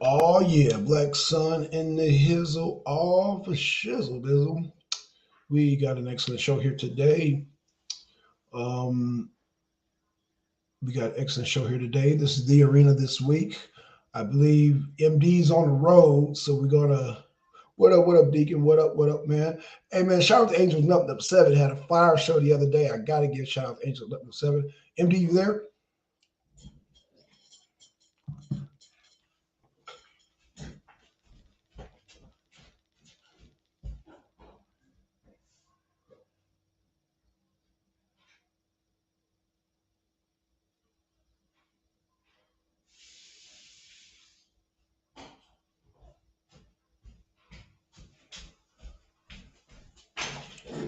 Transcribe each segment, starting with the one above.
Oh yeah, Black Sun in the Hizzle, all for shizzle dizzle. We got an excellent show here today. Um, we got an excellent show here today. This is the arena this week. I believe MD's on the road, so we're gonna. What up, Deacon? What up, man? Hey man, shout out to Angels Nothing Up Seven. Had a fire show the other day. I gotta give shout out to Angels Nothing Up Seven. MD, you there?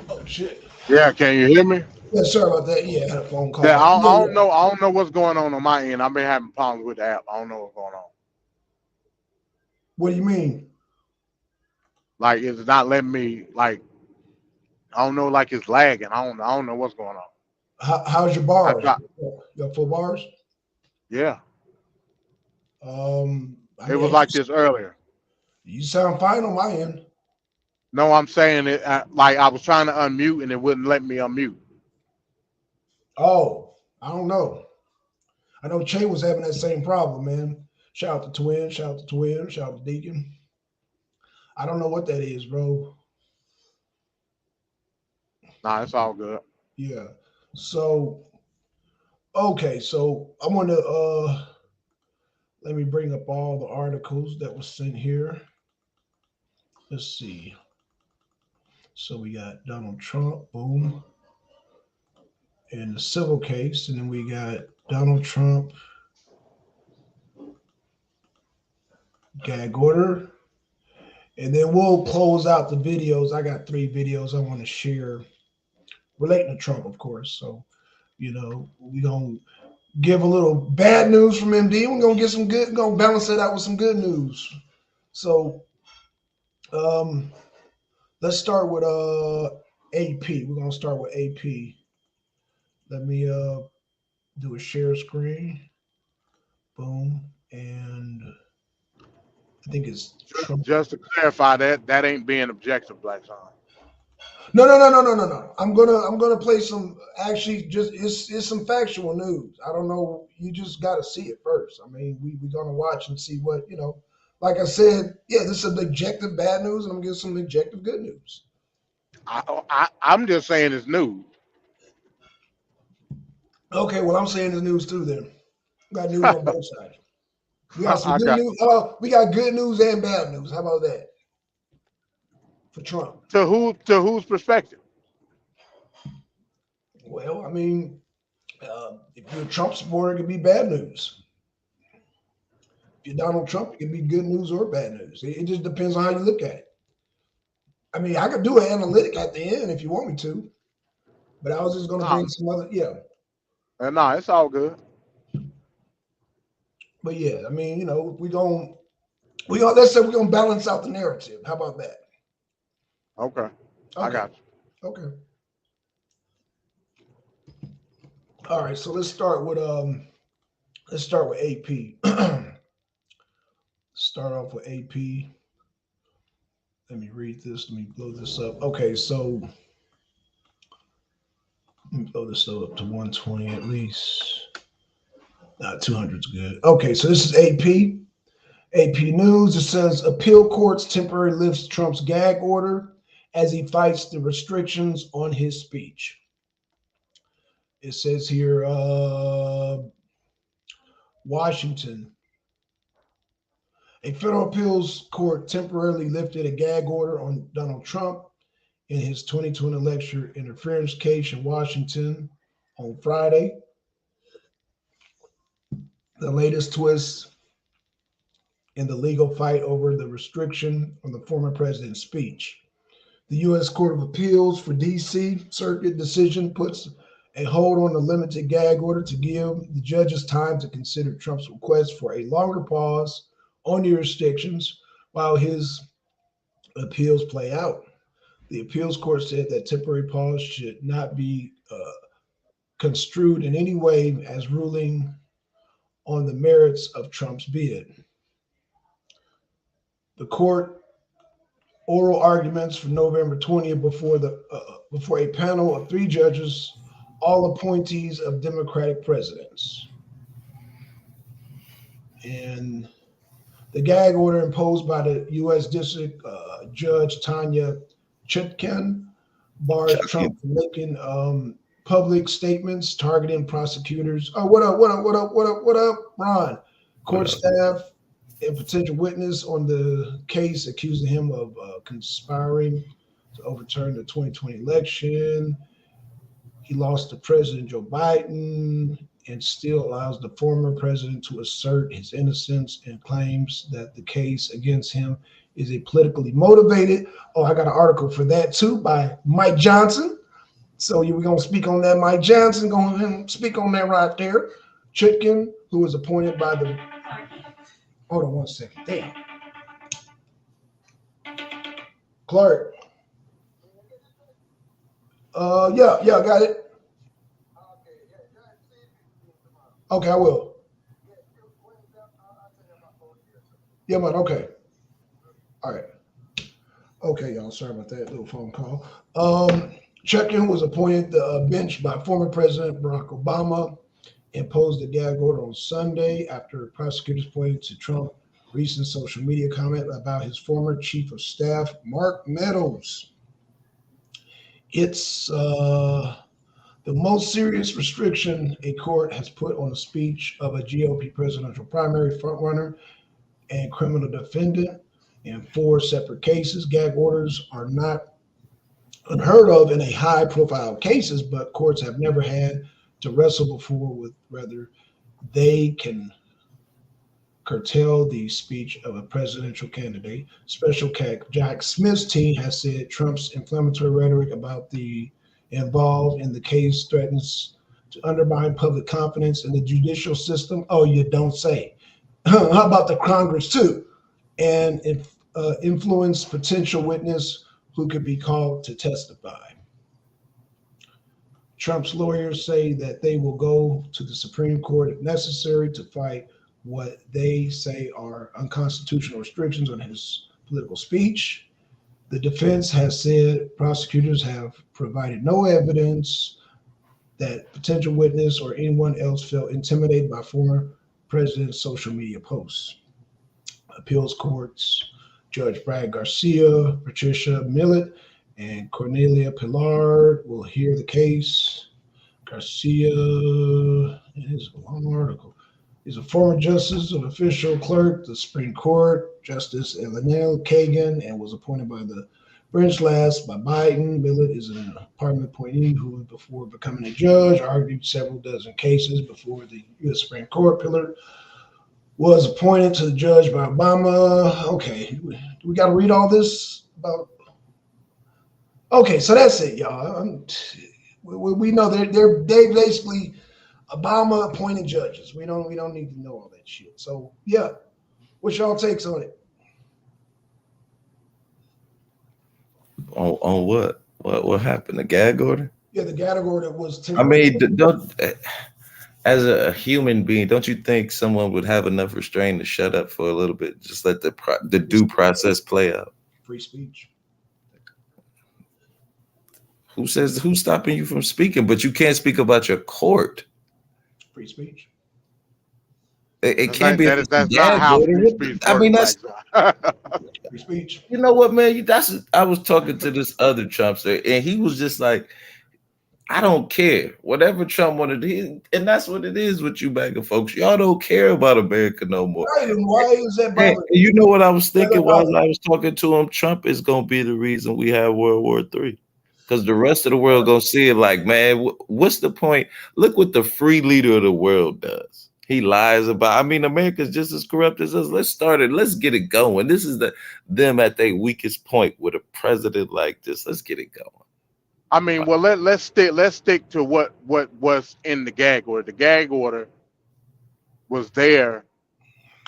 Oh shit. Yeah, can you hear me? Yeah, sorry about that. Yeah, I had a phone Yeah, call. Yeah, I don't yeah. know. I don't know what's going on my end. I've been having problems with the app. I don't know what's going on. What do you mean? Like it's not letting me. Like I don't know. Like it's lagging. I don't know what's going on. How's your I bars? try. You got full bars? Yeah, I it mean, was like this earlier. you sound fine on my end. No, I'm saying it. Like I was trying to unmute and it wouldn't let me unmute. Oh, I don't know. I know Che was having that same problem, man. Shout out to Twin, shout out to Twin, shout out to Deacon. I don't know what that is, bro. Nah, it's all good. Yeah. So, okay, so I want to let me bring up all the articles that was sent here. Let's see. So we got Donald Trump, boom, in the civil case, and then we got Donald Trump gag order. And then we'll close out the videos. I got three videos I want to share relating to Trump, of course. So, we're going to give a little bad news from MD. We're going to get some good, we're going to balance it out with some good news. So, um, let's start with AP. We're going to start with AP. Let me do a share screen. Boom. And I think it's Trump. Just to clarify that ain't being objective, Black Son. No. I'm gonna play some actually just it's some factual news. I don't know. You just gotta see it first. I mean, we're gonna watch and see what, like I said, yeah, this is objective bad news, and I'm gonna give some objective good news. I'm just saying it's news. Okay, well I'm saying the news too then. We got news on both sides. We got some I good got news. We got good news and bad news. How about that for Trump? to whose perspective. Well, I mean, if you're a Trump supporter, it could be bad news. If you're Donald Trump, it could be good news or bad news. It just depends on how you look at it. I mean, I could do an analytic at the end if you want me to, but I was just going to No, bring some other, yeah. no, it's all good. But yeah, I mean, we going let's say we're gonna balance out the narrative. How about that? Okay, I Okay, got you. okay, all right. So let's start with AP. Start off with AP. Let me read this. Let me blow this up. Okay, so let me blow this up to 120 at least. 200 is good. Okay, so this is AP. AP News. It says appeal courts temporarily lifts Trump's gag order as he fights the restrictions on his speech. It says here, Washington. A federal appeals court temporarily lifted a gag order on Donald Trump in his 2020 election interference case in Washington on Friday. The latest twist in the legal fight over the restriction on the former president's speech. The U.S. Court of Appeals for D.C. Circuit decision puts a hold on the limited gag order to give the judges time to consider Trump's request for a longer pause on the restrictions while his appeals play out. The appeals court said that temporary pause should not be construed in any way as ruling on the merits of Trump's bid. The court oral arguments for November 20th before a panel of 3 judges, all appointees of Democratic presidents. And the gag order imposed by the U.S. District Judge Tanya Chutkan bars Trump from making public statements targeting prosecutors. Oh, what up, Ron? Court staff and potential witness on the case accusing him of conspiring to overturn the 2020 election. He lost to President Joe Biden and still allows the former president to assert his innocence and claims that the case against him is a politically motivated. Oh, I got an article for that too by Mike Johnson. So we're going to speak on that. Mike Johnson going to speak on that right there. Chutkan, who was appointed by the... Hold on 1 second. Damn. Clark. Yeah, got it. Okay, I will. Yeah, man, okay. All right. Okay, y'all, sorry about that little phone call. Chutkan was appointed the bench by former President Barack Obama, imposed a gag order on Sunday after prosecutors pointed to Trump's recent social media comment about his former chief of staff, Mark Meadows. It's the most serious restriction a court has put on the speech of a GOP presidential primary frontrunner and criminal defendant in 4 separate cases. Gag orders are not unheard of in a high-profile cases, but courts have never had to wrestle before with whether they can curtail the speech of a presidential candidate. Special Jack Smith's team has said Trump's inflammatory rhetoric about the involved in the case threatens to undermine public confidence in the judicial system. Oh, you don't say. How about the Congress too? And influence potential witness who could be called to testify. Trump's lawyers say that they will go to the Supreme Court if necessary to fight what they say are unconstitutional restrictions on his political speech. The defense has said prosecutors have provided no evidence that potential witness or anyone else felt intimidated by former president's social media posts. Appeals courts, Judge Brad Garcia, Patricia Millett, and Cornelia Pilar will hear the case. Garcia, it is a long article. He's a former justice and official clerk, the Supreme Court, Justice Elena Kagan, and was appointed by the branch last by Biden. Millett is an apartment appointee who, before becoming a judge, argued several dozen cases before the U.S. Supreme Court. Pilar was appointed to the judge by Obama. Okay, we got to read all this about. Okay, so that's it, y'all. We know they basically Obama appointed judges. We don't need to know all that shit. So yeah, what's y'all takes on it? On what? What happened? The gag order? Yeah, the gag order was. I mean, don't. As a human being, don't you think someone would have enough restraint to shut up for a little bit? Just let the due process play out. Free speech. Who's stopping you from speaking? But you can't speak about your court. Free speech. It can't be. That's not how free speech works. I mean, that's free speech. You know what, man? I was talking to this other Trumpster, and he was just like, I don't care. Whatever Trump wanted to do, and that's what it is with you MAGA folks. Y'all don't care about America no more. Right, and why is that? And you know what I was thinking while I was talking to him? Trump is going to be the reason we have World War III. Because the rest of the world going to see it like, man, what's the point? Look what the free leader of the world does. He lies about, America's just as corrupt as us. Let's start it. Let's get it going. This is them at their weakest point with a president like this. Let's get it going. Well, let's stick to what was in the gag order. The gag order was there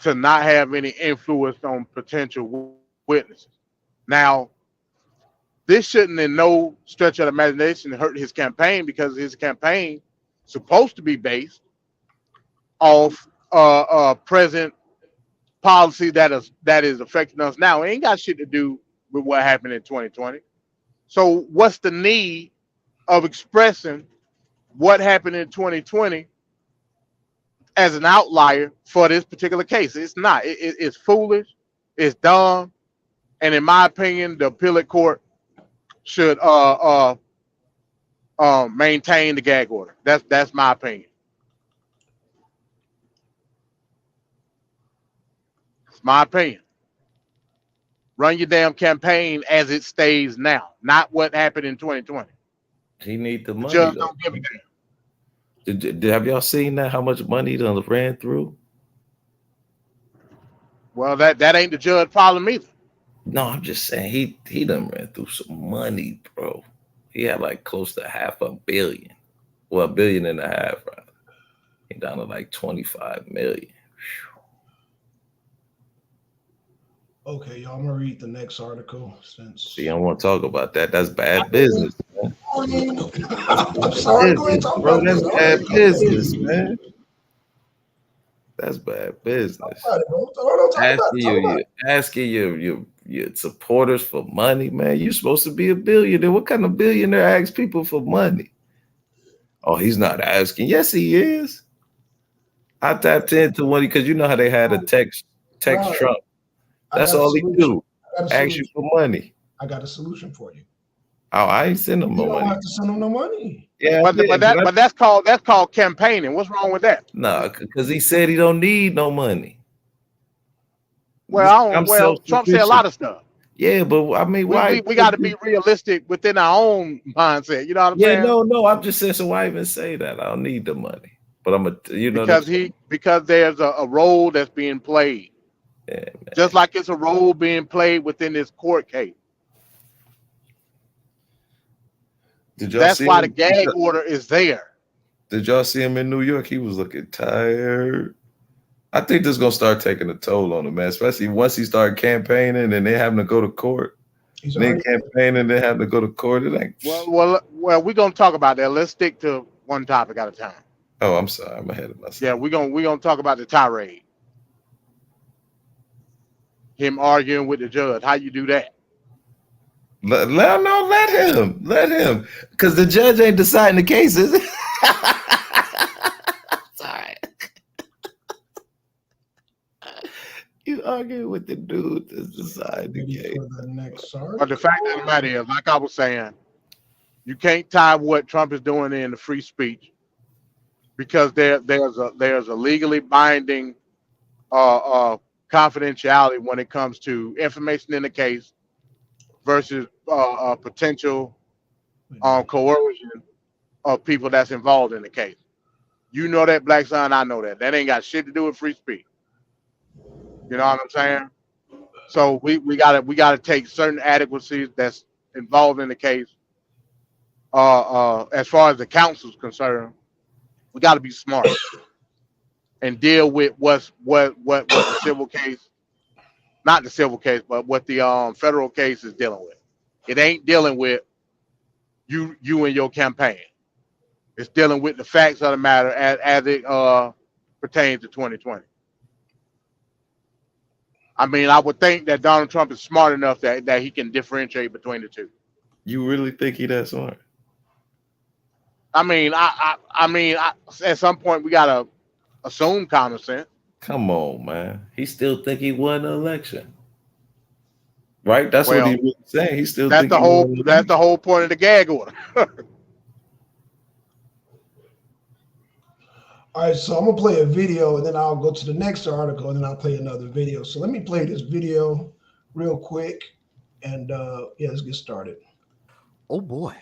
to not have any influence on potential witnesses. Now, this shouldn't in no stretch of the imagination hurt his campaign, because his campaign supposed to be based off President policy that is affecting us now. It ain't got shit to do with what happened in 2020. So what's the need of expressing what happened in 2020 as an outlier for this particular case? It's not. It's foolish. It's dumb. And in my opinion, the appellate court should maintain the gag order. That's my opinion. It's my opinion. Run your damn campaign as it stays now, not what happened in 2020. He need the money. Judge don't give a damn. Have y'all seen that? How much money done ran through? Well, that ain't the judge problem either. No, I'm just saying he done ran through some money, bro. He had like close to $500 million. Well, $1.5 billion, rather. He down to like 25 million. Okay, y'all, I'm gonna read the next article since. See, I don't want to talk about that. That's bad business, man. I'm sorry, go ahead, talk bro. about That's this. bad business, man. That's bad business. Asking your supporters for money, man. You're supposed to be a billionaire. What kind of billionaire asks people for money? Oh, he's not asking. Yes, he is. I tapped into one because you know how they had a text Trump. That's all he do. Ask you for money. I got a solution for you. Oh, I ain't send him no money. You don't have to send him no money. Yeah, but that's called campaigning. What's wrong with that? No, because he said he don't need no money. Well, Trump said a lot of stuff. Yeah, but I mean, why? We got to be realistic within our own mindset. You know what I'm saying? No. I'm just saying. So why even say that? I don't need the money. But I'm because there's a role that's being played. Yeah, just like it's a role being played within this court case. That's why the gag order is there. Did y'all see him in New York? He was looking tired. I think this is gonna start taking a toll on him, man. Especially once he started campaigning and they having to go to court. Then campaigning, they having to go to court. It ain't. Well, we're gonna talk about that. Let's stick to one topic at a time. Oh, I'm sorry, I'm ahead of myself. Yeah, we're gonna talk about the tirade. Him arguing with the judge. How you do that? Let him. Because the judge ain't deciding the cases. Sorry. You arguing with the dude that's deciding the case. But the fact of the matter is, like I was saying, you can't tie what Trump is doing in the free speech because there's a legally binding confidentiality when it comes to information in the case versus potential coercion of people that's involved in the case. You know that, Black Son, I know that. That ain't got shit to do with free speech. You know what I'm saying? So we gotta take certain adequacies that's involved in the case. As far as the counsel's concerned, we gotta be smart and deal with what the civil case, not the civil case, but what the federal case is dealing with. It ain't dealing with you and your campaign. It's dealing with the facts of the matter as it pertains to 2020. I mean, I would think that Donald Trump is smart enough that he can differentiate between the two. You really think he that smart? I mean, at some point we gotta assume common sense. Come on, man. He still think he won the election, right? That's what he was saying. He still that's the whole point of the gag order. All right, so I'm gonna play a video and then I'll go to the next article and then I'll play another video. So let me play this video real quick and let's get started. Oh boy.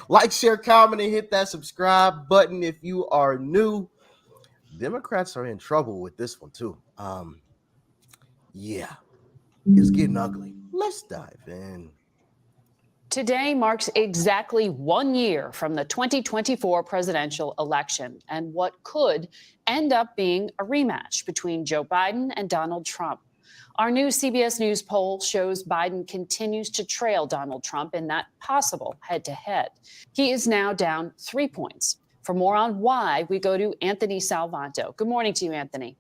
Like, share, comment, and hit that subscribe button if you are new. Democrats are in trouble with this one too. Yeah, it's getting ugly. Let's dive in. Today marks exactly 1 year from the 2024 presidential election and what could end up being a rematch between Joe Biden and Donald Trump. Our new CBS News poll shows Biden continues to trail Donald Trump in that possible head-to-head. He is now down 3 points. For more on why, we go to Anthony Salvanto. Good morning to you, Anthony.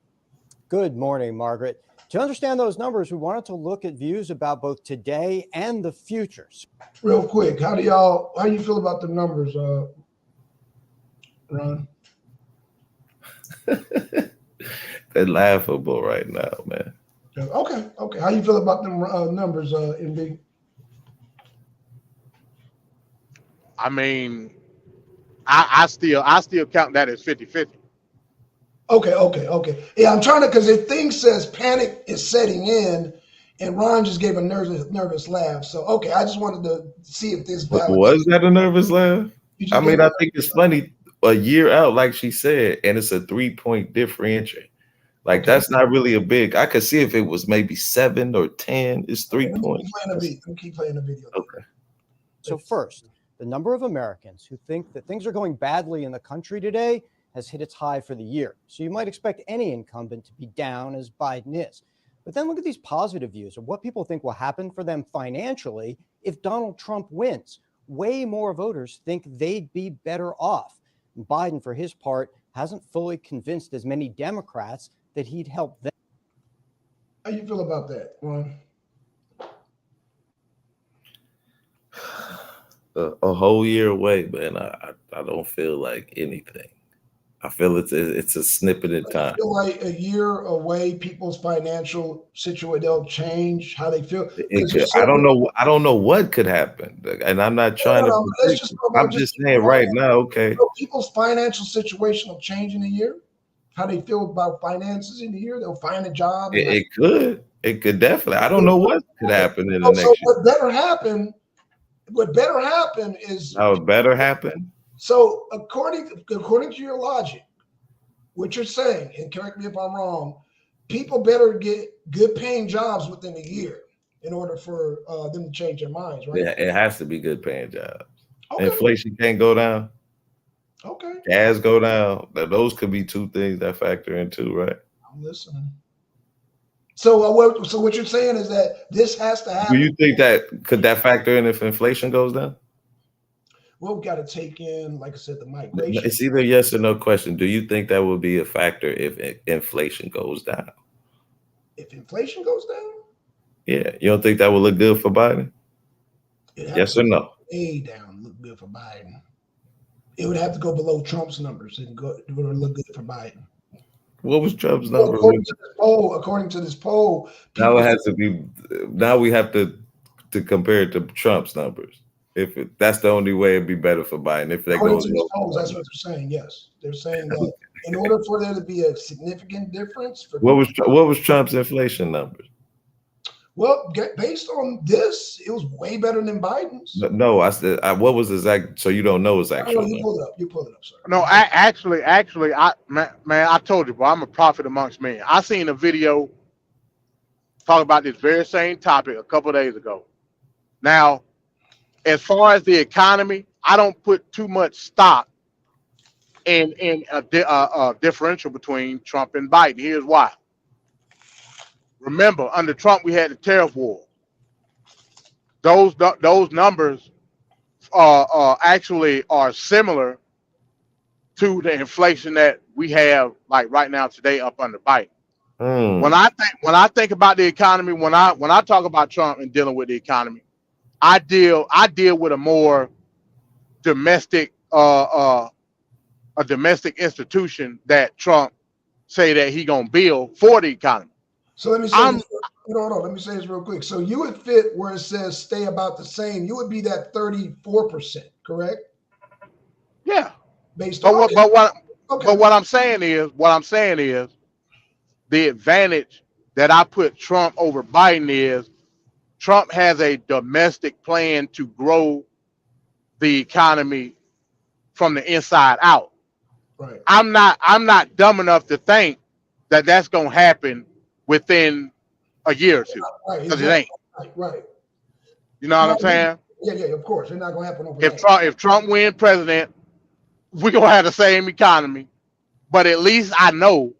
Good morning, Margaret. To understand those numbers, we wanted to look at views about both today and the futures. Real quick, how you feel about the numbers, Ron? They're laughable right now, man. Okay. How you feel about them numbers, MB? I mean, I still count that as 50-50. Okay. Yeah, I'm trying to, because if things says panic is setting in, and Ron just gave a nervous laugh. So okay, I just wanted to see if this Was that a nervous laugh? I mean, I think it's funny. A year out, like she said, and it's a 3-point differential. Like that's not really a big. I could see if it was maybe 7 or 10. It's 3 points. Let me keep playing the video. Okay. So first, the number of Americans who think that things are going badly in the country today has hit its high for the year. So you might expect any incumbent to be down as Biden is. But then look at these positive views of what people think will happen for them financially if Donald Trump wins. Way more voters think they'd be better off. Biden, for his part, hasn't fully convinced as many Democrats that he'd help them. How you feel about that, Ron? A whole year away, man. I don't feel like anything. I feel it's a snippet in time. I feel like a year away, people's financial situation, they'll change how they feel. I don't know what could happen, and I'm not trying to predict. I'm just saying right now, okay. So people's financial situation will change in a year. How they feel about finances in a year, they'll find a job. It could definitely. I don't know what could happen in the next year. What better happen is how it better happen. So according to your logic, what you're saying, and correct me if I'm wrong, people better get good paying jobs within a year in order for them to change their minds, right? Yeah, it has to be good paying jobs. Okay. Inflation can't go down. Okay. Gas go down. Those could be two things that factor in too, right? I'm listening. So what you're saying is that this has to happen. Do you think could that factor in if inflation goes down? Well, we got to take in, like I said, the migration. It's either yes or no question. Do you think that would be a factor if inflation goes down? If inflation goes down? Yeah. You don't think that would look good for Biden? Yes or no? Way down, look good for Biden. It would have to go below Trump's numbers and it would look good for Biden. What was Trump's number? According to this poll, now it has to be. Now we have to compare it to Trump's numbers. That's the only way, it'd be better for Biden. If that goes to polls, that's what they're saying. Yes, they're saying that in order for there to be a significant difference. What was Trump's inflation numbers? Well, based on this, it was way better than Biden's. No, I said what was exact. So you don't know his actual. You pull it up, sir. No, actually, I told you, bro, I'm a prophet amongst men. I seen a video talk about this very same topic a couple of days ago. Now, as far as the economy, I don't put too much stock in a differential between Trump and Biden. Here's why. Remember, under Trump, we had the tariff war. Those numbers actually are similar to the inflation that we have like right now today up under Biden. When I think about the economy, when I talk about Trump and dealing with the economy, I deal with a more domestic a domestic institution that Trump say that he gonna build for the economy. So let me say this. Let me say this real quick. So you would fit where it says stay about the same. You would be that 34%, correct? Yeah. Based on but what I'm saying is the advantage that I put Trump over Biden is Trump has a domestic plan to grow the economy from the inside out. Right. I'm not dumb enough to think that that's gonna happen within a year or two, because it ain't. Right. You know what I'm saying? Yeah, of course. It's not gonna happen overnight. If Trump wins president, we're gonna have the same economy, but at least I know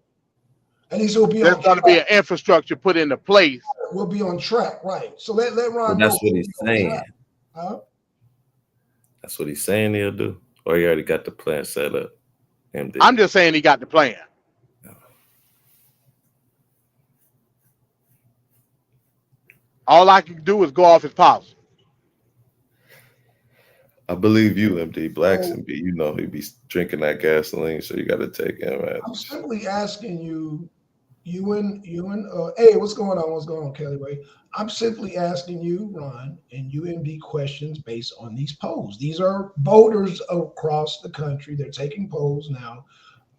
there's gonna be an infrastructure put into place. We'll be on track, right? So let Ron. That's what he's saying. Huh? That's what he's saying he'll do, or he already got the plan set up. I'm just saying he got the plan. All I can do is go off his policy. I believe you, MD. Blacks Oh. and B, you know he be drinking that gasoline, so you got to take him. I'm simply asking you, hey, what's going on? What's going on, Kelly Ray? I'm simply asking you, Ron, and UMD questions based on these polls. These are voters across the country. They're taking polls now.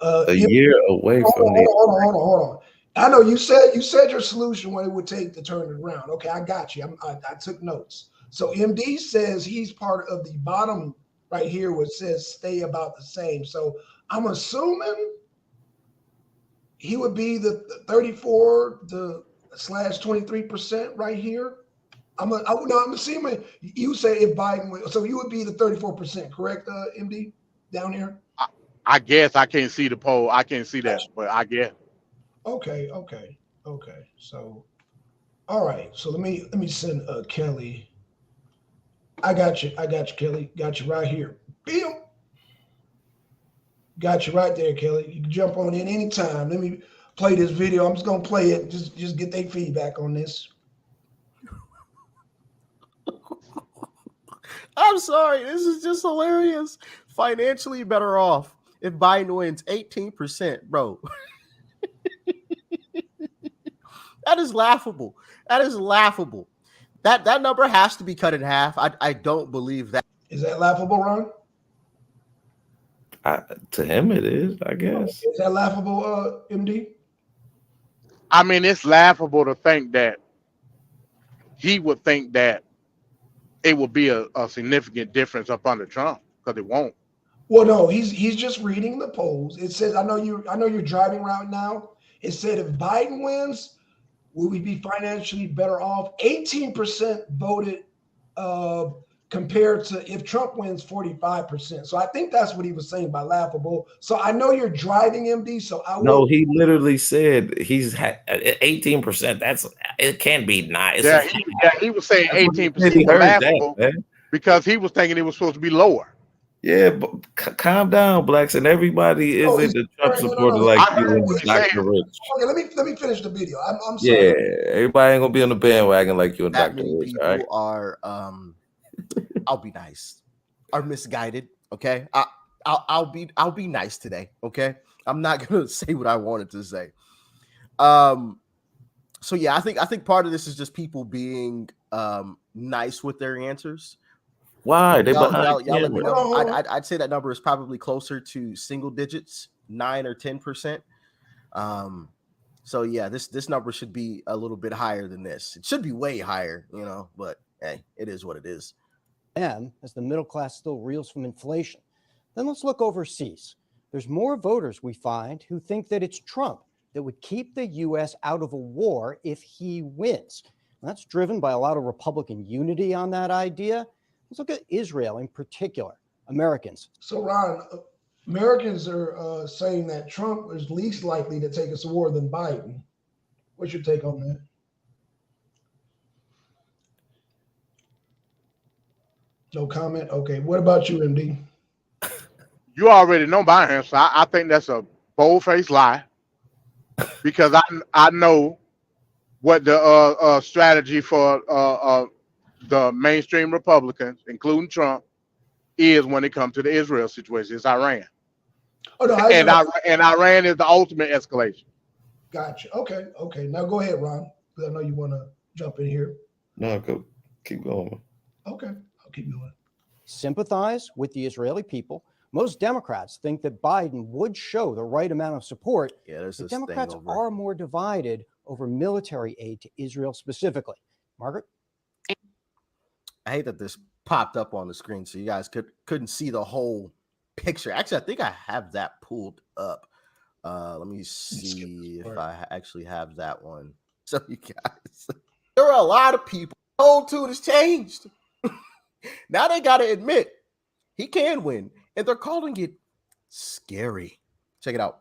A year away from hold on. I know you said your solution, what it would take to turn it around. Okay, I got you. I took notes. So MD says he's part of the bottom right here, which says stay about the same. So I'm assuming he would be the 34 to /23% right here. I'm assuming you say if Biden, so you would be the 34%, correct, MD, down here? I guess I can't see the poll. I can't see that, but I guess. Okay. So, all right. So let me send Kelly. I got you, Kelly. Got you right here. Bam. Got you right there, Kelly. You can jump on in anytime. Let me play this video. I'm just gonna play it. Just get their feedback on this. I'm sorry. This is just hilarious. Financially better off if Biden wins 18%, bro. That is laughable. That is laughable. That number has to be cut in half. I don't believe that. Is that laughable, Ron? To him, it is, I guess. Is that laughable, MD? I mean, it's laughable to think that he would think that it would be a significant difference up under Trump, because it won't. Well, no, he's just reading the polls. It says, I know you're driving right now. It said if Biden wins, will we be financially better off? 18% voted compared to if Trump wins 45%. So I think that's what he was saying by laughable. So I know you're driving, MD. So he literally said he's 18%. It can't be nice. He was saying 18% laughable because he was thinking it was supposed to be lower. Yeah, but calm down, Blacks, and everybody isn't the Trump supporter like you and Dr. Rich. Okay, let me finish the video. I'm sorry. Yeah, everybody ain't gonna be on the bandwagon like you and That Dr. many Rich. people All right? are I'll be nice. Are misguided. Okay. I'll be nice today. Okay. I'm not gonna say what I wanted to say. So yeah, I think part of this is just people being nice with their answers. Why? Y'all let me know. I'd say that number is probably closer to single digits, 9 or 10%. So yeah, this number should be a little bit higher than this. It should be way higher, but hey, it is what it is. As the middle class still reels from inflation. Then let's look overseas. There's more voters we find who think that it's Trump that would keep the U.S. out of a war if he wins. That's driven by a lot of Republican unity on that idea. Let's look at Israel in particular. Americans. So, Ron, Americans are saying that Trump is least likely to take us to war than Biden. What's your take on that? No comment? Okay. What about you, MD? You already know my answer. I think that's a bold-faced lie because I know what the strategy for the mainstream Republicans, including Trump, is when it comes to the Israel situation. It's Iran. Oh, no, and Iran is the ultimate escalation. Gotcha. Okay. Now go ahead, Ron, because I know you want to jump in here. No, go keep going. Okay, I'll keep going. Sympathize with the Israeli people. Most Democrats think that Biden would show the right amount of support. Yeah, there's but Democrats are more divided over military aid to Israel specifically. Margaret? I hate that this popped up on the screen so you guys couldn't see the whole picture. Actually, I think I have that pulled up. Let me see if I actually have that one. So you guys, there are a lot of people. The whole tune has changed. Now they got to admit he can win, and they're calling it scary. Check it out.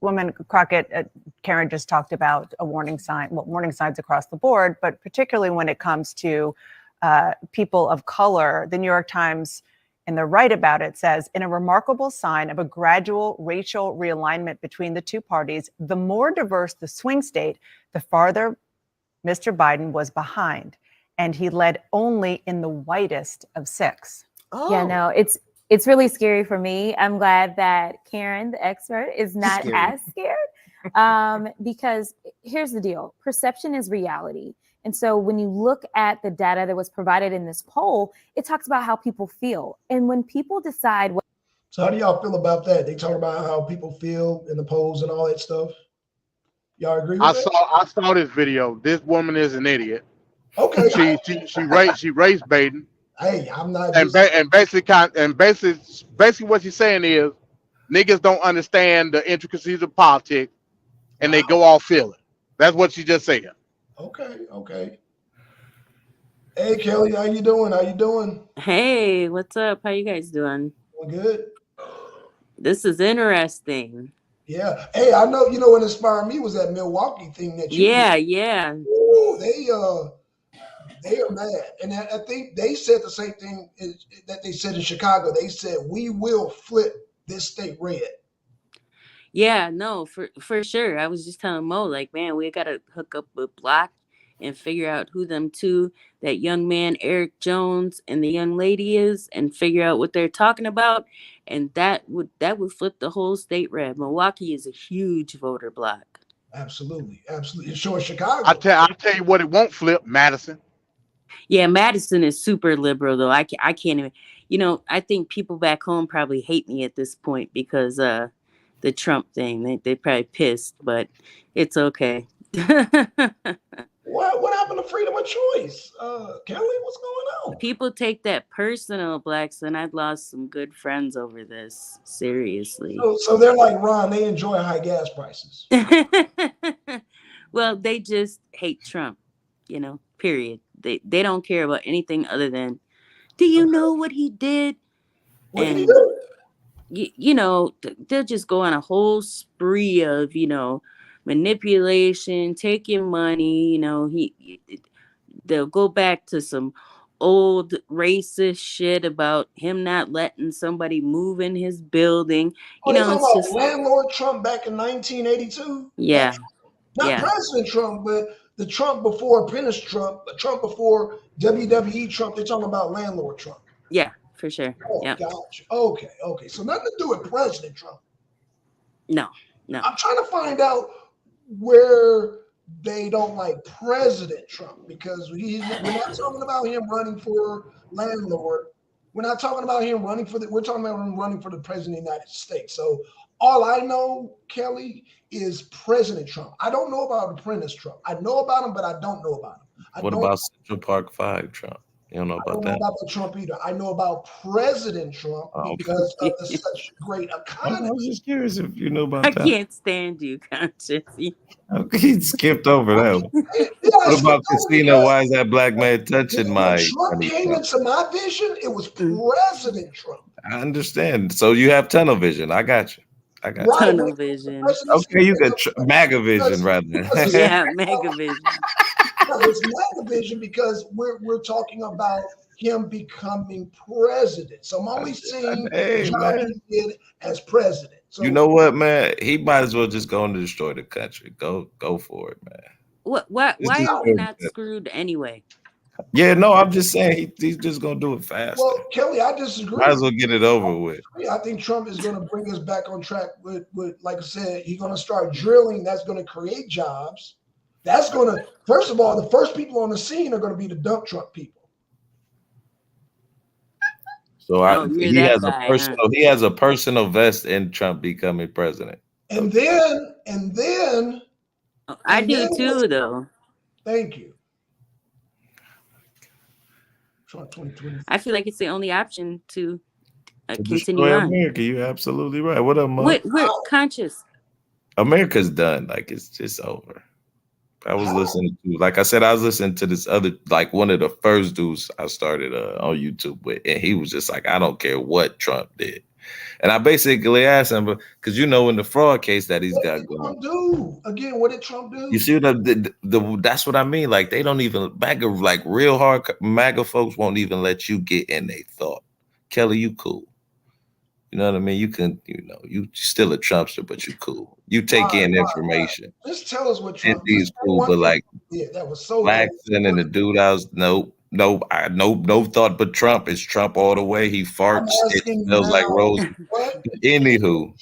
Congresswoman Crockett, Karen just talked about a warning sign, warning signs across the board, but particularly when it comes to people of color. The New York Times in the right about it says, in a remarkable sign of a gradual racial realignment between the two parties, the more diverse the swing state, the farther Mr. Biden was behind, and he led only in the whitest of 6. Oh, Yeah, no, it's really scary for me. I'm glad that Karen, the expert, is not Scary. as scared. Because here's the deal: perception is reality. And so when you look at the data that was provided in this poll, it talks about how people feel. And when people decide what So how do y'all feel about that? They talk about how people feel in the polls and all that stuff. Y'all agree with that? I saw this video. This woman is an idiot. Okay. She race baiting. Hey, I'm not. And basically what she's saying is niggas don't understand the intricacies of politics and they go off feeling. That's what she just said. Okay. Hey, Kelly, how you doing? Hey, what's up? How you guys doing? Doing good. This is interesting. Yeah. Hey, I know. You know what inspired me was that Milwaukee thing that you. Yeah, did. yeah. Ooh, they are mad, and I think they said the same thing that they said in Chicago. They said we will flip this state red. Yeah, no, for sure. I was just telling Mo, like, man, we gotta hook up with Block and figure out who them two, that young man Eric Jones and the young lady is, and figure out what they're talking about. And that would flip the whole state red. Milwaukee is a huge voter block. Absolutely. And so is Chicago. I'll tell you what it won't flip, Madison. Yeah, Madison is super liberal though. I can't even, I think people back home probably hate me at this point because the Trump thing. They probably pissed, but it's okay. What happened to freedom of choice? Kelly, what's going on? People take that personal, Blacks, and I've lost some good friends over this. Seriously. So they're like Ron, they enjoy high gas prices. Well, they just hate Trump, period. They don't care about anything other than, do you know what he did? What did he do? They'll just go on a whole spree of, manipulation, taking money. They'll go back to some old racist shit about him not letting somebody move in his building. It's just landlord Trump back in 1982. Yeah. Not President Trump, but the Trump before Apprentice Trump, the Trump before WWE Trump. They're talking about landlord Trump. Yeah, for sure. Oh, yeah. Gotcha. Okay. So nothing to do with President Trump. No. I'm trying to find out where they don't like President Trump, because we're not talking about him running for landlord. We're not talking about him running we're talking about him running for the president of the United States. So all I know, Kelly, is President Trump. I don't know about Apprentice Trump. I know about him, but I don't know about him. What about Central Park 5 Trump? You don't know about I don't that? know about the Trump either. I know about President Trump because of the such great economy. I was just curious if you know about I that. can't stand you, Conscious. He skipped over that one. What about Casino? Why is that black man touching my? Trump came into my vision. It was President Trump. I understand. So you have tunnel vision. I got you. Tunnel vision. Okay, you got MAGA vision rather. Yeah, MAGA vision. It's MAGA vision because we're talking about him becoming president. So I'm only seeing John did as president. So you know what, man? He might as well just go and destroy the country. Go for it, man. Why are we not screwed anyway? Yeah, no, I'm just saying he's just gonna do it fast. Well, Kelly, I disagree. Might as well get it over with. I think Trump is going to bring us back on track with like I said, he's going to start drilling. That's going to create jobs. That's going to, first of all, the first people on the scene are going to be the dump truck people. So he has a personal vest in Trump becoming president. And then I do too, though. Thank you. Trump 2020. I feel like it's the only option to continue destroy on. America. You're absolutely right. What up, Mo? We're Conscious. America's done. Like, it's just over. I was listening to, like I said, I was listening to this other, like one of the first dudes I started on YouTube with, and he was just like, I don't care what Trump did. And I basically asked him, because in the fraud case that he's got going. What did Trump do? Again, what did Trump do? You see, that's what I mean. Like, they don't even, MAGA, like real hard MAGA folks won't even let you get in their thought. Kelly, you cool. You know what I mean? You can, you still a Trumpster, but you cool. You take in information. Just tell us what Trump is cool, but like that was so Laxton and the dude I was no thought but Trump. It's Trump all the way. He farts, it smells like rose. Anywho.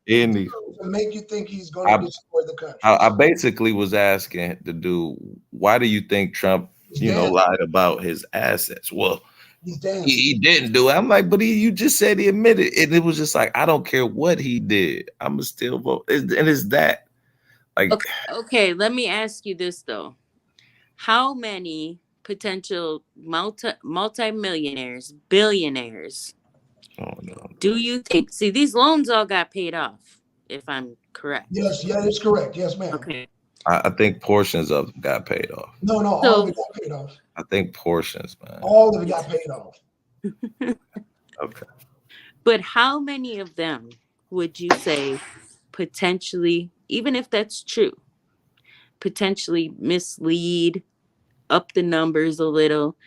To make you think he's going to destroy the country. I basically was asking the dude, why do you think Trump, lied about his assets? Well, he didn't do it. I'm like, but you just said he admitted, and it was just like, I don't care what he did. I'm gonna still vote, and it's that. Like, okay, let me ask you this though: how many potential multi-millionaires, billionaires, do you think? See, these loans all got paid off, if I'm correct. Yes, it's correct. Yes, ma'am. Okay. I think portions of them got paid off. No, all of it got paid off. I think portions, man. All of it got paid off. Okay. But how many of them would you say potentially, even if that's true, potentially mislead, up the numbers a little,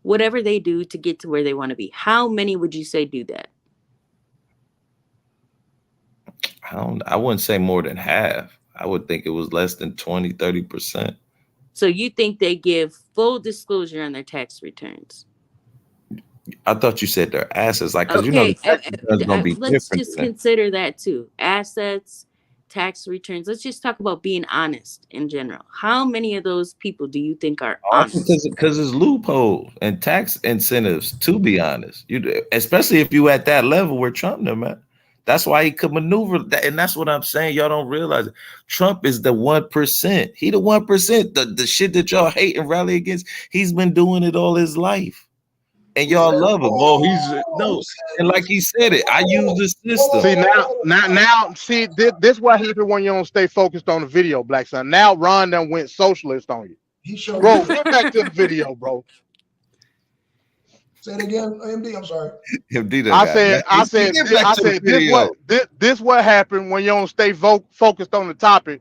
whatever they do to get to where they want to be? How many would you say do that? I wouldn't say more than half. I would think it was less than 20, 30%. So you think they give full disclosure on their tax returns? I thought you said their assets, like, because let's just consider that too. Assets, tax returns. Let's just talk about being honest in general. How many of those people do you think are honest? Because it's loopholes and tax incentives, to be honest. Especially if you at that level where Trump them at. That's why he could maneuver that, and that's what I'm saying. Y'all don't realize it. Trump is the 1%. He the 1%. The shit that y'all hate and rally against, he's been doing it all his life. And y'all love him. Oh, and like he said it, I use the system. See, this what happens when you don't stay focused on the video, Black Son. Now Ron done went socialist on you. He showed bro, get back to the video, bro. Say it again, MD. I'm sorry. MD. I said this what happened when you don't stay focused on the topic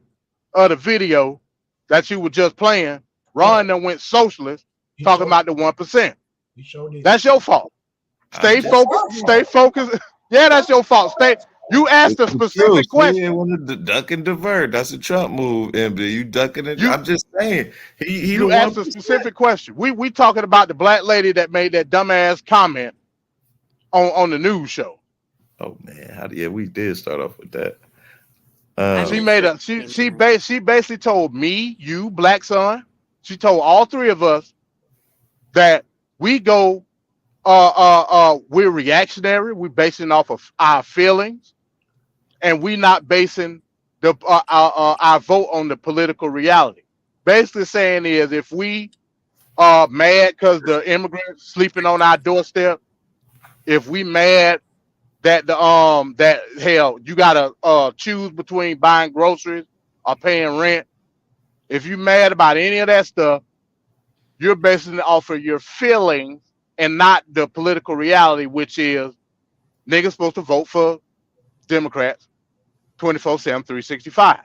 of the video that you were just playing. Ron done went socialist, talking about the 1%. That's your fault. Stay focused. Yeah, that's your fault. You asked a specific question. He wanted to duck and divert. That's a Trump move, MD. You ducking it. I'm just saying. You asked a specific question. We talking about the black lady that made that dumbass comment on the news show. Oh man, we did start off with that. She basically told me, you, Black Son. She told all three of us that we go, we're reactionary. We're basing off of our feelings, and we're not basing our vote on the political reality. Basically saying is, if we are mad because the immigrants sleeping on our doorstep, if we mad that you gotta choose between buying groceries or paying rent, if you mad about any of that stuff, you're basing it off of your feelings and not the political reality, which is niggas supposed to vote for Democrats 24/7, 365.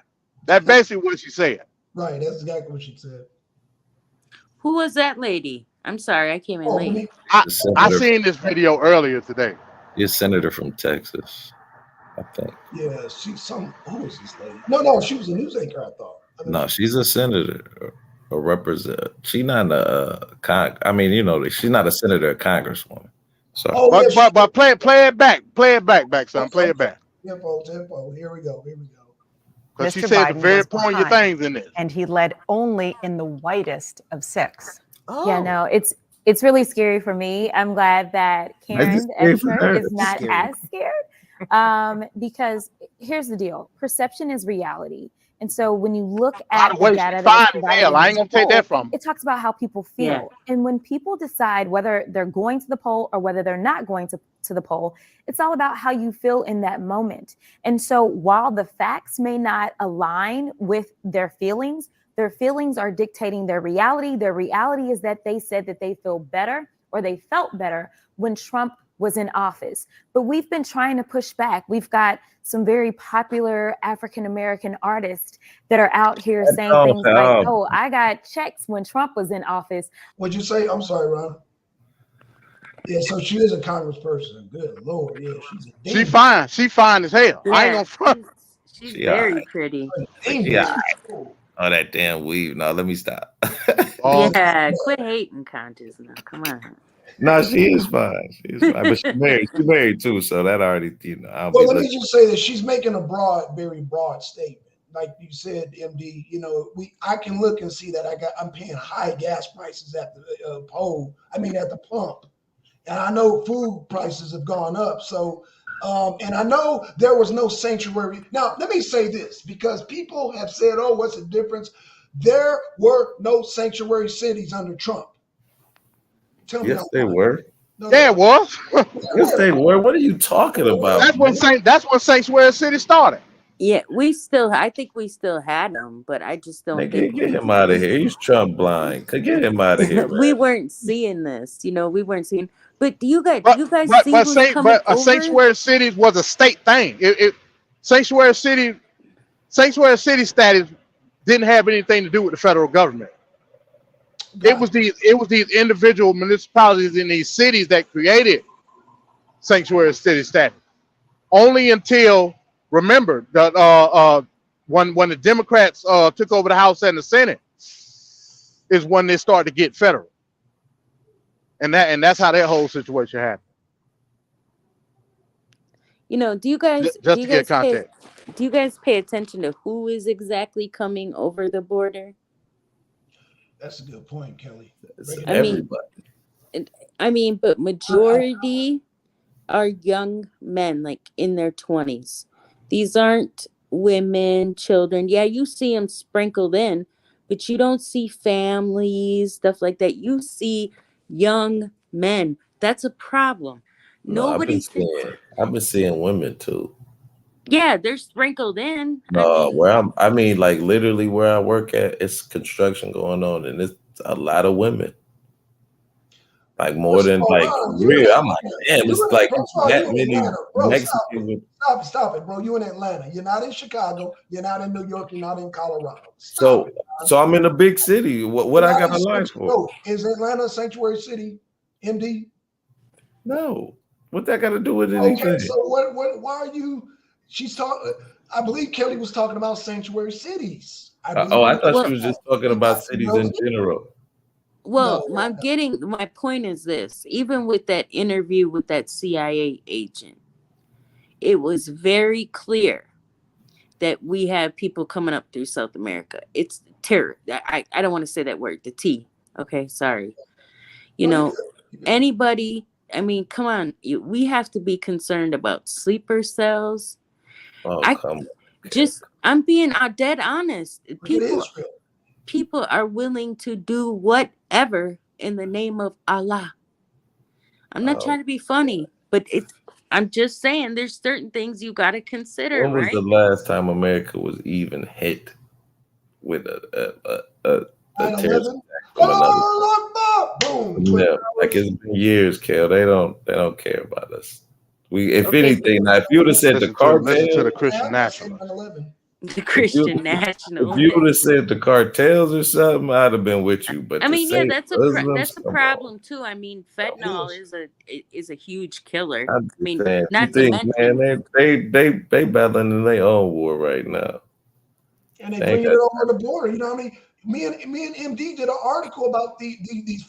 That's basically what she said. Right, that's exactly what she said. Who was that lady? I'm sorry, I came in late. I seen this video earlier today. You're a senator from Texas, I think. Yeah, who was this lady? No, she was a news anchor, I thought. No, she's a senator. Or represent. She's not she's not a senator, a congresswoman. So, but play it back, son, play it back. Tempo. Here we go. Because she said the very poignant things in this. And he led only in the whitest of 6. Oh. Yeah, no, it's really scary for me. I'm glad that Karen Edford is not as scared. Because here's the deal: perception is reality. And so when you look at the data I ain't gonna take that from. It talks about how people feel. Yeah. And when people decide whether they're going to the poll or whether they're not going to the poll, it's all about how you feel in that moment. And so while the facts may not align with their feelings are dictating their reality. Their reality is that they said that they feel better or they felt better when Trump was in office. But we've been trying to push back. We've got some very popular African-American artists that are out here saying things like, oh, I got checks when Trump was in office. What'd you say? I'm sorry, Ron. Yeah, so she is a congressperson. Good Lord, yeah, she's a She demon. fine. She fine as hell. I ain't Yeah, gonna front. she's She very alright. pretty. Demon. Yeah. Oh, that damn weave. No, let me stop. Oh, Yeah, quit hating, Conscious now. Come on. No, she is fine. She is fine. But she married. She married too, so that already, I'll Well, be let me looking. just say that she's making a very broad statement. Like you said, MD, I can look and see that I'm paying high gas prices at the at the pump. And I know food prices have gone up. So, and I know there was no sanctuary. Now, let me say this, because people have said, oh, what's the difference? There were no sanctuary cities under Trump. Tell me. Yes, they were. No, yeah, it was. Yes, they were. What are you talking about? That's when Sanctuary City started. Yeah, I think we still had them, but I just don't Nigga, think get him out of here. He's Trump blind. Get him out of here, we man. weren't seeing this. We weren't seeing. But do you guys see But who's coming a over? Sanctuary City was a state thing. Sanctuary City status didn't have anything to do with the federal government. It was these individual municipalities in these cities that created Sanctuary City status. Only until, remember, that when the Democrats took over the House and the Senate is when they started to get federal, and that's how that whole situation happened. Do you guys Just to get context. do you guys pay attention to who is exactly coming over the border? That's a good point, Kelly. But majority are young men, like in their 20s. These aren't women, children. Yeah, you see them sprinkled in, but you don't see families, stuff like that. You see young men. That's a problem. No, I've been seeing women too. Yeah, they're sprinkled in. No, like literally where I work at, it's construction going on, and it's a lot of women. Like more than like real. I'm like, damn, it's like that many Mexicans. Stop it, bro. You in Atlanta. You're not in Chicago. You're not in New York. You're not in Colorado. So I'm in a big city. What I got a life for? No, is Atlanta a sanctuary city, MD? No. What that got to do with anything? Okay, so why are you? She's talking. I believe Kelly was talking about sanctuary cities. I thought she was just talking about cities in general. Well, my point is this. Even with that interview with that CIA agent, it was very clear that we have people coming up through South America. It's terror. I don't want to say that word, the T. Okay, sorry. Anybody, come on. We have to be concerned about sleeper cells. Oh, come on. I'm being dead honest. People are willing to do whatever in the name of Allah. I'm not trying to be funny, but I'm just saying there's certain things you got to consider. When was the last time America was even hit with a terrorist attack from another? Boom. Yeah, like it's been years, Kel. They don't care about us. Anything, now if you would have said the cartel, listen to the Christian National. The Christian National. If you would have said the cartels or something, I'd have been with you. But that's a problem too. Fentanyl is a huge killer. Not to mention, man, they battling in their own war right now. And they bring it over the border. You know what I mean? Me and MD did an article about these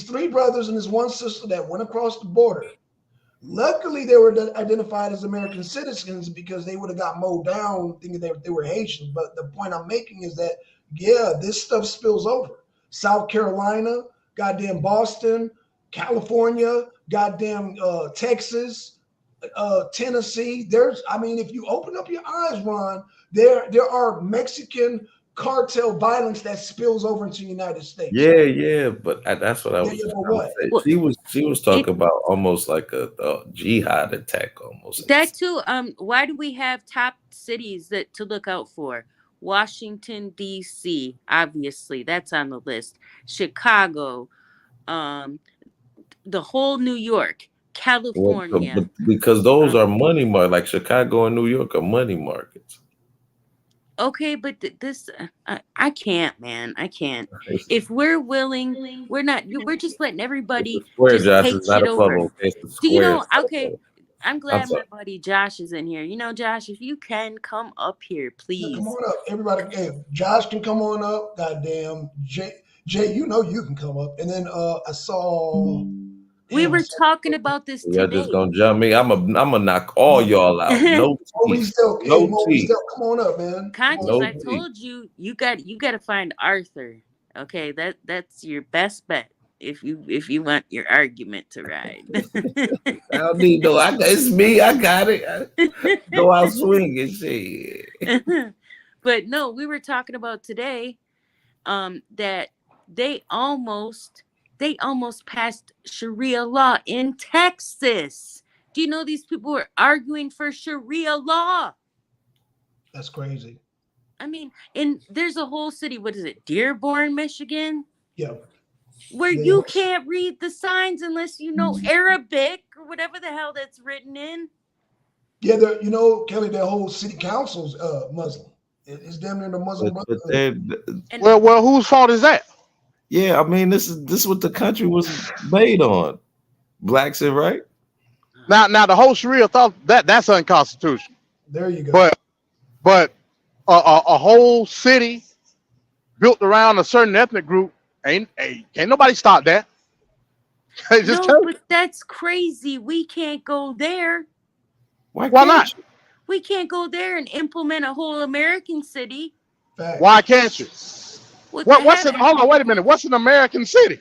three brothers and this one sister that went across the border. Luckily, they were identified as American citizens because they would have got mowed down thinking they were Haitian. But the point I'm making is that, this stuff spills over. South Carolina, goddamn Boston, California, goddamn Texas, Tennessee. If you open up your eyes, Ron, there are Mexican cartel violence that spills over into the United States. Yeah, but that's what I was saying. She was talking about almost like a jihad attack almost. That too. Why do we have top cities to look out for? Washington, D.C., obviously, that's on the list. Chicago, the whole New York, California. Because those are money markets, like Chicago and New York are money markets. Okay, but this I can't, man. I can't. If we're willing, we're not. We're just letting everybody It's a square, just Josh. take It's not shit a over. bubble. It's a Do you square. know? Okay, I'm glad sorry. my buddy Josh is in here. You know, Josh, if you can come up here, Yeah, please. come on up, everybody. Hey, Josh can come on up. Goddamn, Jay, you know you can come up. And then I saw. We damn, were I saw- talking about this Y'all today. just gonna jump me. I'm gonna knock all y'all out. No Mo teeth. Weasel, No hey, Mo teeth. Weasel, come on up, man. Conscious, No I teeth. told you, you got to find Arthur. Okay, that's your best bet if you want your argument to ride. I don't need no. It's me. I got it. Go out swinging, shit. But no, we were talking about today that they almost passed Sharia law in Texas. Do you know these people were arguing for Sharia law? That's crazy. I mean, there's a whole city, what is it, Dearborn, Michigan? Yeah. Where Yeah. you can't read the signs unless you know Arabic or whatever the hell that's written in. Yeah, you know, Kelly, their whole city council's Muslim. It's damn near the Muslim But Brotherhood. Well, whose fault is that? yeah, I mean, this is what the country was made on. Blacks and right. Now the whole Sharia thought that's unconstitutional. There you go. But a whole city built around a certain ethnic group can't nobody stop that. Just No, but that's crazy. We can't go there. Why not? We can't go there and implement a whole American city. Fact. Why can't you? What's it? Hold on, wait a minute. What's an American city?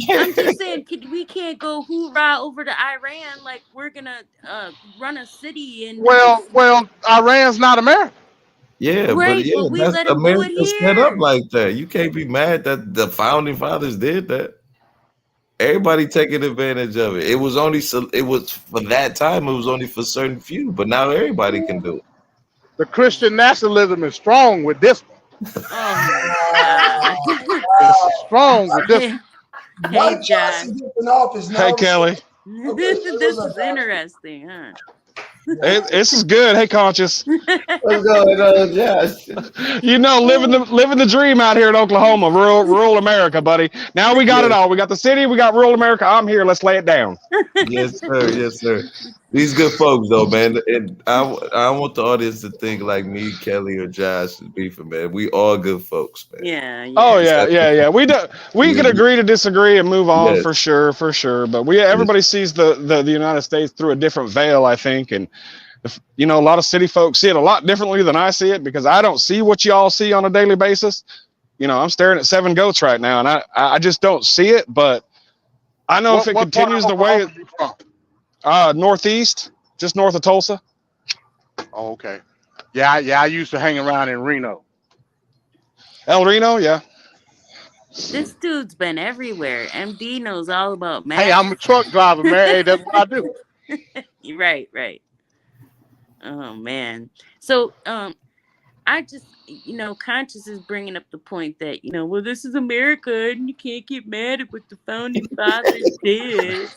I'm just saying, we can't go hoorah over to Iran like we're gonna run a city in. Well, Iran's not America. Yeah, Right, but yeah, but we that's let 'em do it America set up here. like that. You can't be mad that the founding fathers did that. Everybody taking advantage of it. It was for that time. It was only for certain few, but now everybody can do it. The Christian nationalism is strong with this one. Oh my God. It's strong with this one. Why Hey, Josh Josh. is in office now? Hey, Kelly. This is interesting, huh? This is good. Hey, Conscious. What's going on, Josh? You know, living the dream out here in Oklahoma, rural America, buddy. Now we got it all. We got the city. We got rural America. I'm here. Let's lay it down. Yes, sir. Yes, sir. These good folks, though, man. And I want the audience to think like me, Kelly, or Josh is beefing, man. We all good folks, man. Yeah. Oh yeah. We can agree to disagree and move on. Yes. for sure. But everybody sees the United States through a different veil, I think, and a lot of city folks see it a lot differently than I see it because I don't see what y'all see on a daily basis. I'm staring at 7 goats right now, and I just don't see it. But I know if it continues the way northeast, just north of Tulsa. Oh, okay. Yeah. I used to hang around in Reno. El Reno, yeah. This dude's been everywhere. MD knows all about math. Hey, I'm a truck driver, man. Hey, that's what I do. Right. Oh man. So I just Conscious is bringing up the point that well, this is America and you can't get mad at what the founding fathers did.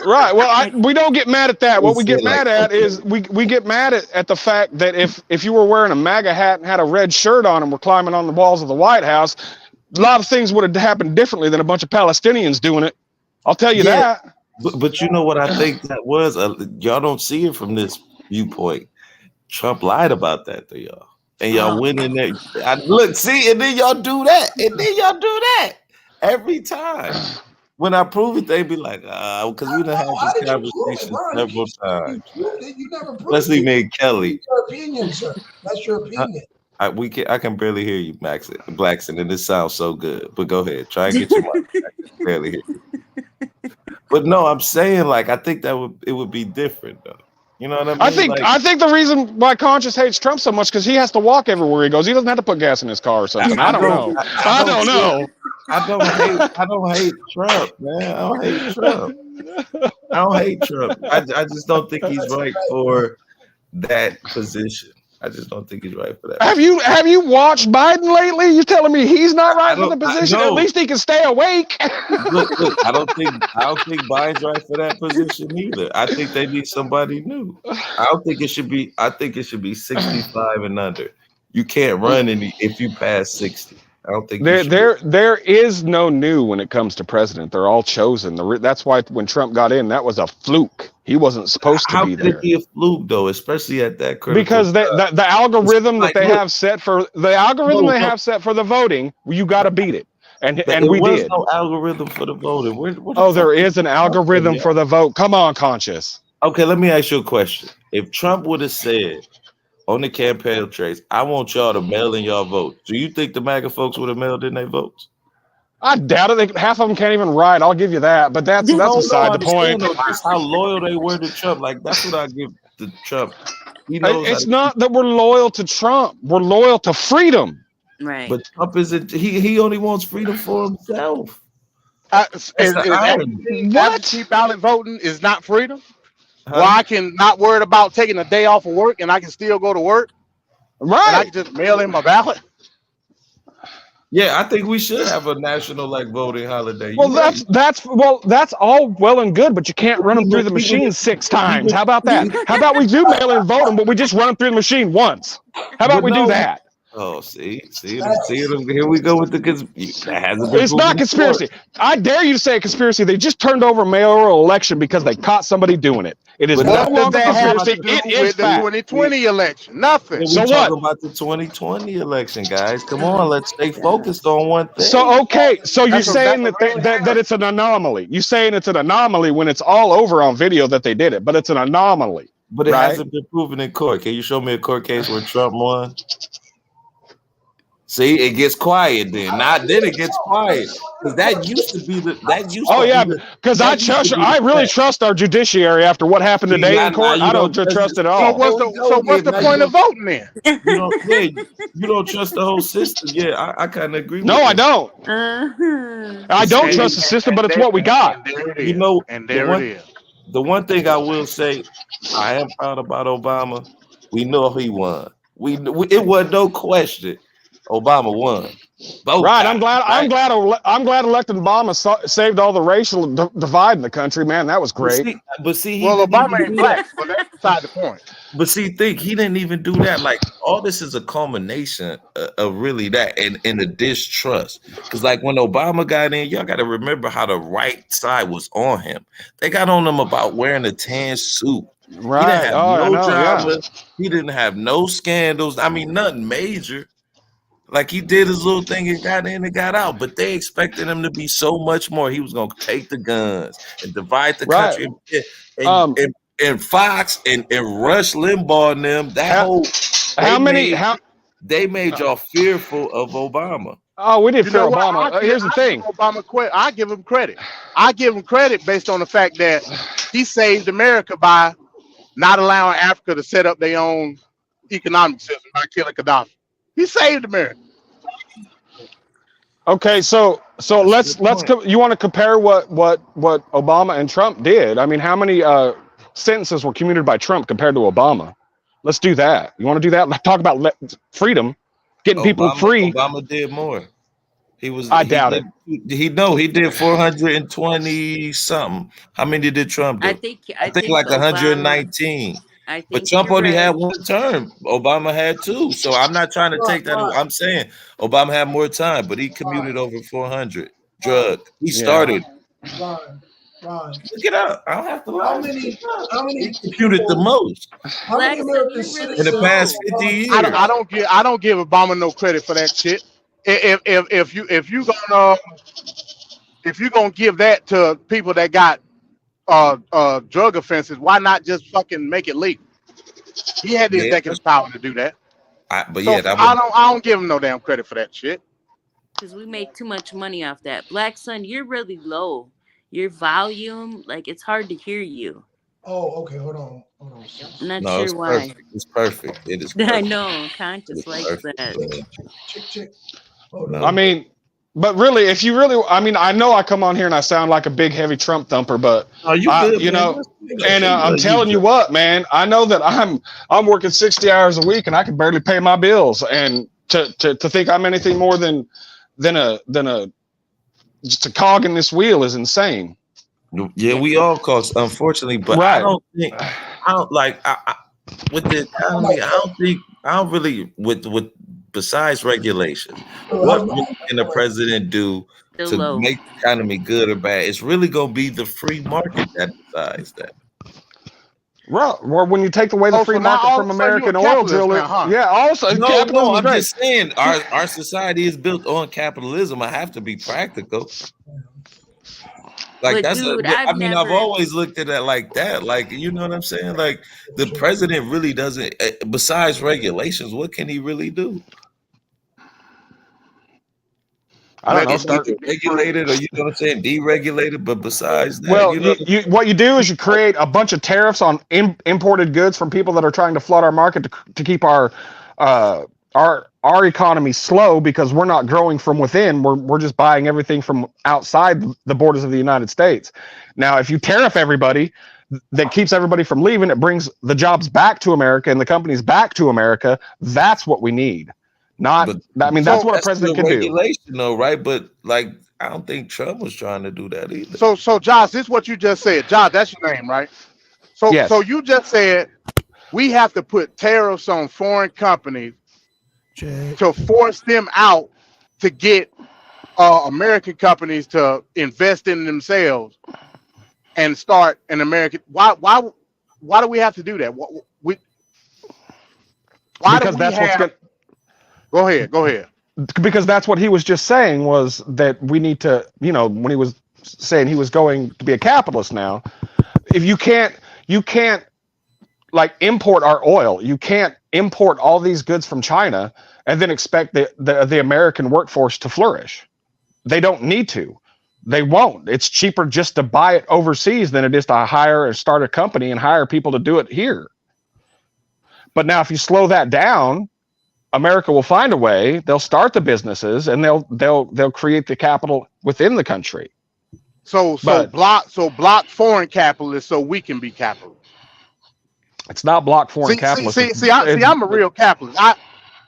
Right. Well, we don't get mad at that. What we get mad at is we get mad at the fact that if you were wearing a MAGA hat and had a red shirt on and were climbing on the walls of the White House, a lot of things would have happened differently than a bunch of Palestinians doing it. I'll tell you that. But you know what I think that was? Y'all don't see it from this viewpoint. Trump lied about that to y'all. And y'all went in there. Look, see, and then y'all do that. Every time. When I prove it, they be like, because we done had this conversation several times. You never proved Especially it. me and Kelly. That's your opinion, sir. That's your opinion. I can barely hear you, Blackson, and this sounds so good. But go ahead, try and get your mic. I can barely hear you. But no, I'm saying I think it would be different though. You know what I mean? I think the reason why Conscious hates Trump so much because he has to walk everywhere he goes. He doesn't have to put gas in his car or something. I don't know. I don't know. I don't hate Trump, man. I don't hate Trump. I just don't think he's right for that position. I just don't think he's right for that. Have you watched Biden lately? You telling me he's not right for the position? At least he can stay awake. Look, I don't think Biden's right for that position either. I think they need somebody new. I think it should be 65 and under. You can't run if you pass 60. I don't think there is no new when it comes to president. They're all chosen. That's why when Trump got in, that was a fluke. He wasn't supposed to be there. How could it be a fluke though, especially at that critical? Because the algorithm that they have set for have set for the voting, you got to beat it, and we did. No algorithm for the voting. There is an algorithm for the vote. Come on, Conscious. Okay, let me ask you a question. If Trump would have said on the campaign trace, I want y'all to mail in y'all votes, do you think the MAGA folks would have mailed in their votes? I doubt it. Half of them can't even write. I'll give you that, but that's beside the point. Just how loyal they were to Trump. Like that's what I give to Trump. It's not that we're loyal to Trump. We're loyal to freedom. Right. But Trump isn't. He only wants freedom for himself. Absentee ballot voting is not freedom. Well, I can not worried about taking a day off of work, and I can still go to work. Right. And I can just mail in my ballot. Yeah, I think we should have a national voting holiday. Well, that's all well and good, but you can't run them through the machine 6 times. How about that? How about we do mail in voting, but we just run them through the machine once? How about we do that? Oh, see, here we go with the conspiracy. It's not conspiracy. I dare you to say a conspiracy. They just turned over a mayoral election because they caught somebody doing it. It is no longer conspiracy. It is the fact. 2020 election. Nothing. So what about the 2020 election, guys? Come on, let's stay focused on one thing. So okay, so you're saying that it's an anomaly. You're saying it's an anomaly when it's all over on video that they did it, but it's an anomaly. But it hasn't been proven in court. Can you show me a court case where Trump won? See, it gets quiet then. Then it gets quiet because that used to be because I really trust our judiciary after what happened today in court. I don't trust it at all. So what's the point of voting then? You don't trust the whole system. Yeah, I kind of agree. No, I don't. I don't trust the system, but it's what we got. You know, and there it is. The one thing I will say, I am proud about Obama. We know he won. It was no question. Obama won. Right. I'm glad elected Obama saved all the racial divide in the country. Man, that was great. Well, Obama ain't black, but that's beside the point. But see, he didn't even do that. Like all this is a culmination of really that and the distrust. Because when Obama got in, y'all got to remember how the right side was on him. They got on him about wearing a tan suit. Right. He didn't have no drama. He didn't have no scandals. I mean, nothing major. He did his little thing and got in and got out, but they expected him to be so much more. He was going to take the guns and divide the country. And Fox and Rush Limbaugh and them, they made y'all fearful of Obama. Oh, we didn't fear Obama. Here's the thing. I give him credit. I give him credit based on the fact that he saved America by not allowing Africa to set up their own economic system by killing Gaddafi. He saved America. Okay, so let's you want to compare what Obama and Trump did? I mean, how many sentences were commuted by Trump compared to Obama? Let's do that. You want to do that? Let's talk about freedom, getting people free. Obama did more. I doubt it. He did 420 something. How many did Trump do? I think 119. But Trump only had one term. Obama had 2. So I'm not trying to take that. I'm saying Obama had more time, but he commuted over 400. He started. Ron. Look it up. I don't have to lie. How many he commuted the most how many American citizens in the past 50 years. I don't give Obama no credit for that shit. If you gonna give that to people that got drug offenses, why not just fucking make it legal? He had the executive power to do that. I don't give him no damn credit for that shit. Because we make too much money off that. Black Sun, you're really low. Your volume, it's hard to hear you. Oh, okay. Hold on. I'm not sure why. Perfect. It's perfect. It is perfect. I know. Conscious likes that. Check. Hold on. I mean, but really, I know I come on here and I sound like a big, heavy Trump thumper, but I'm telling you what, man, I know that I'm working 60 hours a week and I can barely pay my bills, and to think I'm anything more than just a cog in this wheel is insane. Yeah, we all cost, unfortunately, but right. I don't like with the economy. I don't really with besides regulation, what really can the president do Still to low. make the economy good or bad? It's really gonna be the free market that decides that. Well, when you take away the Oh, free so now market all from of a sudden you American a oil capitalist driller, now, huh? yeah, also No, capitalism is I'm great. just saying our society is built on capitalism. I have to be practical. Like But that's dude, I mean, I've never. always looked at it like that. Like, you know what I'm saying? Like the president really doesn't, besides regulations, what can he really do? I don't know. It's either regulated or, you know what I'm saying, deregulated. But besides that, Well, you know, what you do is you create a bunch of tariffs on imported goods from people that are trying to flood our market to keep our economy slow, because we're not growing from within. We're just buying everything from outside the borders of the United States. Now, if you tariff everybody, that keeps everybody from leaving, it brings the jobs back to America and the companies back to America. That's what we need. Not, I mean, that's what a president can do. Regulation, though, right? But like, I don't think Trump was trying to do that either. So Josh, this is what you just said. Josh, that's your name, right? So Yes. so you just said we have to put tariffs on foreign companies to force them out to get American companies to invest in themselves and start an American. Why do we have to do that? Why Because do we that's have? what's good. Go ahead. Because that's what he was just saying, was that we need to, you know, when he was saying he was going to be a capitalist now, if you can't like import our oil, you can't import all these goods from China and then expect the American workforce to flourish. They don't need to. They won't. It's cheaper just to buy it overseas than it is to hire and start a company and hire people to do it here. But now if you slow that down, America will find a way. They'll start the businesses and they'll create the capital within the country. So block foreign capitalists so we can be capitalists. It's not block foreign capitalists. See, I'm a real capitalist.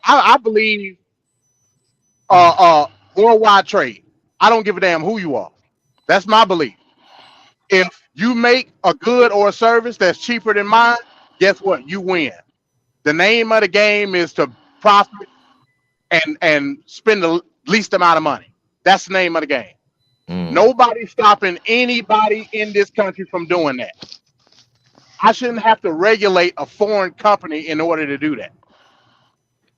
I believe worldwide trade. I don't give a damn who you are. That's my belief. If you make a good or a service that's cheaper than mine, guess what? You win. The name of the game is to profit and spend the least amount of money. That's the name of the game. Nobody's stopping anybody in this country from doing that. I shouldn't have to regulate a foreign company in order to do that.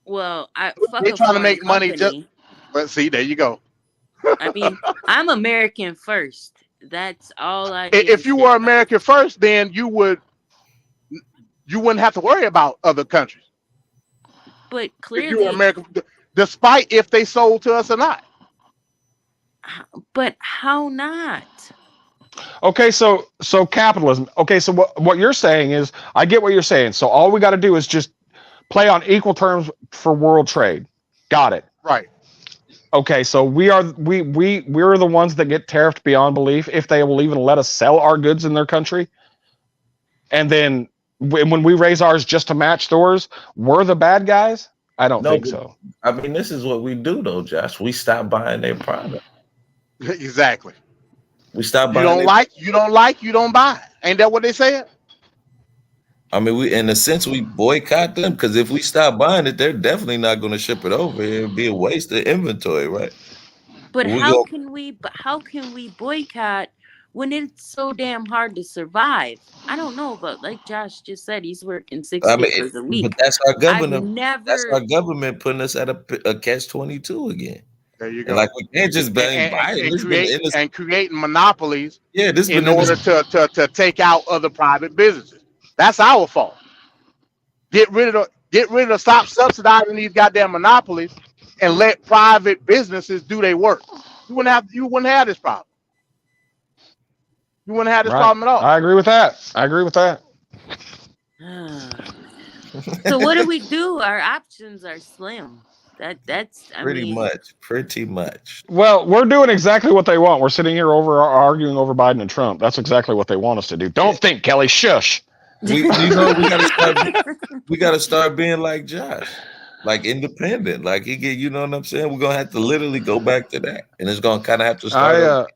Well, They're trying to make money just. But see, there you go. I mean, I'm American first. That's all I. If you were American first, then you wouldn't have to worry about other countries. But If you clearly, were American, despite if they sold to us or not. but how not? Okay, so capitalism. Okay, so what you're saying is, I get what you're saying. So all we got to do is just play on equal terms for world trade. Got it. Right. Okay, so we're the ones that get tariffed beyond belief, if they will even let us sell our goods in their country. And then when we raise ours just to match yours, we're the bad guys? I don't think so. I mean, this is what we do, though, Josh. We stop buying their product. Exactly. We stop You buying. you don't buy. Ain't that what they said? I mean, in a sense, we boycott them, because if we stop buying it, they're definitely not going to ship it over. It'd be a waste of inventory, right? But how can we boycott when it's so damn hard to survive? I don't know, but like Josh just said, he's working 60 hours a week. But that's our government. That's our government putting us at a catch-22 again. There you go. And like, we can't just buy it and creating monopolies. Yeah, this in order to take out other private businesses. That's our fault. Get rid of stop subsidizing these goddamn monopolies and let private businesses do their work. You wouldn't have this problem. You wouldn't have this problem at all. I agree with that. So what do we do? Our options are slim. That's pretty much. Well, we're doing exactly what they want. We're sitting here arguing over Biden and Trump. That's exactly what they want us to do. Don't think, Kelly. Shush. We gotta start being like Josh, like independent. Like he get, you know what I'm saying? We're gonna have to literally go back to that, and it's gonna kind of have to start.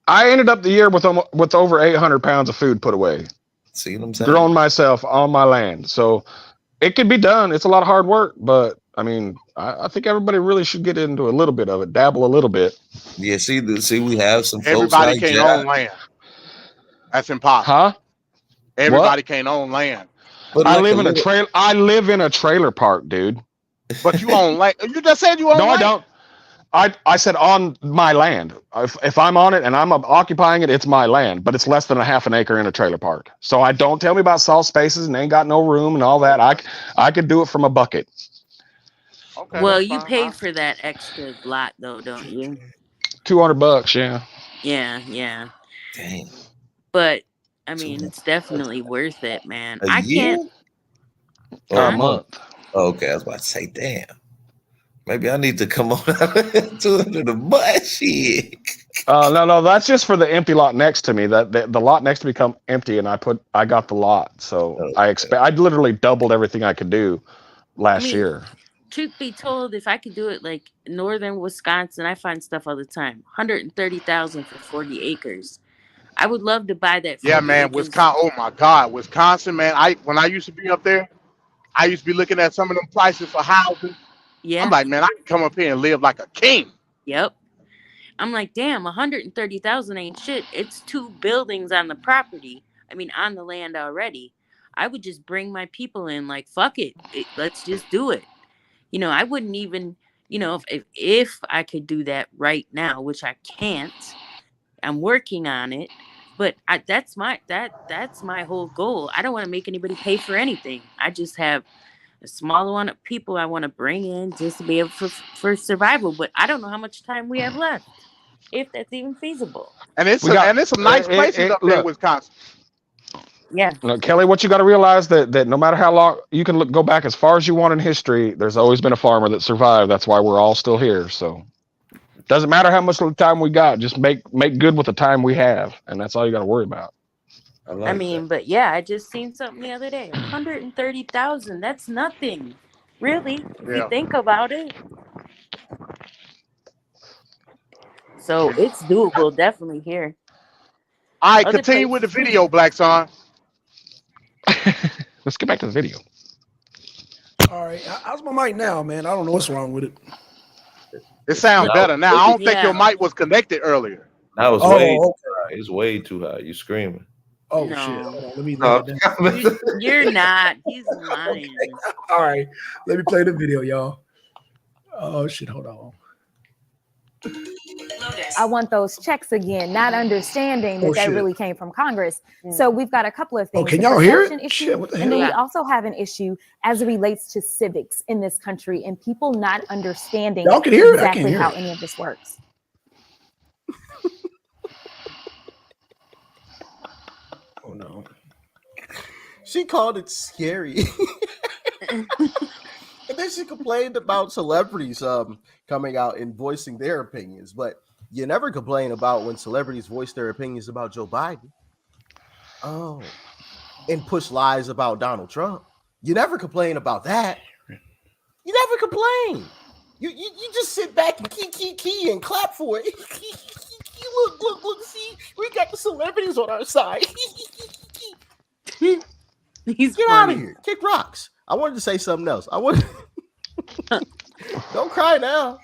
I ended up the year with over 800 pounds of food put away. See what I'm saying? Grown myself on my land, so it can be done. It's a lot of hard work, but I mean, I think everybody really should get into a little bit of it, dabble a little bit. Yeah, see, we have some folks Everybody like can't Jack. own land. That's impossible. Huh? Everybody can't own land. But I like live in a little- trail. I live in a trailer park, dude. But you own land. You just said you own No, land. I don't. I said on my land. If I'm on it and I'm occupying it, it's my land. But it's less than a half an acre in a trailer park. So I don't tell me about soft spaces and ain't got no room and all that. I could do it from a bucket. Okay, Well, that's you fine. pay for that extra lot though, don't you? $200, yeah. Yeah. Dang. But I mean, it's definitely worth it, man. A I year? can't. Or a Huh? month? Oh, okay, I was about to say, damn. Maybe I need to come on 200 a month. Shit. No, that's just for the empty lot next to me. That the lot next to me come empty, and I got the lot. So Okay. I literally doubled everything I could do last year. Truth be told, if I could do it like northern Wisconsin, I find stuff all the time. 130,000 for 40 acres. I would love to buy that. 40 Yeah, man, acres. Wisconsin. Oh my God, Wisconsin, man. When I used to be up there, I used to be looking at some of them prices for houses. Yeah. I'm like, man, I can come up here and live like a king. Yep. I'm like, damn, 130,000 ain't shit. It's 2 buildings on the property. I mean, on the land already. I would just bring my people in, like, fuck it. Let's just do it. You know, I wouldn't even, you know, if I could do that right now, which I can't. I'm working on it, but that's my whole goal. I don't want to make anybody pay for anything. I just have a small amount of people I want to bring in just to be able for survival. But I don't know how much time we have left, if that's even feasible. And it's some nice places up there in look. Wisconsin. Yeah. Look, Kelly, what you got to realize that no matter how long you can go back as far as you want in history, there's always been a farmer that survived. That's why we're all still here. So doesn't matter how much time we got, just make good with the time we have, and that's all you got to worry about. I mean, but yeah, I just seen something the other day. 130,000. That's nothing, really, if you think about it. So it's doable, definitely here. All right, Other continue with the places- video, Black Son. Let's get back to the video. All right, how's my mic now, man? I don't know what's wrong with it. It sounds No. better now. I don't think Yeah. your mic was connected earlier. That was Oh, way too okay. high. It's way too high. You screaming. Oh No. shit! Hold on, let me No. lay it down. You're not. He's lying. All right, let me play the video, y'all. Oh shit! Hold on. I want those checks again, not understanding that Oh, that shit. really came from Congress. So we've got a couple of things. Oh, can The y'all hear it? perception issue, Shit, what the and then hell? we also have an issue as it relates to civics in this country and people not understanding Y'all can hear it? I can't exactly hear how it. any of this works. Oh no. She called it scary. And then she complained about celebrities coming out and voicing their opinions. But you never complain about when celebrities voice their opinions about Joe Biden. Oh. And push lies about Donald Trump. You never complain about that. You never complain. You just sit back and key and clap for it. Look, see, we got the celebrities on our side. He's Get out funny. of here. Kick rocks. I wanted to say something else. Don't cry now.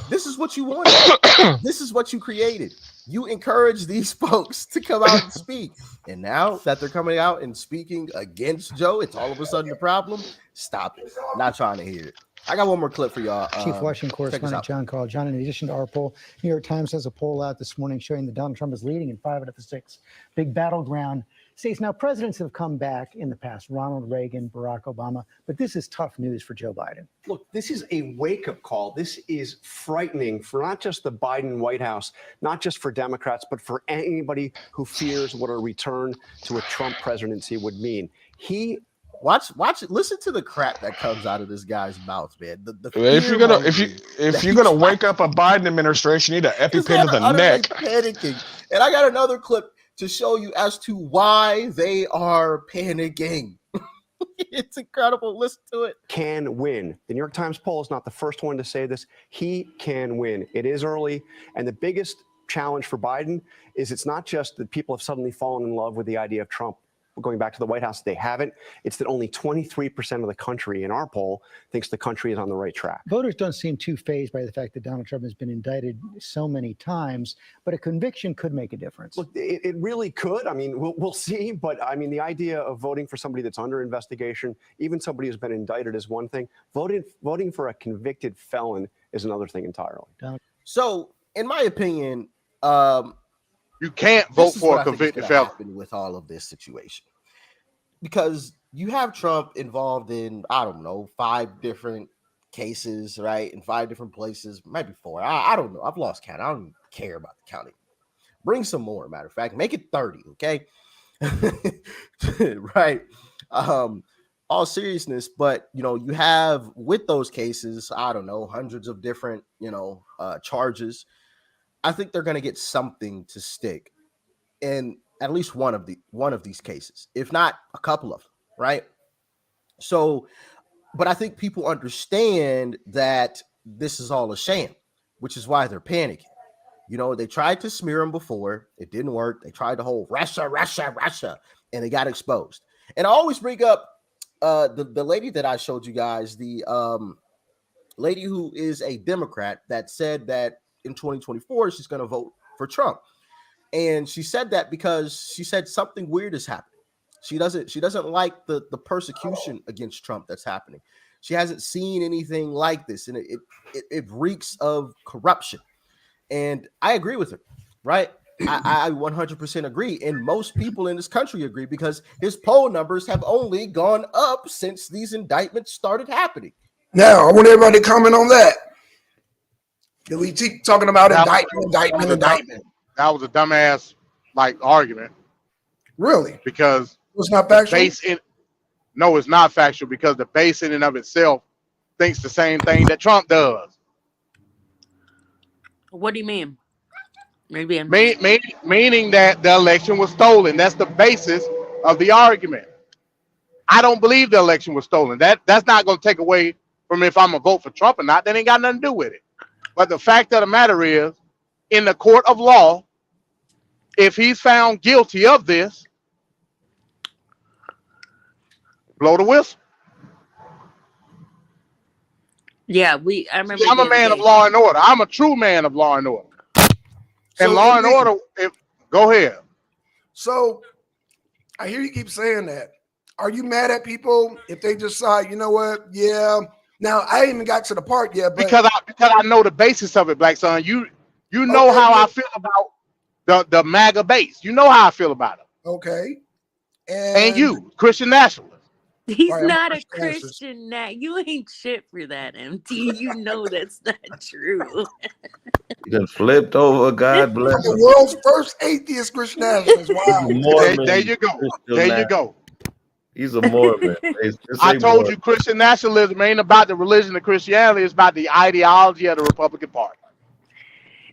This is what you wanted. This is what you created. You encourage these folks to come out and speak. And now that they're coming out and speaking against Joe, it's all of a sudden the problem. Stop it. Not trying to hear it. I got one more clip for y'all. Chief Washington correspondent out. John Carl. John, in addition to our poll, New York Times has a poll out this morning showing that Donald Trump is leading in 5 out of the 6 big battleground states. Now, presidents have come back in the past, Ronald Reagan, Barack Obama, but this is tough news for Joe Biden. Look, this is a wake-up call. This is frightening for not just the Biden White House, not just for Democrats, but for anybody who fears what a return to a Trump presidency would mean. Watch it. Listen to the crap that comes out of this guy's mouth, man. If you're gonna wake up a Biden administration, you need an EpiPen to the neck. Panicking. And I got another clip to show you as to why they are panicking. It's incredible. Listen to it. Can win. The New York Times poll is not the first one to say this. He can win. It is early, and the biggest challenge for Biden is it's not just that people have suddenly fallen in love with the idea of Trump. going back to the White House, they haven't. It's that only 23% of the country in our poll thinks the country is on the right track. Voters don't seem too fazed by the fact that Donald Trump has been indicted so many times, but a conviction could make a difference. Look, it really could. I mean, we'll see. But I mean, the idea of voting for somebody that's under investigation, even somebody who's been indicted, is one thing. Voting for a convicted felon is another thing entirely. So, in my opinion, You can't vote for a convicted felon. with all of this situation, because you have Trump involved in, I don't know, 5 different cases, right? In 5 different places, maybe 4. I don't know. I've lost count. I don't even care about the counting. Bring some more, matter of fact, make it 30, okay? Right. All seriousness, but you have with those cases, I don't know, hundreds of different, charges. I think they're going to get something to stick in at least one of these cases, if not a couple of them, right? So, but I think people understand that this is all a sham, which is why they're panicking. They tried to smear him before. It didn't work. They tried to hold Russia, and they got exposed. And I always bring up the lady that I showed you guys, the lady who is a Democrat that said that in 2024 she's going to vote for Trump, and she said that because she said something weird is happening. She doesn't like the persecution against Trump that's happening. She hasn't seen anything like this, and it reeks of corruption. And I agree with her, right? I 100% agree, and most people in this country agree, because his poll numbers have only gone up since these indictments started happening. Now, I want everybody to comment on that. Did we keep talking about indictment? That was a dumbass argument. Really? Because it's not factual. No, it's not factual, because the base in and of itself thinks the same thing that Trump does. What do you mean? Maybe meaning that the election was stolen. That's the basis of the argument. I don't believe the election was stolen. That's not going to take away from if I'm gonna vote for Trump or not. That ain't got nothing to do with it. But the fact of the matter is, in the court of law, if he's found guilty of this, blow the whistle. Yeah, I remember. I'm a man of law and order. I'm a true man of law and order. And law and order, go ahead. So I hear you keep saying that. Are you mad at people if they decide, you know what? Yeah. Now I ain't even got to the part yet, but because I know the basis of it, Black Son. You know how I feel about the MAGA base. You know how I feel about it. Okay. And you, Christian nationalist. He's not a Christian. You ain't shit for that, MT. You know that's not true. He done flipped over. God bless the him. world's first atheist Christian nationalist. Wow. There you go. There you go. He's a Mormon. I told you, Christian nationalism ain't about the religion of Christianity. It's about the ideology of the Republican Party.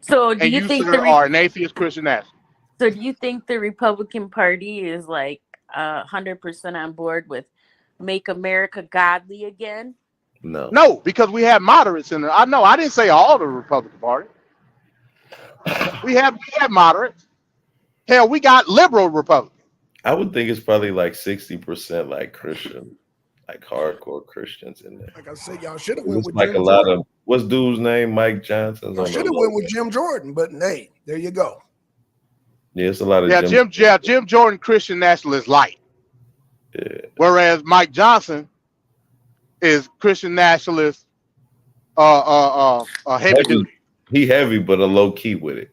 So, do you think are an atheist Christian nationalist? So, do you think the Republican Party is 100% on board with make America godly again? No, because we have moderates in there. I didn't say all the Republican Party. We have moderates. Hell, we got liberal Republicans. I would think it's probably 60% Christian, hardcore Christians in there. Like I said, y'all should have went with Jim a lot Jordan. What's dude's name? Mike Johnson. Y'all should have went with Jim Jordan, but hey, there you go. Yeah, it's a lot of Jim Jordan Christian nationalist light. Yeah. Whereas Mike Johnson is Christian nationalist heavy duty. He heavy, but a low key with it.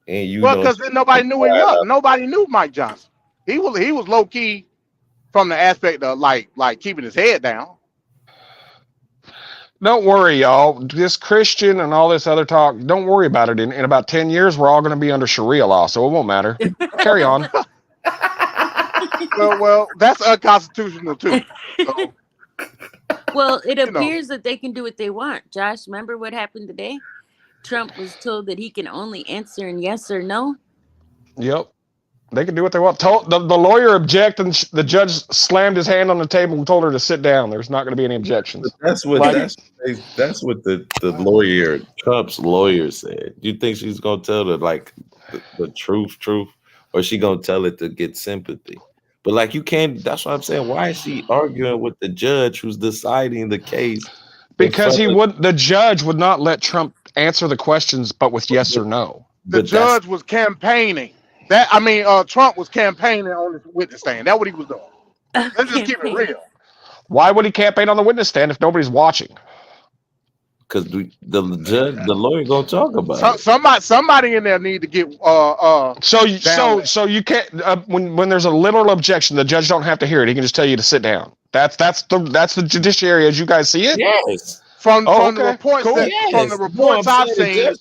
And because then nobody knew him up. Nobody knew Mike Johnson. He was low key from the aspect of like keeping his head down. Don't worry, y'all. This Christian and all this other talk, don't worry about it. In about 10 years, we're all going to be under Sharia law, so it won't matter. Carry on. Well, that's unconstitutional too. So, well, it appears that they can do what they want. Josh, remember what happened today? Trump was told that he can only answer in yes or no. Yep. They can do what they want. The lawyer objected, and the judge slammed his hand on the table and told her to sit down. There's not going to be any objections. That's what the lawyer, Trump's lawyer, said. Do you think she's going to tell the truth, or is she going to tell it to get sympathy? But like you can't. That's what I'm saying. Why is she arguing with the judge who's deciding the case? Because the judge would not let Trump answer the questions, but with yes or no. The judge was campaigning. Trump was campaigning on his witness stand. That's what he was doing. Let's just keep it real. Why would he campaign on the witness stand if nobody's watching? Because the lawyer gonna talk about it. Somebody in there need to get So you can't when there's a literal objection, the judge don't have to hear it. He can just tell you to sit down. That's the judiciary as you guys see it. Yes. From the reports from the reports I've seen,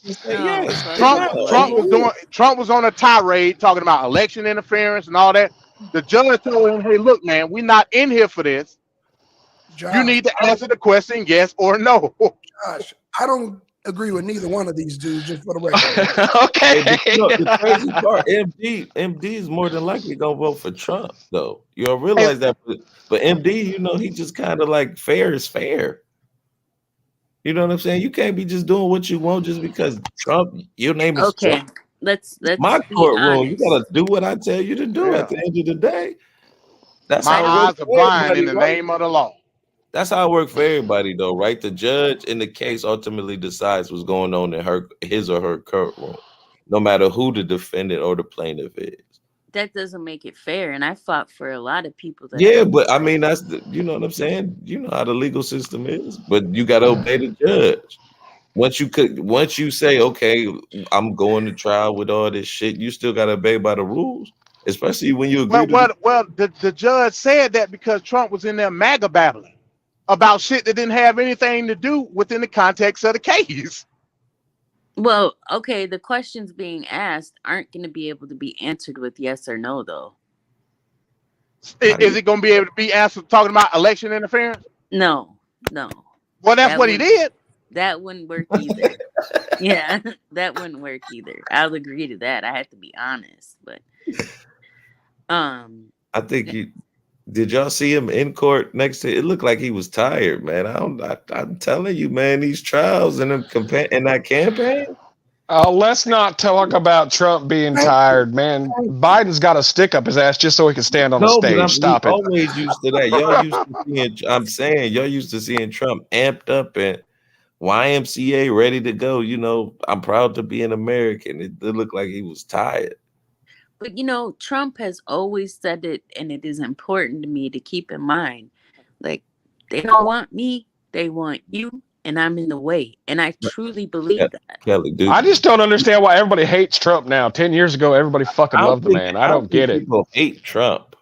Trump was on a tirade talking about election interference and all that. The judge told him, "Hey, look, man, we're not in here for this. Josh, you need to answer the question, yes or no." Josh, I don't agree with neither one of these dudes, just for the record. Okay. The crazy part, MD is more than likely gonna vote for Trump, though. You'll realize that. But MD, he just kind of like fair is fair. You know what I'm saying? You can't be just doing what you want just because Trump. Your name is Trump. Let's my courtroom. You gotta do what I tell you to do. At the end of the day, that's my how eyes are blind in the name of the law. That's how it works for everybody, though, right? The judge in the case ultimately decides what's going on in his or her courtroom, no matter who the defendant or the plaintiff is. That doesn't make it fair, and I fought for a lot of people. But I mean, that's you know what I'm saying. You know how the legal system is, but you got to obey the judge. Once you say, okay, I'm going to trial with all this shit, you still got to obey by the rules, especially when you agree. The judge said that because Trump was in there MAGA battling about shit that didn't have anything to do within the context of the case. Well, okay, the questions being asked aren't going to be able to be answered with yes or no, though. Is it going to be able to be answered talking about election interference? No. Well, that's what he did. That wouldn't work either. Yeah, that wouldn't work either. I'll agree to that. I have to be honest, but I think did y'all see him in court next to it? It looked like he was tired, man. I'm telling you, man, these trials and that campaign. Let's not talk about Trump being tired, man. Biden's got a stick up his ass just so he can stand on the stage. Stop it. Always used to that. Y'all used to seeing Trump amped up and YMCA ready to go. I'm proud to be an American. It looked like he was tired. But Trump has always said it, and it is important to me to keep in mind, like, they don't want me, they want you, and I'm in the way. And I truly believe that. Kelly, dude. I just don't understand why everybody hates Trump now. 10 years ago, everybody fucking loved the man. I don't get it. People hate Trump.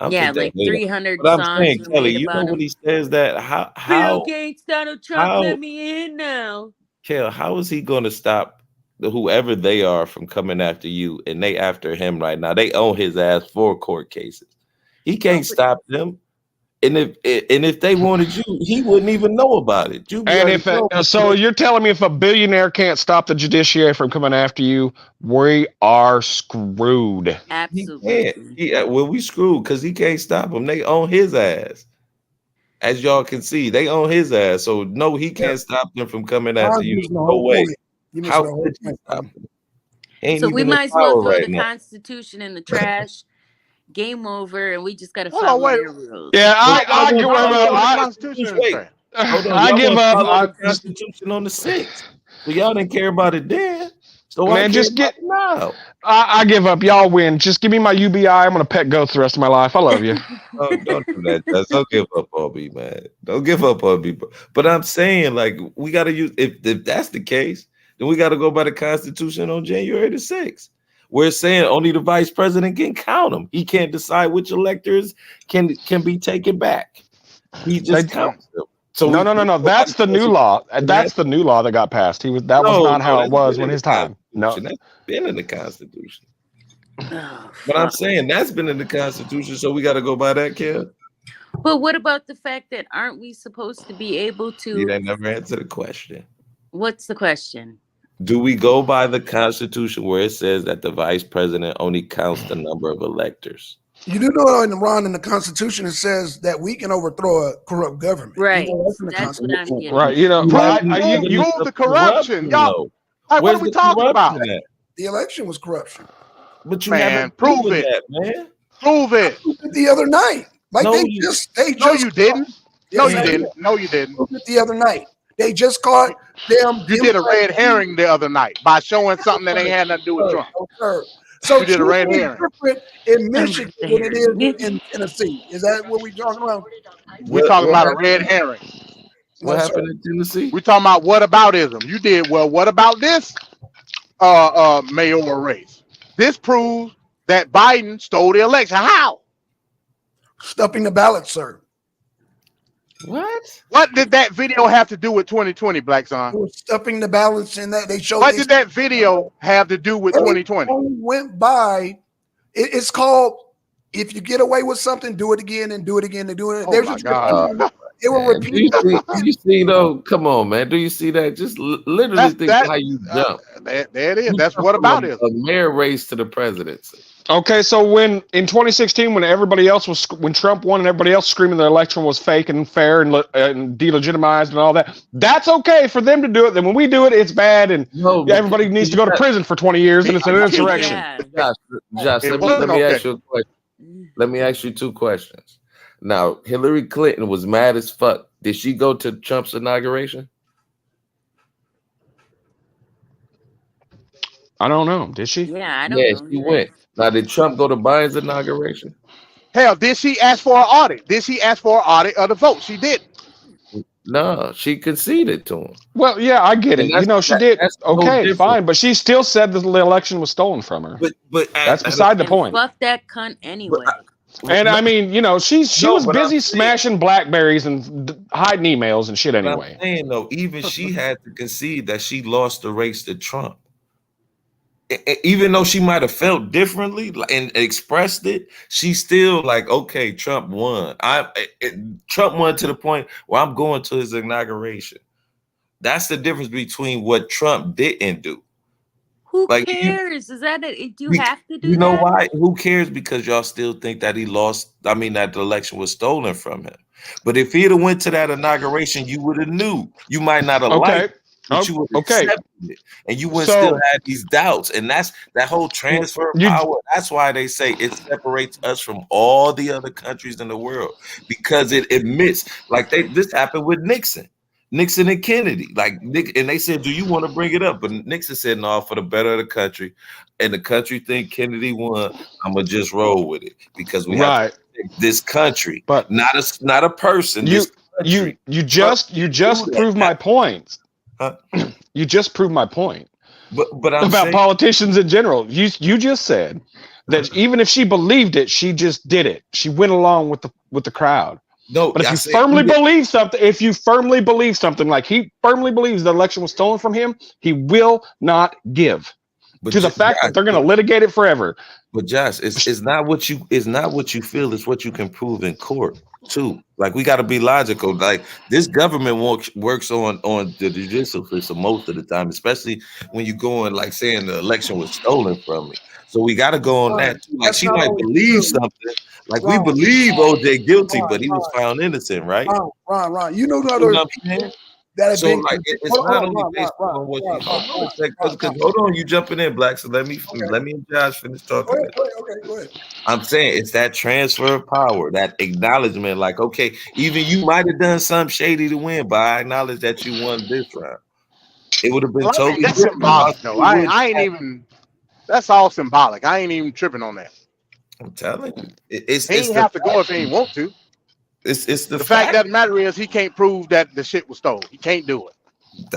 Yeah, like 300 but songs. I'm saying, Kelly, you know when he says that, how Bill Gates, Donald Trump, let me in now. Kel, how is he going to stop whoever they are from coming after you, and they after him right now? They own his ass for court cases. He can't stop them. And if they wanted you, he wouldn't even know about it. So you're telling me if a billionaire can't stop the judiciary from coming after you, we are screwed. Absolutely. We screwed because he can't stop them. They own his ass. As y'all can see, they own his ass. So no, he can't stop them from coming after you. No way. How could you stop them? So we might as well throw the Constitution in the trash. Game over, and we just got to follow your rules. Yeah, I give up. Constitution on the 6th. So y'all didn't care about it then. So man, just get now. I give up. Y'all win. Just give me my UBI. I'm gonna pet goats the rest of my life. I love you. Don't do that. Don't give up on me, man. Don't give up on me. But I'm saying, like, we gotta use if that's the case, then we gotta go by the Constitution on January the 6th. We're saying only the vice president can count them. He can't decide which electors can be taken back. He just counts them. So no. That's the new law. That's the new law that got passed. Was not how it was when his time. No, that's been in the Constitution. But I'm saying that's been in the Constitution, so we got to go by that, Kel. But what about the fact that aren't we supposed to be able to? You never answer the question. What's the question? Do we go by the Constitution where it says that the vice president only counts the number of electors? You do know in the Constitution it says that we can overthrow a corrupt government. Right. That's what I'm getting. Right. You prove the corruption. Y'all, what are we talking about? The election was corruption. But you haven't prove it, that, man. Prove it. The other night, like No, they you- just No, you didn't. No, you Yes, I didn't. No, you didn't. proved it the other night. They just caught them. You did a red herring the other night by showing something that ain't had nothing to do with Trump. So You did a red truth is herring. different in Michigan than it is in Tennessee. Is that what we're talking about? We're talking about a red herring. What Yes, happened in Tennessee? We're talking about whataboutism. You did well. What about this mayoral race? This proves that Biden stole the election. How? Stuffing the ballot, sir. What? What did that video have to do with 2020, Black It Son? was stuffing the ballots in that they showed. What did that video have to do with 2020? Only went by. It's called if you get away with something, do it again and do it again and do it. Oh There's my just God. It will Man, do repeat. you see though? Come on, man. Do you see that? Just literally That's think that. how you jump. There it is. You That's jump what from about a it. mayor race to the presidency. Okay, so when in 2016, when Trump won and everybody else screaming the election was fake and fair and delegitimized and all that, that's okay for them to do it. Then when we do it, it's bad and everybody needs to go to prison for 20 years and it's an insurrection. Yeah. Josh, let me ask you a question. Let me ask you two questions. Now, Hillary Clinton was mad as fuck. Did she go to Trump's inauguration? I don't know. Did she? Yeah, I don't Yeah, know. she went. Now, did Trump go to Biden's inauguration? Hell, did she ask for an audit? Did she ask for an audit of the vote? She didn't. No, she conceded to him. Well, yeah, I get And it. You know, she did. that's no Okay, different. fine, but she still said that the election was stolen from her. But that's beside the And point. fuck that cunt anyway. And I mean, you know, she No, was but I'm busy saying- smashing Blackberries and hiding emails and shit But anyway. I'm saying though, even she had to concede that she lost the race to Trump. Even though she might have felt differently and expressed it, she's still like, okay, Trump won. Trump won to the point where I'm going to his inauguration. That's the difference between what Trump didn't do. Who Like, cares? Is that it? Do you have to do You know that? why? Who cares? Because y'all still think that he lost. I mean, that the election was stolen from him. But if he'd have went to that inauguration, you would have knew. You might not have liked it, but you would have accepted it. And you would still have these doubts. And that's that whole transfer of power. That's why they say it separates us from all the other countries in the world. Because it admits, like this happened with Nixon and Kennedy. Like Nick, and they said, do you want to bring it up? But Nixon said, no, for the better of the country. And the country think Kennedy won. I'm gonna just roll with it because we have to protect this country, but not a person. You just proved my point. You just proved my point. But I'm about saying, politicians in general. You just said that even if she believed it, she just did it. She went along with the crowd. No, but if you firmly believe something, like he firmly believes the election was stolen from him, he will not give. To the fact that they're going to litigate it forever. But Josh, it's not what you feel, it's what you can prove in court too. Like we got to be logical. Like this government works on the judicial system most of the time, especially when you go in like saying the election was stolen from me. So we got to go on that too. Like she might believe something. Like we believe OJ guilty, but he was found innocent, right? Ron, you know what I'm saying? That have So been, like it's not only based on what you hold on, you jumping in, Black. So let me and Josh finish talking. Go ahead. I'm saying it's that transfer of power, that acknowledgement, like, okay, even you might have done something shady to win, but I acknowledge that you won this round. It would have been totally that's symbolic though. I ain't even that's all symbolic. I ain't even tripping on that. I'm telling you. He ain't have to go if he ain't want to. It's the fact that the matter is he can't prove that the shit was stolen. He can't do it.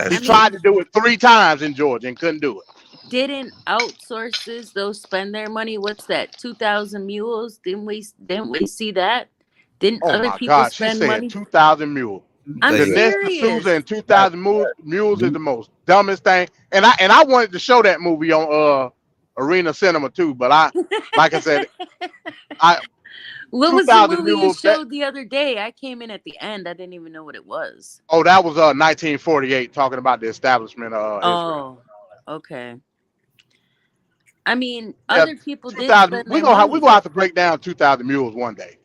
He true. tried to do it 3 times in Georgia and couldn't do it. Didn't outsources those spend their money? What's that? 2,000 mules? Didn't we see that? Didn't Oh other my people God, she spend said money? 2,000 mules. I'm The serious. Sousa and 2,000 mules is the most dumbest thing. And I wanted to show that movie on Arena Cinema too, but like I said, What was the movie you mules, showed the other day? I came in at the end. I didn't even know what it was. Oh, that was 1948, talking about the establishment of Israel. Oh, okay. I mean, other people did. We're gonna have to break down 2,000 mules one day.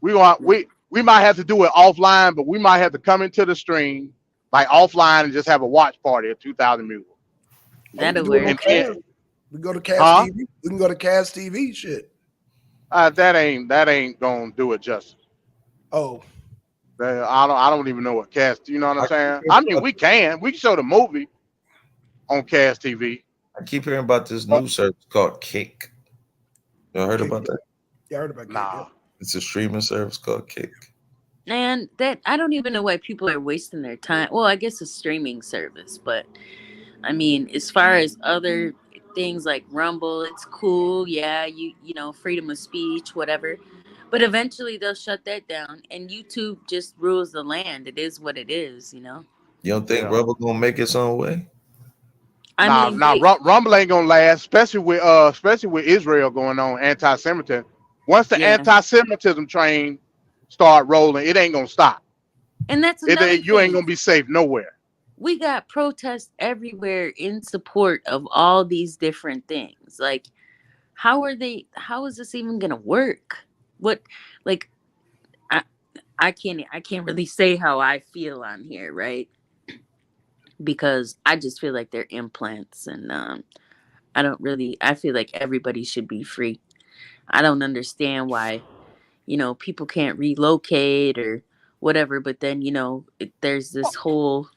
We might have to do it offline, but we might have to come into the stream like offline and just have a watch party of 2,000 mules. That'll work. We go to Cast TV. We can go to Cast TV. Shit. That ain't gonna do it justice. Oh, I don't even know what cast. You know what I'm saying? I mean, we can show the movie on Cast TV. I keep hearing about this new service called Kick. You heard about that? Yeah, I heard about that. Nah. It's a streaming service called Kick. And that I don't even know why people are wasting their time. Well, I guess a streaming service, but I mean, as far as other things like Rumble, it's cool. Yeah, you know, freedom of speech, whatever. But eventually they'll shut that down, and YouTube just rules the land. It is what it is, you know. You don't think Rumble gonna make its own way? I mean, Rumble ain't gonna last, especially with Israel going on anti-Semitism. Once the anti-Semitism train start rolling, it ain't gonna stop. And that's another you ain't thing. gonna be safe nowhere. We got protests everywhere in support of all these different things. Like, how is this even gonna work? What, like, I can't really say how I feel on here, right? Because I just feel like they're implants, and I feel like everybody should be free. I don't understand why, you know, people can't relocate or whatever, but then, you know, there's this whole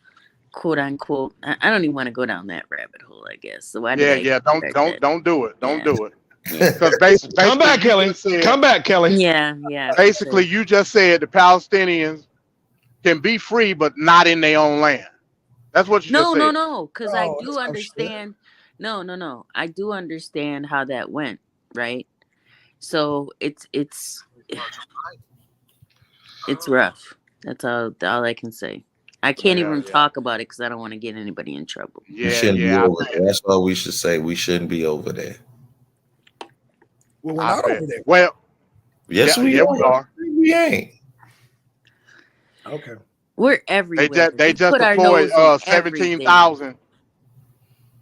quote unquote, I don't even want to go down that rabbit hole, I guess. So why Don't do it. Don't do it. Because basically, Come back, Kelly. Come back, Kelly. Yeah. Basically, you just said the Palestinians can be free, but not in their own land. That's what you just said. No. Because I do understand. No. I do understand how that went, right? So it's rough. That's all I can say. I can't even talk about it because I don't want to get anybody in trouble. We shouldn't be over there. That's all we should say. We shouldn't be over there. Well, we're not over there. Well, yes, we are. We ain't. Okay. We're everywhere. They just deployed 17,000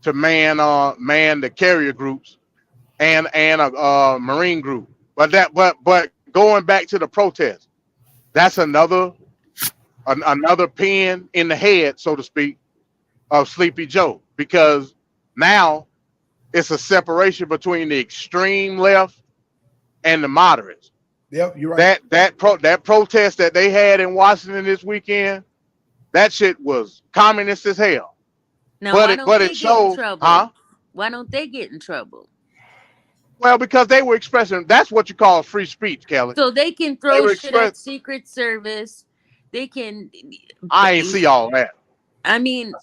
to man the carrier groups and a Marine group. But going back to the protest, that's another pin in the head, so to speak, of Sleepy Joe, because now it's a separation between the extreme left and the moderates. Yep, you're right. That protest that they had in Washington this weekend, that shit was communist as hell. Now, but it showed, huh? Why don't they get in trouble? Well, because they were expressing, that's what you call free speech, Kelly. So they can throw shit at Secret Service. They can. I ain't see all that. I mean,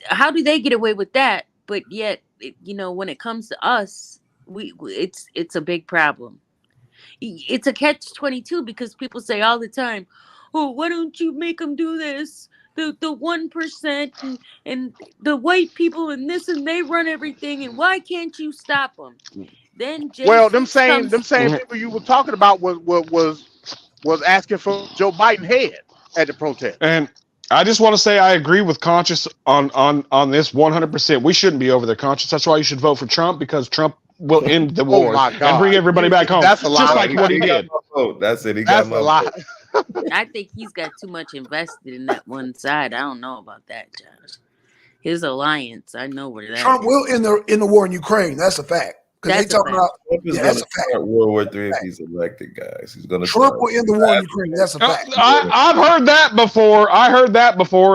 how do they get away with that? But yet, you know, when it comes to us, it's a big problem. It's a catch-22 because people say all the time, "Oh, why don't you make them do this? The 1% and the white people and this and they run everything, and why can't you stop them?" Then them same people you were talking about was asking for Joe Biden head at the protest. And I just want to say I agree with Conscious on this 100%. We shouldn't be over there, Conscious. That's why you should vote for Trump, because Trump will end the war and bring everybody back home. That's a lie. Just like what he did. That's it. That's a lie. I think he's got too much invested in that one side. I don't know about that, Josh. His alliance, I know where that Trump will end the war in Ukraine. That's a fact. Because they talking about that's a fact. World War III if he's elected, guys. He's gonna Trump will end the war in Ukraine. That's a fact. I've heard that before.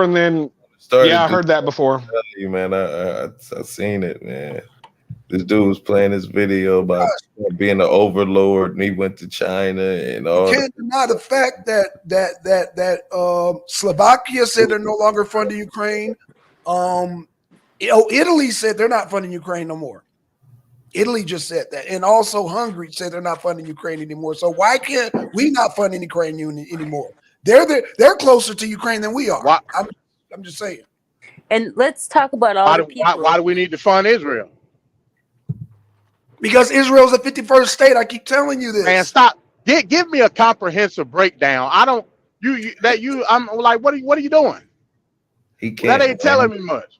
And then I heard that before. You man, I've seen it, man. This dude was playing this video about being an overlord, and he went to China and all. You can't deny the fact that Slovakia said they're no longer funding Ukraine. Italy said they're not funding Ukraine no more. Italy just said that, and also Hungary said they're not funding Ukraine anymore. So why can't we not fund Ukraine anymore? They're closer to Ukraine than we are. I'm just saying. And let's talk about all the people. Why do we need to fund Israel? Because Israel's the 51st state. I keep telling you this. Man, stop. Give me a comprehensive breakdown. I don't. I'm like, what are you doing? He can't. That ain't telling me much.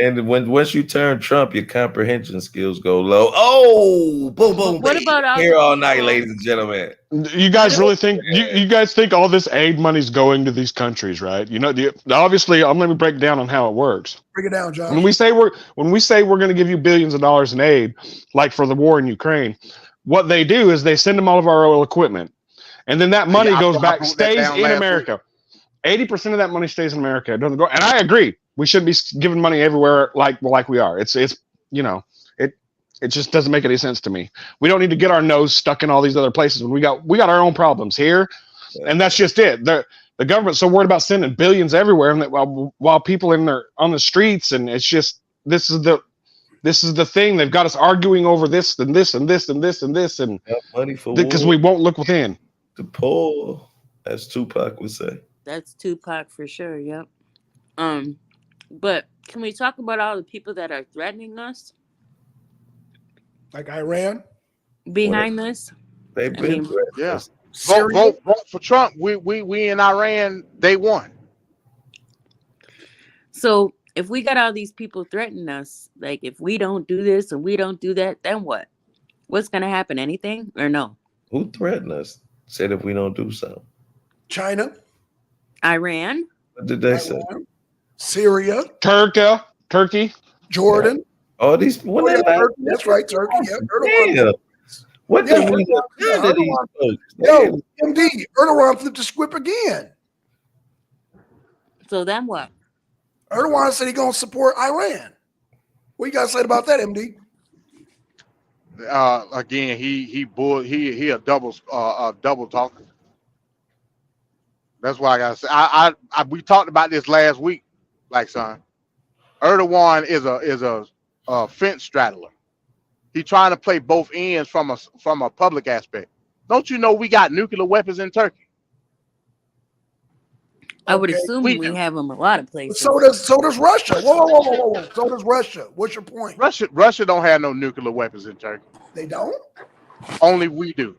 And once you turn Trump, your comprehension skills go low. Oh, boom, boom. What about here all night, ladies and gentlemen? You guys really think you guys think all this aid money's going to these countries, right? You know, obviously, let me break down on how it works. Break it down, John. When we say we're going to give you billions of dollars in aid, like for the war in Ukraine, what they do is they send them all of our oil equipment, and then that money Yeah, goes I back, broke that stays down in last America. 80% of that money stays in America. It doesn't go. And I agree, we shouldn't be giving money everywhere like we are. It's you know, it just doesn't make any sense to me. We don't need to get our nose stuck in all these other places when we got our own problems here, and that's just it. The government's so worried about sending billions everywhere, and that while people on the streets, and it's just this is the thing. They've got us arguing over this and this and this and this and this, and money for because we won't look within. The poor, as Tupac would say. That's Tupac for sure. Yep. But can we talk about all the people that are threatening us Like Iran? behind this? They've been Yeah. Vote for Trump. We in Iran day one. So if we got all these people threatening us, like if we don't do this and we don't do that, then what? What's gonna happen? Anything or no? Who threatened us? Said if we don't do something. China, Iran. What did they say? Syria, Turkey, Jordan. All these. Oh, yeah, Turkey. That's right, Turkey. Yeah, Erdogan. Damn. What Yeah, did we do yeah, to these Erdogan. folks? Yo, MD, Erdogan flipped the script again. So then what? Erdogan said he's gonna support Iran. What you got to say about that, MD? Again, he a double talker. That's why I gotta say. I we talked about this last week, like son. Erdogan is a fence straddler. He trying to play both ends from a public aspect. Don't you know we got nuclear weapons in Turkey? I would Okay, assume we we do. have them a lot of places. So does Russia. Whoa. So does Russia. What's your point? Russia don't have no nuclear weapons in Turkey. They don't? Only we do.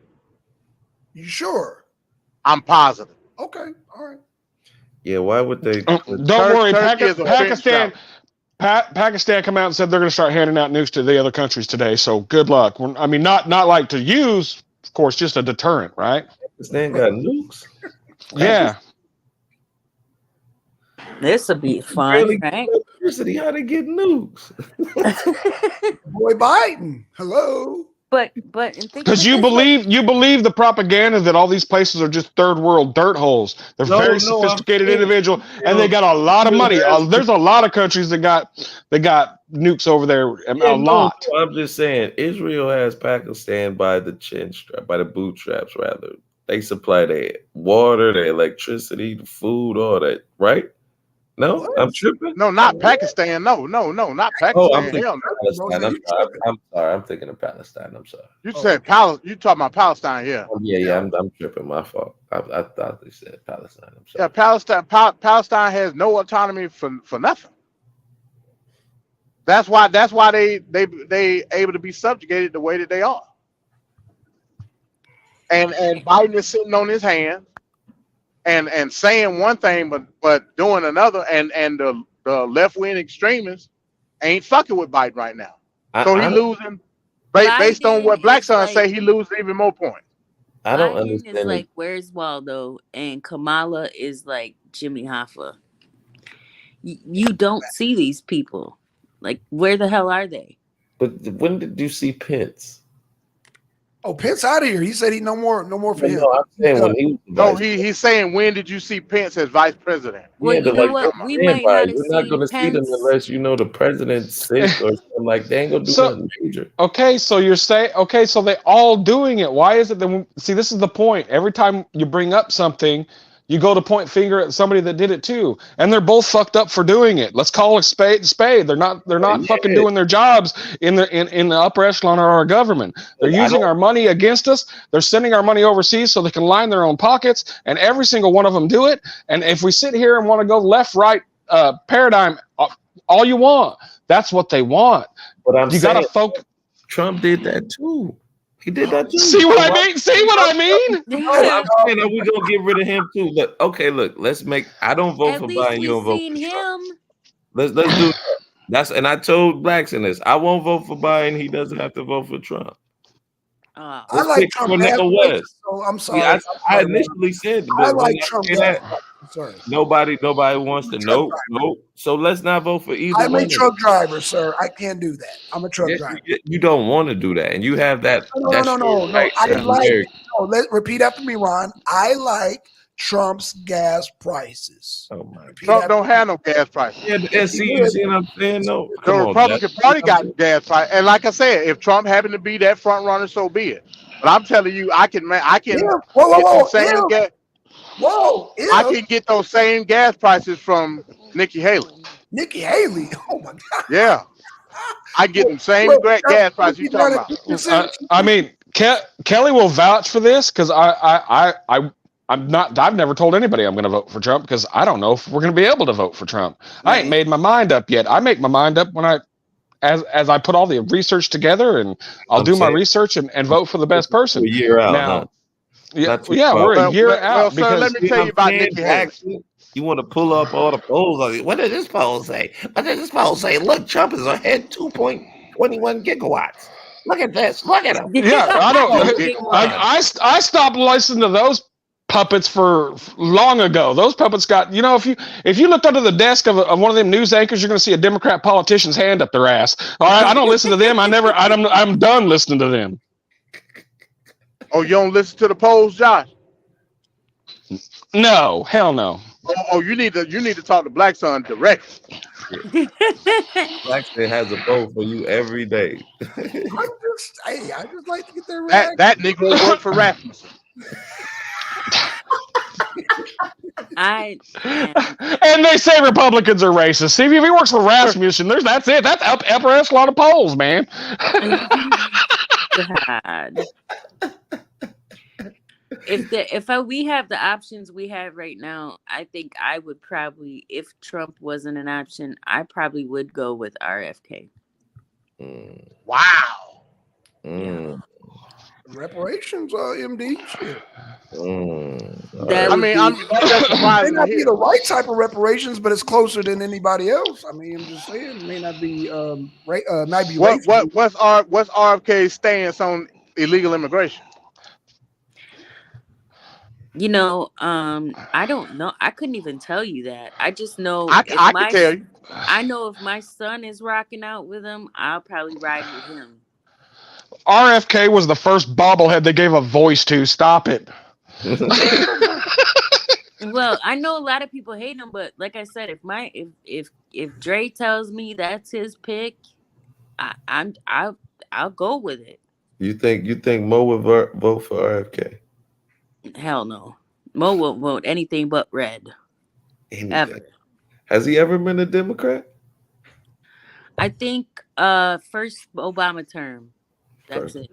You sure? I'm positive. Okay, all right. Yeah, why would they? Don't worry, Turkey is a fence Pakistan. Pakistan come out and said they're going to start handing out nukes to the other countries today. So good luck. I mean, not like to use, of course, just a deterrent, right? Pakistan got nukes. Yeah. This will be fun, Really? right? Electricity, how they get nukes? Boy Biden. Hello. But and think Because of it you this way. believe the propaganda that all these places are just third world dirt holes. They're No, very no, sophisticated I'm saying, individual, and they got a lot of money. There's a lot of countries that got nukes over there. A lot. No, I'm just saying, Israel has Pakistan by the chin strap, by the bootstraps, rather. They supply their water, their electricity, the food, all that, right? No, What? I'm tripping. No, not Pakistan. No, not Pakistan. Oh, I'm thinking Hell no. Palestine. I'm sorry. I'm thinking of Palestine. I'm sorry. You said you talking about Palestine here. Oh, yeah. I'm tripping. My fault. I thought they said Palestine. I'm sorry. Yeah, Palestine has no autonomy for nothing. That's why they able to be subjugated the way that they are. And Biden is sitting on his hands and saying one thing but doing another, and the left wing extremists ain't fucking with Biden right now. So he losing based on what Black Son say, he loses even more points. I don't Biden understand. is like, where's Waldo? And Kamala is like Jimmy Hoffa. You don't see these people. Like, where the hell are they? But when did you see Pence? Oh, Pence out of here. He said he no more for him. No, I'm saying when he was No, he's saying, when did you see Pence as vice president? Well, yeah, you but know like, what? We might not have you're not going to see them Pence. unless you know the president's sick or something like. They ain't gonna do nothing major. Okay, so you're saying, so they all doing it. Why is it that see, this is the point. Every time you bring up something, you go to point finger at somebody that did it too, and they're both fucked up for doing it. Let's call a spade a spade. They're not fucking doing their jobs in the upper echelon of our government. They're using our money against us. They're sending our money overseas so they can line their own pockets, and every single one of them do it. And if we sit here and want to go left, right paradigm, all you want, that's what they want. But you got to focus. Trump did that too. He did that too. See what I mean? See what I mean? No, I'm saying, are we gonna get rid of him too? Look, let's make. I don't vote At for least Biden. You don't vote seen for Trump. him. Let's do that. And I told blacks in this. I won't vote for Biden. He doesn't have to vote for Trump. I Let's like pick Trump. Cornel West. So I'm sorry. I initially said, I like Trump. sir. Nobody wants to know. Nope. So let's not vote for either I'm one. a truck driver, sir. I can't do that. I'm a truck driver. You don't want to do that, and you have that. No. Let's repeat after me, Ron. I like Trump's gas prices. Oh my! Trump don't have no gas prices. Yeah, see what I'm saying? No, The Republican Party got gas price, and like I said, if Trump happened to be that front runner, so be it. But I'm telling you, I can get those same gas prices from Nikki Haley. Nikki Haley. Oh my God. Yeah, I get them same gas prices you talking about. I mean, Kelly will vouch for this because I've never told anybody I'm going to vote for Trump because I don't know if we're going to be able to vote for Trump. I ain't made my mind up yet. I make my mind up when as I put all the research together, and I'll do my research and vote for the best person. A year out now. Huh? We're a year out. Sir, let me tell you about Nikki Haley. You want to pull up all the polls on it. What did this poll say? Look, Trump is ahead 2.21 gigawatts. Look at this. Look at him. Yeah, I don't. I stopped listening to those puppets for long ago. Those puppets got, if you looked under the desk of one of them news anchors, you're going to see a Democrat politician's hand up their ass. All right, I don't listen to them. I'm done listening to them. Oh, you don't listen to the polls, Josh? No, hell no. Oh, you need to talk to Black Son directly. Black Son has a vote for you every day. I just like to get their reaction. That Negro worked for Rasmussen. And they say Republicans are racist. See, if he works for Rasmussen, that's it. That's upper echelon of polls, man. God. If we have the options we have right now, I think I would probably, if Trump wasn't an option, I probably would go with RFK. Wow. Yeah. Reparations, MD. I mean, I'm just surprised. It may not be the right type of reparations, but it's closer than anybody else. I mean, I'm just saying, it may not be might be. What's RFK's stance on illegal immigration? I don't know. I couldn't even tell you that. I just know. I can tell you. I know if my son is rocking out with him, I'll probably ride with him. RFK was the first bobblehead they gave a voice to. Stop it. Well, I know a lot of people hate him, but like I said, if Dre tells me that's his pick, I'll go with it. You think Mo would vote for RFK? Hell no. Mo won't vote anything but red. Ever. Has he ever been a Democrat? I think first Obama term. That's it.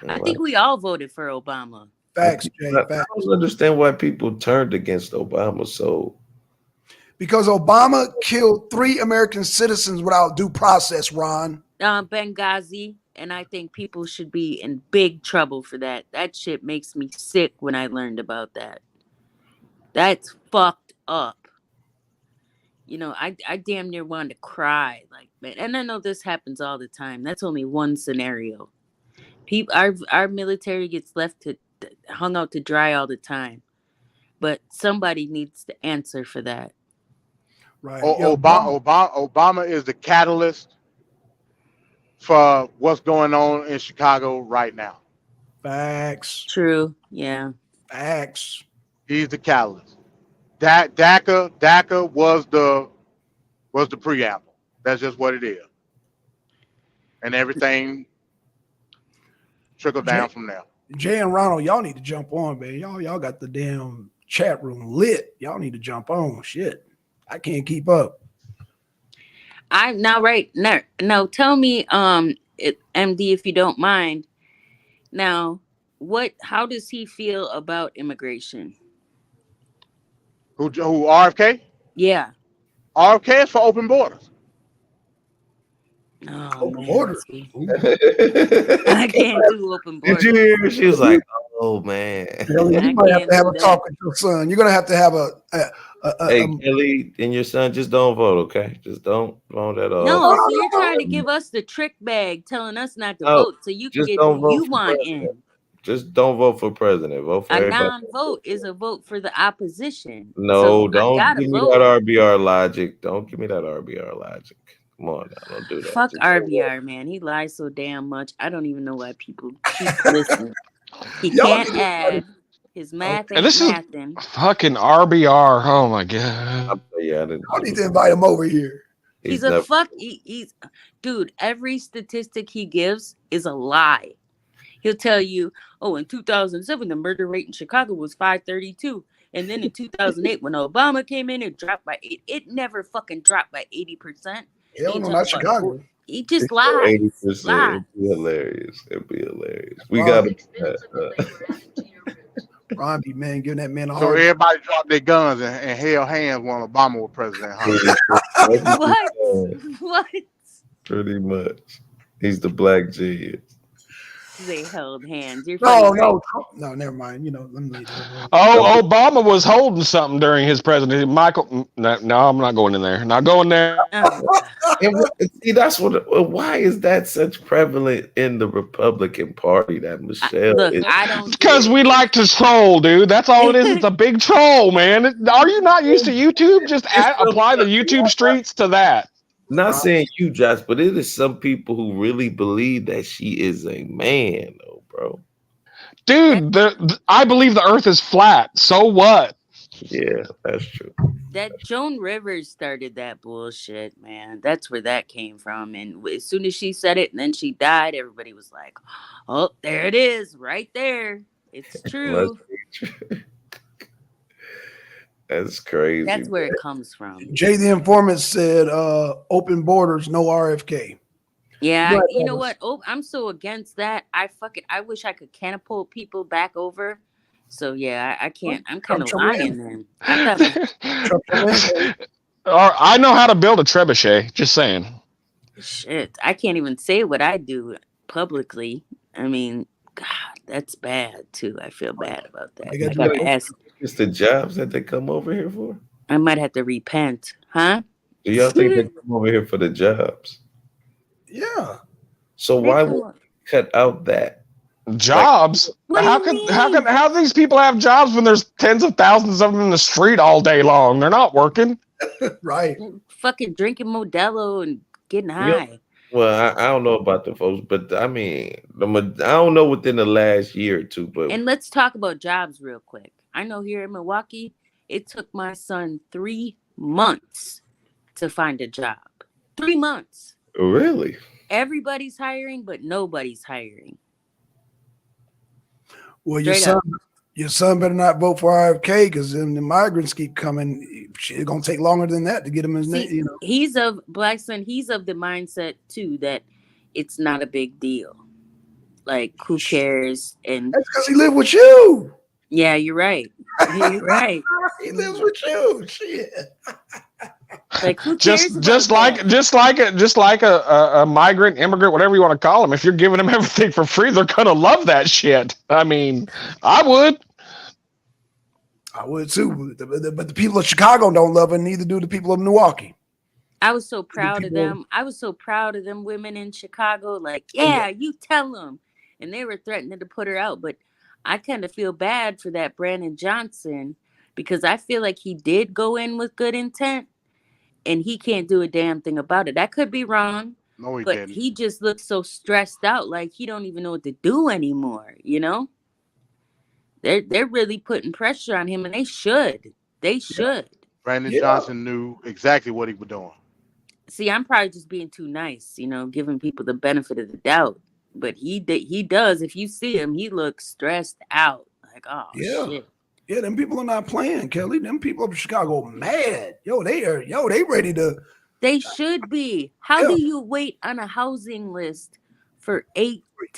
I think we all voted for Obama. Facts, Jay. I don't understand why people turned against Obama so. Because Obama killed 3 American citizens without due process, Ron. Benghazi, and I think people should be in big trouble for that. That shit makes me sick when I learned about that. That's fucked up. I damn near wanted to cry. And I know this happens all the time. That's only one scenario. Our military gets hung out to dry all the time. But somebody needs to answer for that. Right. Obama is the catalyst for what's going on in Chicago right now. Facts. True. Yeah. Facts. He's the catalyst. DACA was the preamble. That's just what it is. And everything trickled down from there. Jay and Ronald, y'all need to jump on, man. Y'all got the damn chat room lit. Y'all need to jump on. Shit. I can't keep up. Now tell me, MD, if you don't mind. Now, how does he feel about immigration? Who RFK? Yeah. RFK is for open borders. Oh, open borders. I can't do open borders. Did you hear her? She was like, "Oh man." You might have to have a talk with your son. You're gonna have to have Hey, Kelly and your son, just don't vote, okay? Just don't vote at all. No, so you're trying to give us the trick bag, telling us not to vote, so you can get who you want in. Just don't vote for president. Vote for A everybody. non-vote is a vote for the opposition. No, So I don't gotta give me vote. that RBR logic. Don't give me that RBR logic. Come on now, don't do that. Fuck Just don't vote. RBR, man. He lies so damn much. I don't even know why people keep listening. He Y'all can't need to- add. His math And ain't this is mathing. fucking RBR. Oh my god. Yeah, I didn't. I need to invite him over here. He's never- a fuck. He's dude. Every statistic he gives is a lie. He'll tell you, oh, in 2007 the murder rate in Chicago was 532, and then in 2008 when Obama came in, it dropped by 8. It never fucking dropped by 80%. Hell no, not Chicago. He just It's lies. 80%. Lies. It'd be hilarious. It'd be hilarious. We Wow. gotta. Ron B, man, giving that man a So hard. everybody dropped their guns and held hands when Obama was president. Huh? What? What? Pretty much. He's the black genius. They held hands. You're No, funny, no, right? no, never mind. You know, let me leave that alone. Oh, Obama was holding something during his presidency. Michael, no, I'm not going in there. Not going there. Oh, See, that's what. Why is that such prevalent in the Republican Party? That Michelle. look, is, I don't. Because we like to troll, dude. That's all it is. It's a big troll, man. Are you not used to YouTube? Just apply the YouTube streets to that. not saying you, Josh, but it is some people who really believe that she is a man, though, bro. Dude, I believe the earth is flat. So what? Yeah, that's true. That Joan Rivers started that bullshit, man. That's where that came from. And as soon as she said it and then she died, everybody was like, oh, there it is, right there. It's true. That's crazy. That's where it comes from. Jay the informant said, "Open borders, no RFK." Yeah, Right, you know Elvis. what? Oh, I'm so against that. I wish I could catapult people back over. So yeah, I can't. I'm kind of Trump lying then. I'm kinda, I know how to build a trebuchet. Just saying. shit, I can't even say what I do publicly. I mean, God, that's bad too. I feel bad about that. They got I to gotta do ask. It's the jobs that they come over here for. I might have to repent, huh? Do y'all think they come over here for the jobs? Yeah. So why would we cut out that? Jobs? What do you How do these people have jobs when there's tens of thousands of them in the street all day long? They're not working. Right. Fucking drinking Modelo and getting high. Well, I don't know about the folks, but I mean, I don't know within the last year or two, but And let's talk about jobs real quick. I know here in Milwaukee, it took my son 3 months to find a job. 3 months. really, Everybody's hiring, but nobody's hiring. Well, your Straight up. son better not vote for RFK because then the migrants keep coming. It's gonna take longer than that to get him his name. See, You know. he's of Black Son, he's of the mindset too that it's not a big deal. Like, who cares? And That's because he live with you. yeah, you're right. You're right. He lives with you. Shit. Like, who cares? Just like a migrant, immigrant, whatever you want to call them. If you're giving them everything for free, they're gonna love that shit. I mean, I would. I would too, but the people of Chicago don't love it. Neither do the people of Milwaukee. I was so proud of people- them. I was so proud of them women in Chicago. Like, yeah, you tell them. And they were threatening to put her out. But I kind of feel bad for that Brandon Johnson because I feel like he did go in with good intent and he can't do a damn thing about it. I could be wrong, No, he but didn't. he just looks so stressed out. Like he don't even know what to do anymore. You know, they're really putting pressure on him and they should. They should. Brandon Yeah. Johnson knew exactly what he was doing. See, I'm probably just being too nice, you know, giving people the benefit of the doubt. But he does. If you see him, he looks stressed out. Like, oh Yeah. shit. Yeah, them people are not playing, Kelly. Them people up in Chicago mad. They ready to. They should be. How Yeah. do you wait on a housing list for 10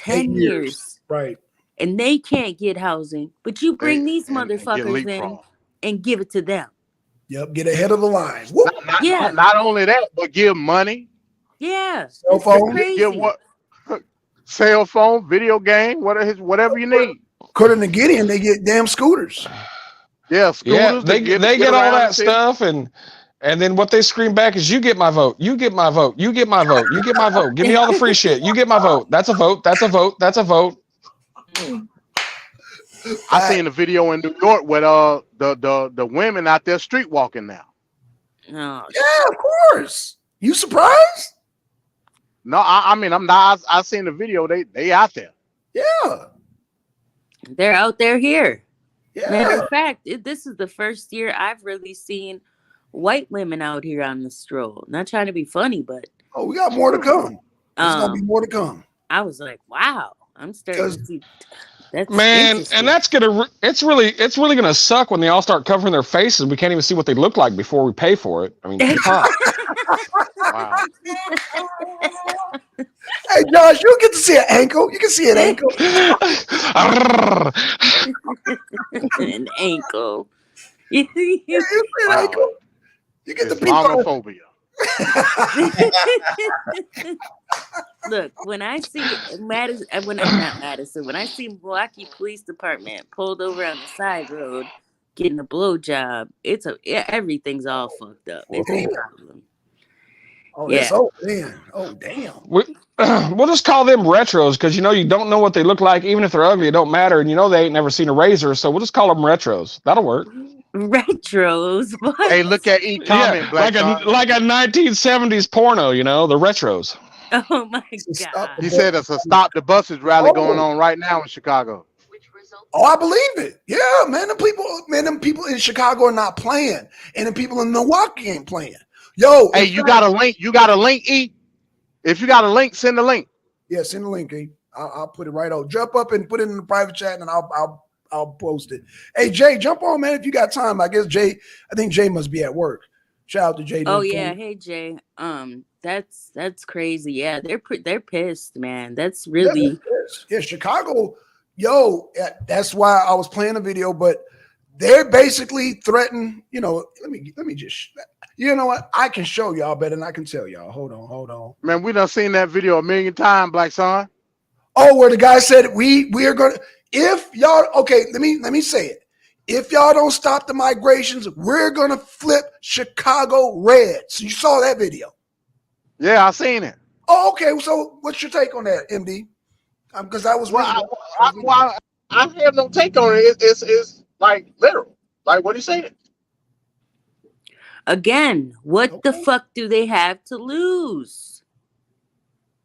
8 years Right. and they can't get housing, but you bring these and get motherfuckers in leapfrog. and give it to them? Yep. Get ahead of the line. Whoop. Yeah. Not only that, but give money, Yeah. Cell This is phone. crazy. give what cell phone, video game, whatever you need. According to Gideon, they get damn scooters. Yeah, scooters. Yeah, to they get get all around that the city. stuff, and then what they scream back is, "You get my vote. You get my vote. You get my vote. You get my vote. Give me all the free shit. You get my vote. That's a vote. That's a vote. That's a vote." I seen a video in New York with the women out there street walking now. Oh, Yeah, of course. You surprised? No, I mean I'm not. I seen the video. They out there. Yeah. they're out there here. Matter Yeah. of fact, this is the first year I've really seen white women out here on the stroll. Not trying to be funny, but Oh, we got more to come. There's gonna be more to come. I was like, wow, I'm starting to see. That's Man, interesting. and that's it's really gonna suck when they all start covering their faces. We can't even see what they look like before we pay for it. I mean, fuck. Wow. Hey, Josh, you get to see an ankle. You can see an ankle. An ankle. You see an Wow. ankle. You get to peek. Islamophobia. Look, when I see Madison, not Madison, when I see Milwaukee Police Department pulled over on the side road getting a blowjob, everything's all fucked up. It's a problem. Oh, Yeah. that's, oh man. Oh damn. We'll just call them retros because you don't know what they look like. Even if they're ugly, it don't matter. And they ain't never seen a razor, so we'll just call them retros. That'll work. Retros. What? Hey, look at each comment, Black John. like a 1970s porno. The retros. Oh my God. He said it's a stop the buses rally going on right now in Chicago. Oh, I believe it. Yeah, man. Them people in Chicago are not playing, and the people in Milwaukee ain't playing. Yo, Hey, you got a link? You got a link, E? If you got a link, send the link. Yeah, send the link. E. I'll put it right out. Jump up and put it in the private chat, and I'll post it. Hey, Jay, jump on, man, if you got time. I think Jay must be at work. Shout out to Jay. Oh yeah, hey Jay. That's crazy. Yeah, they're pissed, man. That's really yeah, Chicago. Yo, that's why I was playing a video, but they're basically threatening. Let me just. You know what? I can show y'all better than I can tell y'all. Hold on. Man, we done seen that video a million times, Black Son. Oh, where the guy said we are gonna. If y'all let me say it. If y'all don't stop the migrations, we're gonna flip Chicago red. So you saw that video? Yeah, I seen it. Oh, okay. So what's your take on that, MD? Because I was. I have no take on it. It's like literal. Like what he said. again, what the fuck do they have to lose?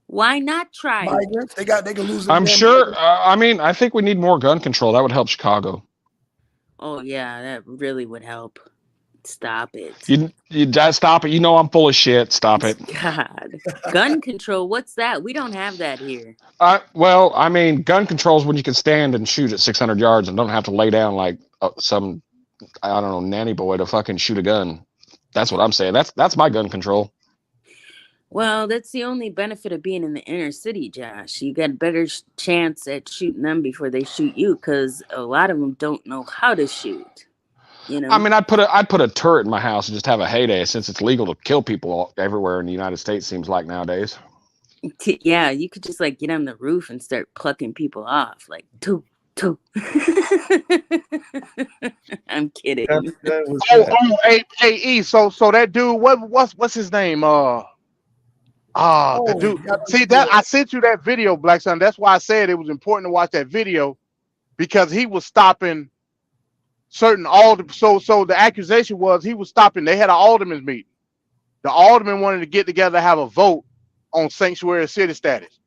Why not try? Migrants, they can lose. I'm sure. I think we need more gun control. That would help Chicago. Oh yeah, that really would help. Stop it. You stop it. I'm full of shit. Stop it. God, gun control. What's that? We don't have that here. Gun control is when you can stand and shoot at 600 yards and don't have to lay down like some, I don't know, nanny boy to fucking shoot a gun. That's what I'm saying. That's my gun control. Well, that's the only benefit of being in the inner city, Josh. You got a better chance at shooting them before they shoot you, because a lot of them don't know how to shoot. I'd put a turret in my house and just have a heyday, since it's legal to kill people everywhere in the United States, seems like nowadays. Yeah, you could just get on the roof and start plucking people off, like two. I'm kidding. Hey, so that dude, what's his name? The dude. See that I sent you that video, Black Son. That's why I said it was important to watch that video, because he was stopping certain aldermen. So the accusation was he was stopping. They had an alderman's meeting. The aldermen wanted to get together to have a vote on sanctuary city status.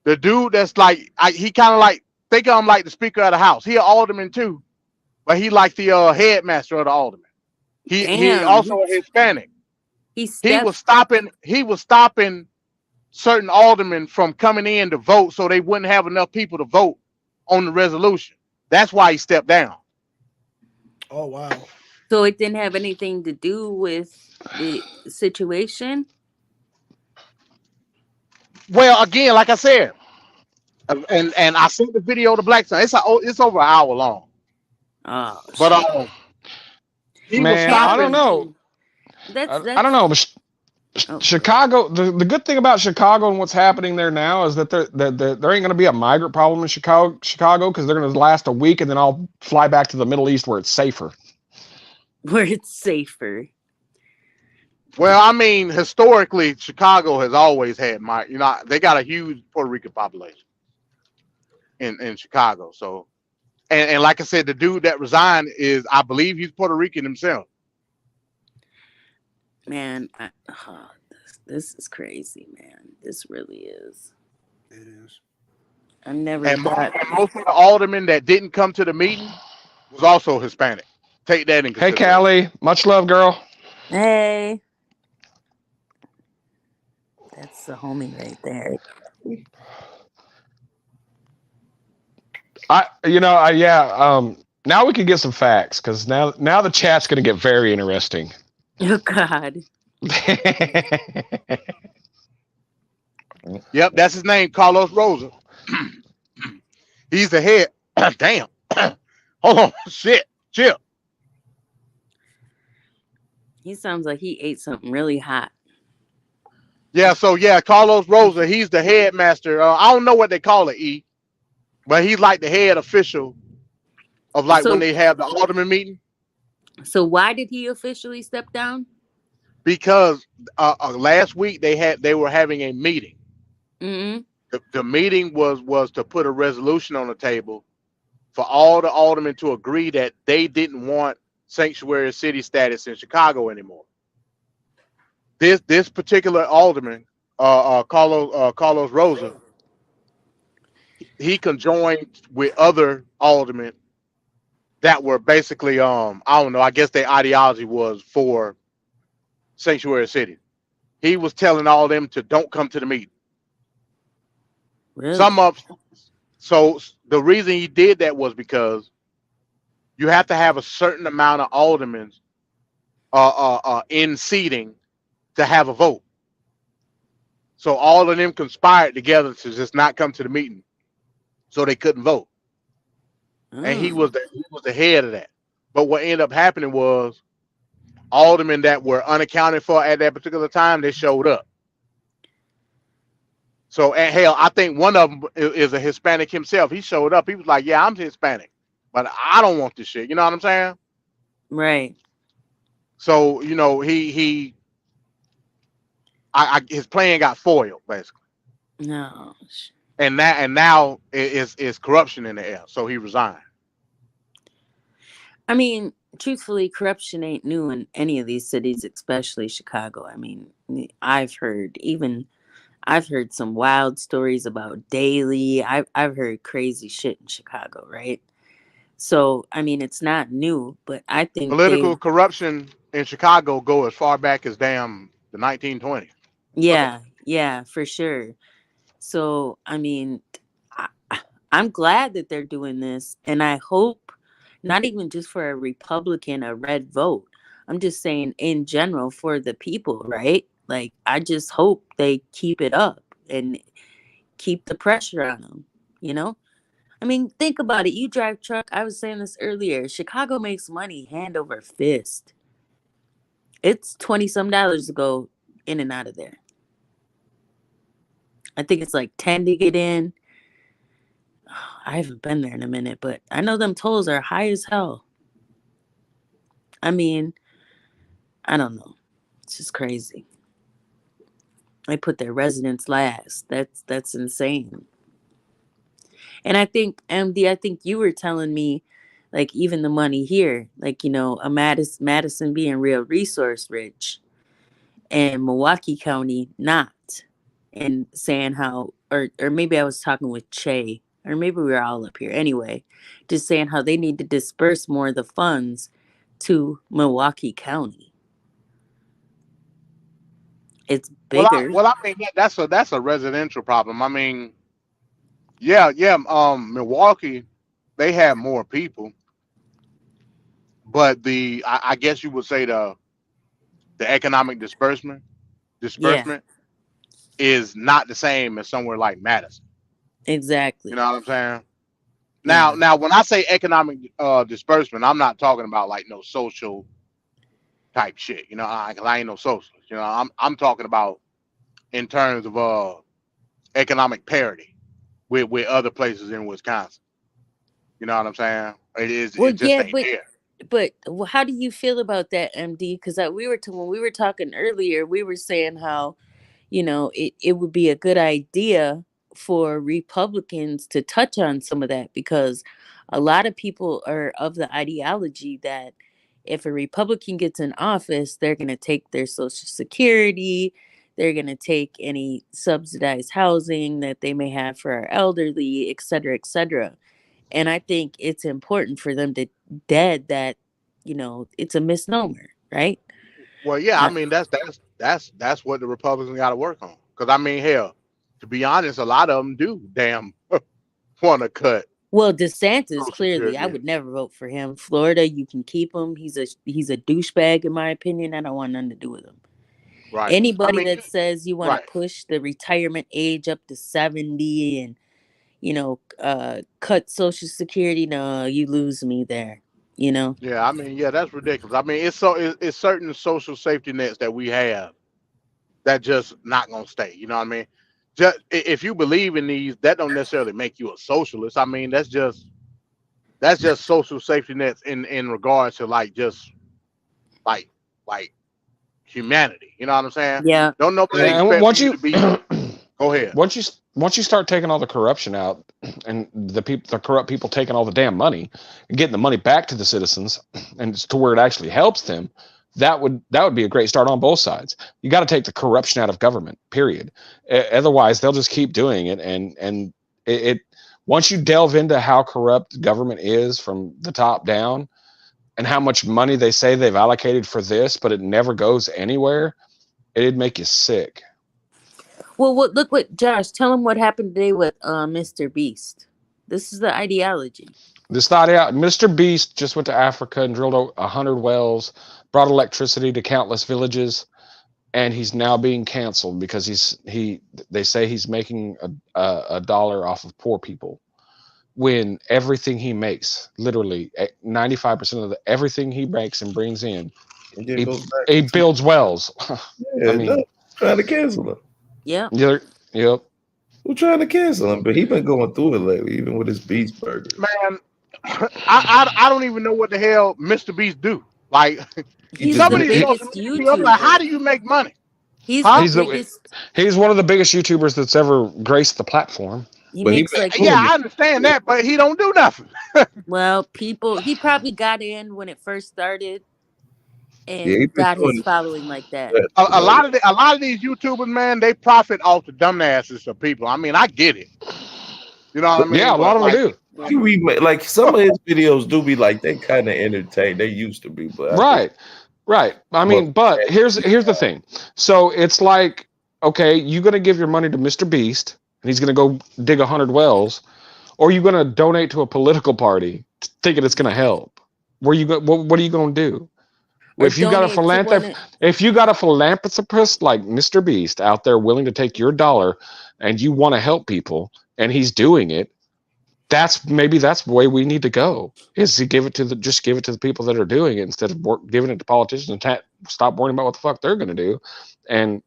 The dude that's he kind of think of him like the Speaker of the House. He an alderman too, but he like the headmaster of the alderman. He also a Hispanic. He was stopping certain aldermen from coming in to vote, so they wouldn't have enough people to vote on the resolution. That's why he stepped down. Oh wow! So it didn't have anything to do with the situation. Well, again, like I said, and I sent the video to Black Son. It's over an hour long. Oh, but I don't know. I don't know. But Chicago. The good thing about Chicago and what's happening there now is that there ain't going to be a migrant problem in Chicago because they're going to last a week and then I'll fly back to the Middle East where it's safer. Where it's safer. Well, historically, Chicago has always had they got a huge Puerto Rican population in Chicago. So, And like I said, the dude that resigned is, I believe he's Puerto Rican himself. Man, this is crazy, man. This really is. It is. I never And thought. most of the aldermen that didn't come to the meeting was also Hispanic. Take that in Hey, consideration. Callie, much love, girl. Hey, that's the homie right there. Now we can get some facts because now the chat's going to get very interesting. Oh God. Yep, that's his name, Carlos Rosa. He's the head. Damn. Hold on. Shit. Chill. He sounds like he ate something really hot. Yeah, so Carlos Rosa, he's the headmaster. I don't know what they call it, E, but he's like the head official of like when they have the alderman meeting. So why did he officially step down? Because last week they were having a meeting. Mm-hmm. The meeting was to put a resolution on the table for all the aldermen to agree that they didn't want sanctuary city status in Chicago anymore. This particular alderman, Carlos Rosa, he conjoined with other aldermen that were basically I don't know, I guess their ideology was for sanctuary city. He was telling all of them to don't come to the meeting. Really? So the reason he did that was because you have to have a certain amount of aldermen in seating to have a vote. So all of them conspired together to just not come to the meeting, so they couldn't vote. And he was the head of that. But what ended up happening was aldermen that were unaccounted for at that particular time, they showed up. So, and hell, I think one of them is a Hispanic himself. He showed up. He was like, "Yeah, I'm Hispanic, but I don't want this shit." You know what I'm saying? Right. So, you know, his plan got foiled basically. No. And now is corruption in the air. So he resigned. I mean, truthfully, corruption ain't new in any of these cities, especially Chicago. I mean, I've heard some wild stories about Daley. I've heard crazy shit in Chicago, right? So, I mean, it's not new, but I think Political corruption in Chicago go as far back as damn the 1920s. Yeah, for sure. So, I mean, I'm glad that they're doing this, and I hope not even just for a Republican, a red vote. I'm just saying in general for the people, right? Like, I just hope they keep it up and keep the pressure on them, you know? I mean, think about it. You drive truck. I was saying this earlier. Chicago makes money hand over fist. It's $20-some to go in and out of there. I think it's like 10 to get in. I haven't been there in a minute, but I know them tolls are high as hell. I mean, I don't know. It's just crazy. They put their residents last. That's insane. And I think, MD, I think you were telling me, like, even the money here, like, you know, a Madison being real resource rich and Milwaukee County not. And saying how, or maybe I was talking with Che, or maybe we were all up here. Anyway, just saying how they need to disperse more of the funds to Milwaukee County. It's bigger. Well, I mean, that's a residential problem. I mean, yeah. Milwaukee, they have more people, but I guess you would say the economic disbursement is not the same as somewhere like Madison. Exactly. You know what I'm saying? Now, when I say economic disbursement, I'm not talking about like no social type shit. You know, I ain't no socialist. You know, I'm talking about in terms of economic parity with other places in Wisconsin. You know what I'm saying? It is. Well, it just ain't there. But how do you feel about that, MD? Because when we were talking earlier, we were saying how, you know, it would be a good idea for Republicans to touch on some of that, because a lot of people are of the ideology that if a Republican gets in office, they're going to take their Social Security, they're going to take any subsidized housing that they may have for our elderly, et cetera, et cetera. And I think it's important for them to dead that, it's a misnomer, right? Well, yeah, I mean that's what the Republicans got to work on. Because I mean, hell, to be honest, a lot of them do damn want to cut. Well, DeSantis, Social clearly, Security. I would never vote for him. Florida, you can keep him. He's a douchebag, in my opinion. I don't want nothing to do with him. Right. Anybody I mean, that says you want right. to push the retirement age up to 70 and, cut Social Security, no, you lose me there. Yeah, I mean, yeah, that's ridiculous. I mean, it's certain social safety nets that we have that just not gonna stay. You know what I mean? Just if you believe in these, that don't necessarily make you a socialist. I mean, that's just social safety nets in regards to like humanity. You know what I'm saying? Yeah. Don't nobody Yeah, and expect once you you to be. Go ahead. Once you start taking all the corruption out and the corrupt people taking all the damn money and getting the money back to the citizens and to where it actually helps them, that would be a great start on both sides. You got to take the corruption out of government, period. Otherwise, they'll just keep doing it. And it once you delve into how corrupt government is from the top down and how much money they say they've allocated for this, but it never goes anywhere, it'd make you sick. Well, look what Josh, tell him what happened today with Mr. Beast. This is the ideology. This thought out. Mr. Beast just went to Africa and drilled 100 wells, brought electricity to countless villages, and he's now being canceled because they say he's making a dollar off of poor people, when everything he makes, literally 95% of everything he makes and brings in, he builds wells. Yeah, I mean, trying to cancel him. Yeah. Yep. We're trying to cancel him, but he's been going through it lately, even with his Beast Burger. Man, I don't even know what the hell Mr. Beast do. Like, He's some of the these biggest social media, I'm YouTuber. like, how do you make money? He's Huh? the biggest. He's one of the biggest YouTubers that's ever graced the platform. He makes like Yeah, I understand that, but he don't do nothing. Well, he probably got in when it first started and Yeah, he been got his doing- following like that. A lot of these YouTubers, man, they profit off the dumbasses of people. I mean, I get it. You know what I mean? Yeah, a lot of them do. He remake, like some of his videos do be like they kind of entertain. They used to be, but Right. I mean, but here's the thing. So it's like, okay, you're gonna give your money to Mr. Beast, and he's gonna go dig 100 wells, or you're gonna donate to a political party thinking it's gonna help. What are you gonna do? Or If you got a philanthropist like Mr. Beast out there willing to take your dollar, and you want to help people, and he's doing it, that's the way we need to go. Is to give it to the people that are doing it instead of giving it to politicians and stop worrying about what the fuck they're going to do, and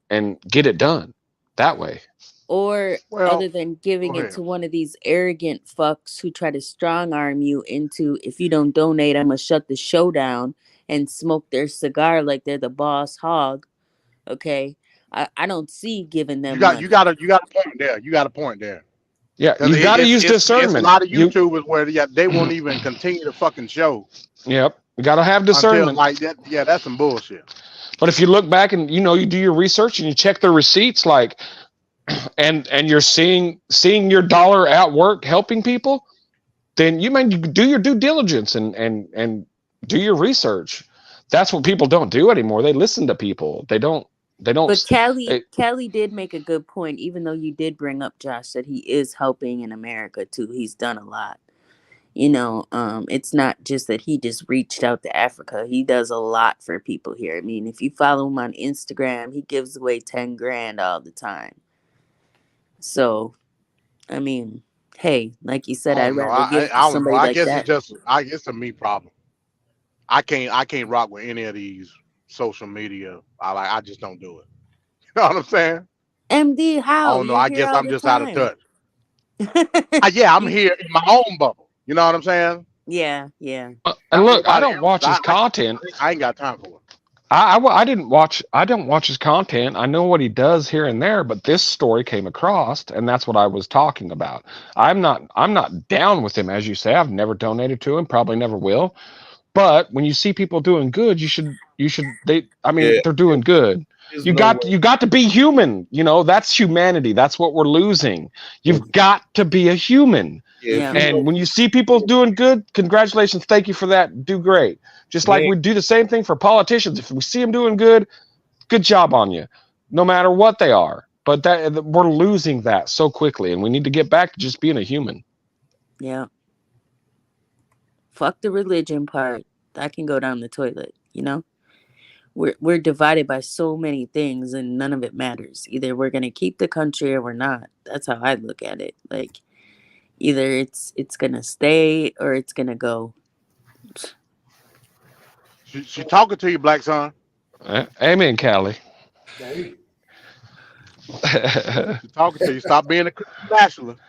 get it done that way. Or Well, other than giving go it ahead. to one of these arrogant fucks who try to strong arm you into, if you don't donate, I'm gonna shut the show down, and smoke their cigar like they're the boss hog. Okay, I don't see giving them. You got a point there. You got a point there. Yeah, you got to use discernment. It's a lot of YouTubers where they won't even continue the fucking show. Yep, you got to have Until, discernment. like that, yeah, that's some bullshit. But if you look back and you do your research and you check the receipts, like, and you're seeing your dollar at work helping people, then you do your due diligence and do your research. That's what people don't do anymore. They listen to people. They don't. But Kelly did make a good point, even though you did bring up, Josh, that he is helping in America too. He's done a lot. It's not just that he just reached out to Africa. He does a lot for people here. I mean, if you follow him on Instagram, he gives away 10 grand all the time. So, I mean, hey, like you said, I'd rather give it to somebody like that. I guess it's a me problem. I can't rock with any of these social media. I just don't do it. You know what I'm saying? MD, how? I don't know. I guess I'm just out of touch. Yeah, I'm here in my own bubble. You know what I'm saying? Yeah. And look, I don't watch his content. I ain't got time for it. I didn't watch. I don't watch his content. I know what he does here and there, but this story came across, and that's what I was talking about. I'm not down with him, as you say. I've never donated to him, probably never will. But when you see people doing good, you should. I mean, Yeah, they're doing good. there's You no got way. you got to be human. You know, that's humanity. That's what we're losing. You've got to be a human. Yeah, if Yeah. you And when you see people doing good, congratulations, thank you for that. Do great. Just like Yeah. we do the same thing for politicians. If we see them doing good, good job on you, no matter what they are. But that we're losing that so quickly, and we need to get back to just being a human. Yeah. Fuck the religion part. That can go down the toilet, you know? We're divided by so many things and none of it matters. Either we're gonna keep the country or we're not. That's how I look at it. Like either it's gonna stay or it's gonna go. She talking to you, Black Son. Amen, Callie. Dang. She talking to you. Stop being a Christian nationalist.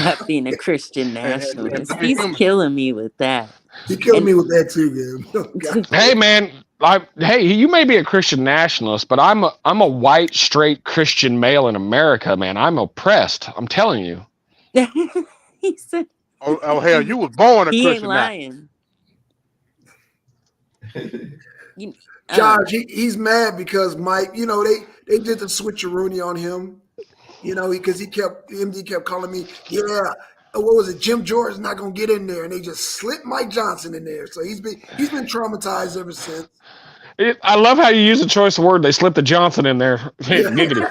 Not being a Christian nationalist. Be He's human. killing me with that. He killed And- me with that too, man. Oh, God. Hey, man. Hey, you may be a Christian nationalist, but I'm a white, straight Christian male in America, man. I'm oppressed. I'm telling you. He said Oh hell, you was born a he ain't Christian nationalist. lying. You- Josh, he's mad because Mike, you know, they did the switcheroony on him, you know, because MD kept calling me, yeah, what was it? Jim Jordan's not gonna get in there, and they just slipped Mike Johnson in there. So he's been traumatized ever since. I love how you use the choice of word. They slipped the Johnson in there. Giggity.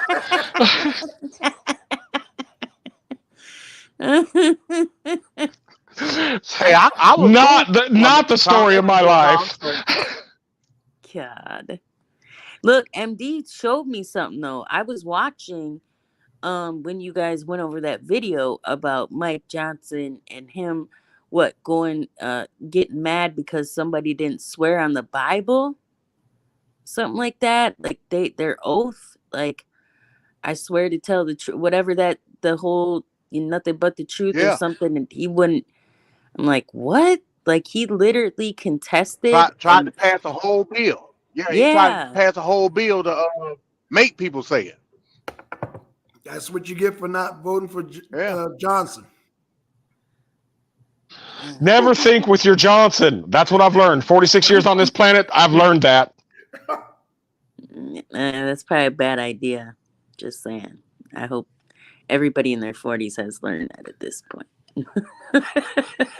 Hey, I was not the story of my life. God. Look, MD showed me something though. I was watching when you guys went over that video about Mike Johnson and him getting mad because somebody didn't swear on the Bible. Something like that. Like their oath, like I swear to tell the truth, whatever that the whole nothing but the truth or Yeah. something, and he wouldn't. I'm like, what? Like he literally contested. Tried to pass a whole bill. Yeah, he tried to pass a whole bill to make people say it. That's what you get for not voting for Johnson. Never think with your Johnson. That's what I've learned. 46 years on this planet, I've learned that. That's probably a bad idea. Just saying. I hope everybody in their 40s has learned that at this point.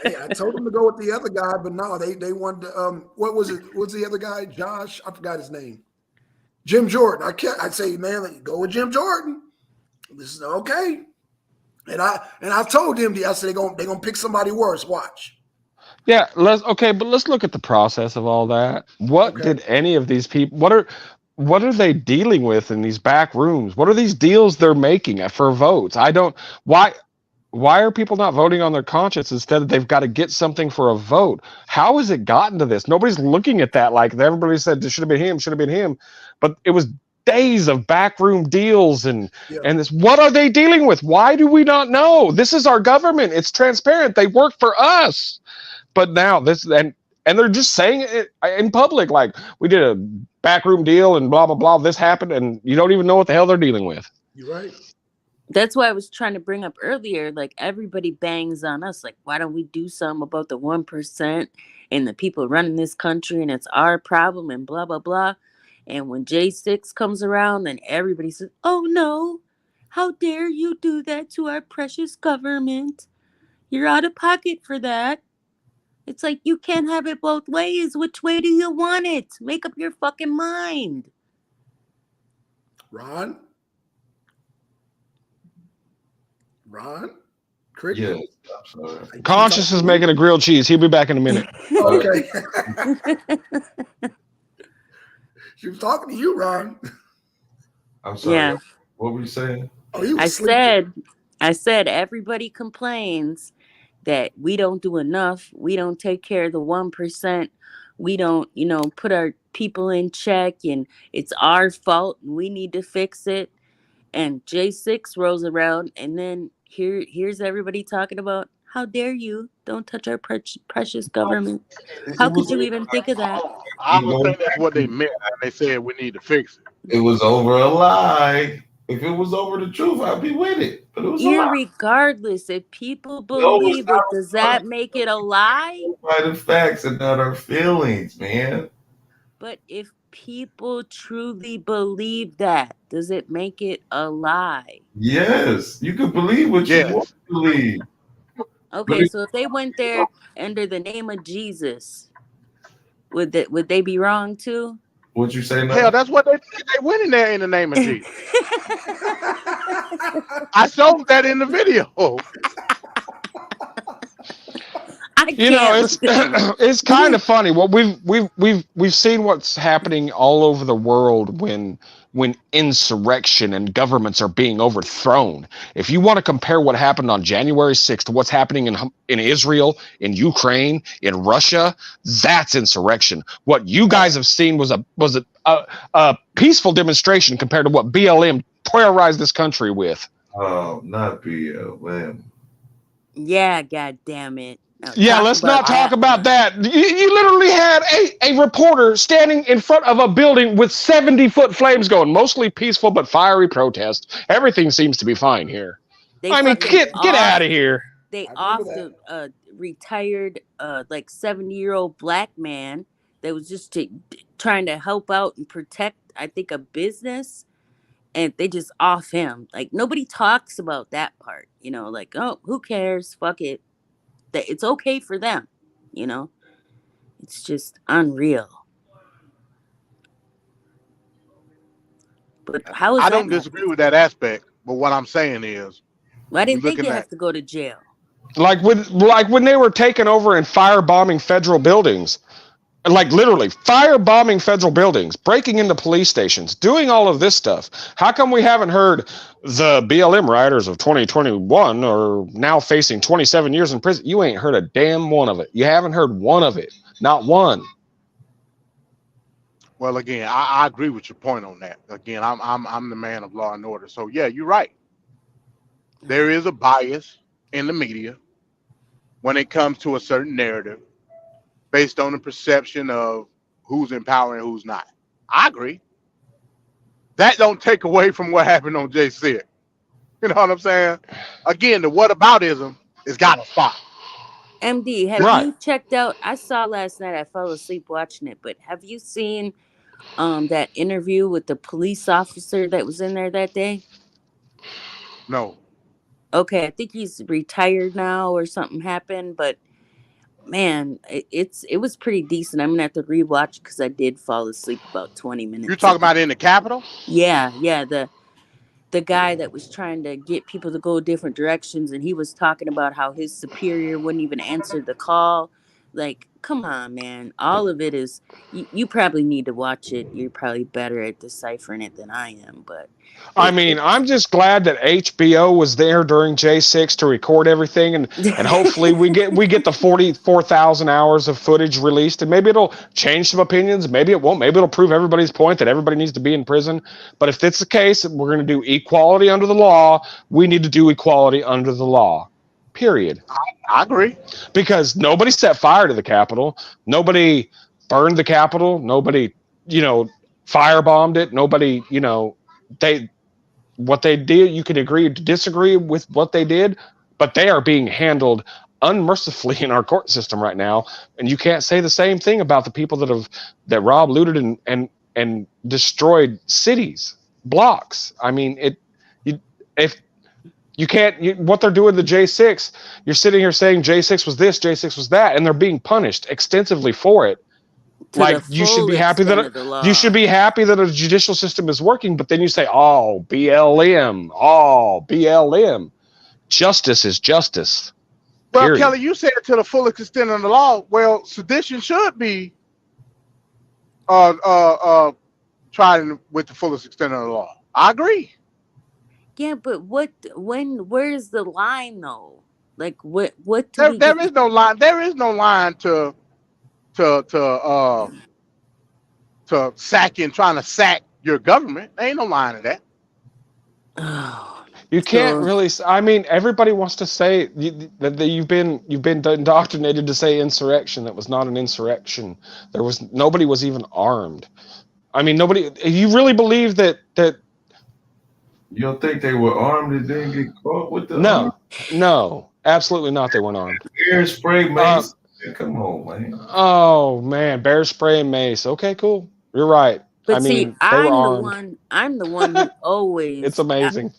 Hey, I told them to go with the other guy, but no, they wanted to, what was it? What's the other guy? Josh? I forgot his name. Jim Jordan. I'd say, man, go with Jim Jordan. This is okay. And I told him, I said they're gonna pick somebody worse. Watch. Yeah, but let's look at the process of all that. What did any of these people what are they dealing with in these back rooms? What are these deals they're making for votes? Why are people not voting on their conscience instead of they've got to get something for a vote? How has it gotten to this? Nobody's looking at that like everybody said it should have been him, but it was days of backroom deals and this. What are they dealing with? Why do we not know? This is our government. It's transparent. They work for us. But now this and they're just saying it in public, like we did a backroom deal and blah blah blah. This happened, and you don't even know what the hell they're dealing with. You're right. That's why I was trying to bring up earlier. Like everybody bangs on us. Like, why don't we do something about the 1% and the people running this country, and it's our problem and blah blah blah. And when J6 comes around, then everybody says, "Oh no, how dare you do that to our precious government? You're out of pocket for that." It's like, you can't have it both ways. Which way do you want it? Make up your fucking mind. Ron? Crick? Yeah, I'm sorry. Conscious is making a grilled cheese. He'll be back in a minute. Okay. She was talking to you, Ron. I'm sorry. Yeah. What were you saying? Oh, he was I sleeping. said everybody complains that we don't do enough. We don't take care of the 1%. We don't, put our people in check, and it's our fault and we need to fix it. And J6 rolls around, and then here's everybody talking about How dare you? Don't touch our precious government. How could you even think of that? I don't think that's what they meant when they said we need to fix it. It was over a lie. If it was over the truth, I'd be with it. But it was a lie. Irregardless, if people No, it's believe it, does that make it a lie? by the facts and not our feelings, man. But if people truly believe that, does it make it a lie? Yes, you can believe what you want to believe. Okay, so if they went there under the name of Jesus, would they be wrong too? What'd you say? Hell, that's what they went in there in the name of Jesus. I showed that in the video. You know, it's kind of funny. Well, we've seen what's happening all over the world when insurrection and governments are being overthrown. If you want to compare what happened on January 6th to what's happening in Israel, in Ukraine, in Russia, that's insurrection. What you guys have seen was a peaceful demonstration compared to what BLM terrorized this country with. Oh, not BLM. Yeah, God damn it. Yeah, let's not talk about that. You literally had a reporter standing in front of a building with 70-foot flames going, mostly peaceful but fiery protest. Everything seems to be fine here. I mean, get out of here. They offed a retired, like 70-year-old black man that was just trying to help out and protect, I think, a business, and they just off him. Like, nobody talks about that part, you know, like, oh, who cares? Fuck it. That it's okay for them, you know. It's just unreal. But how is I that don't disagree with that aspect, but what I'm saying is, well, I didn't think you have to go to jail. Like when they were taking over and firebombing federal buildings, like literally firebombing federal buildings, breaking into police stations, doing all of this stuff. How come we haven't heard the BLM rioters of 2021 are now facing 27 years in prison? You ain't heard a damn one of it. You haven't heard one of it. Not one. Well, again, I agree with your point on that. Again, I'm the man of law and order. So yeah, you're right. There is a bias in the media when it comes to a certain narrative based on the perception of who's in power and who's not. I agree. That don't take away from what happened on J6. You know what I'm saying? Again, the whataboutism has got to stop. MD, have you checked out? I saw last night. I fell asleep watching it, but have you seen that interview with the police officer that was in there that day? No. Okay, I think he's retired now or something happened, but man, it was pretty decent. I'm gonna have to rewatch because I did fall asleep about 20 minutes. You're talking about in the Capitol? Yeah, the guy that was trying to get people to go different directions, and he was talking about how his superior wouldn't even answer the call. Like, come on, man. All of it is, you probably need to watch it. You're probably better at deciphering it than I am, but I mean, I'm just glad that HBO was there during J6 to record everything, and hopefully we get the 44,000 hours of footage released, and maybe it'll change some opinions. Maybe it won't. Maybe it'll prove everybody's point that everybody needs to be in prison. But if that's the case, we're going to do equality under the law. We need to do equality under the law. Period. I agree. Because nobody set fire to the Capitol. Nobody burned the Capitol. Nobody, firebombed it. Nobody, what they did, you can agree to disagree with what they did, but they are being handled unmercifully in our court system right now. And you can't say the same thing about the people that robbed, looted, and destroyed cities, blocks. I mean, what they're doing to J6, you're sitting here saying J6 was this, J6 was that, and they're being punished extensively for it. Like, you should be happy that a judicial system is working, but then you say, oh, BLM. Justice is justice. Well, Period. Kelly, you said to the fullest extent of the law. Well, sedition should be tried with the fullest extent of the law. I agree. Yeah, but where's the line though? Like what there is no line. There is no line to trying to sack your government. There ain't no line to that. You can't So really. I mean, everybody wants to say that you've been indoctrinated to say insurrection. That was not an insurrection. Nobody was even armed. I mean, nobody. You really believe that? You don't think they were armed and didn't get caught with the No, absolutely not. They weren't armed. air spray mace? Come on, man. Oh man, bear spray and mace. Okay, cool. You're right. But I see, mean, they were armed. I'm the one who always It's amazing.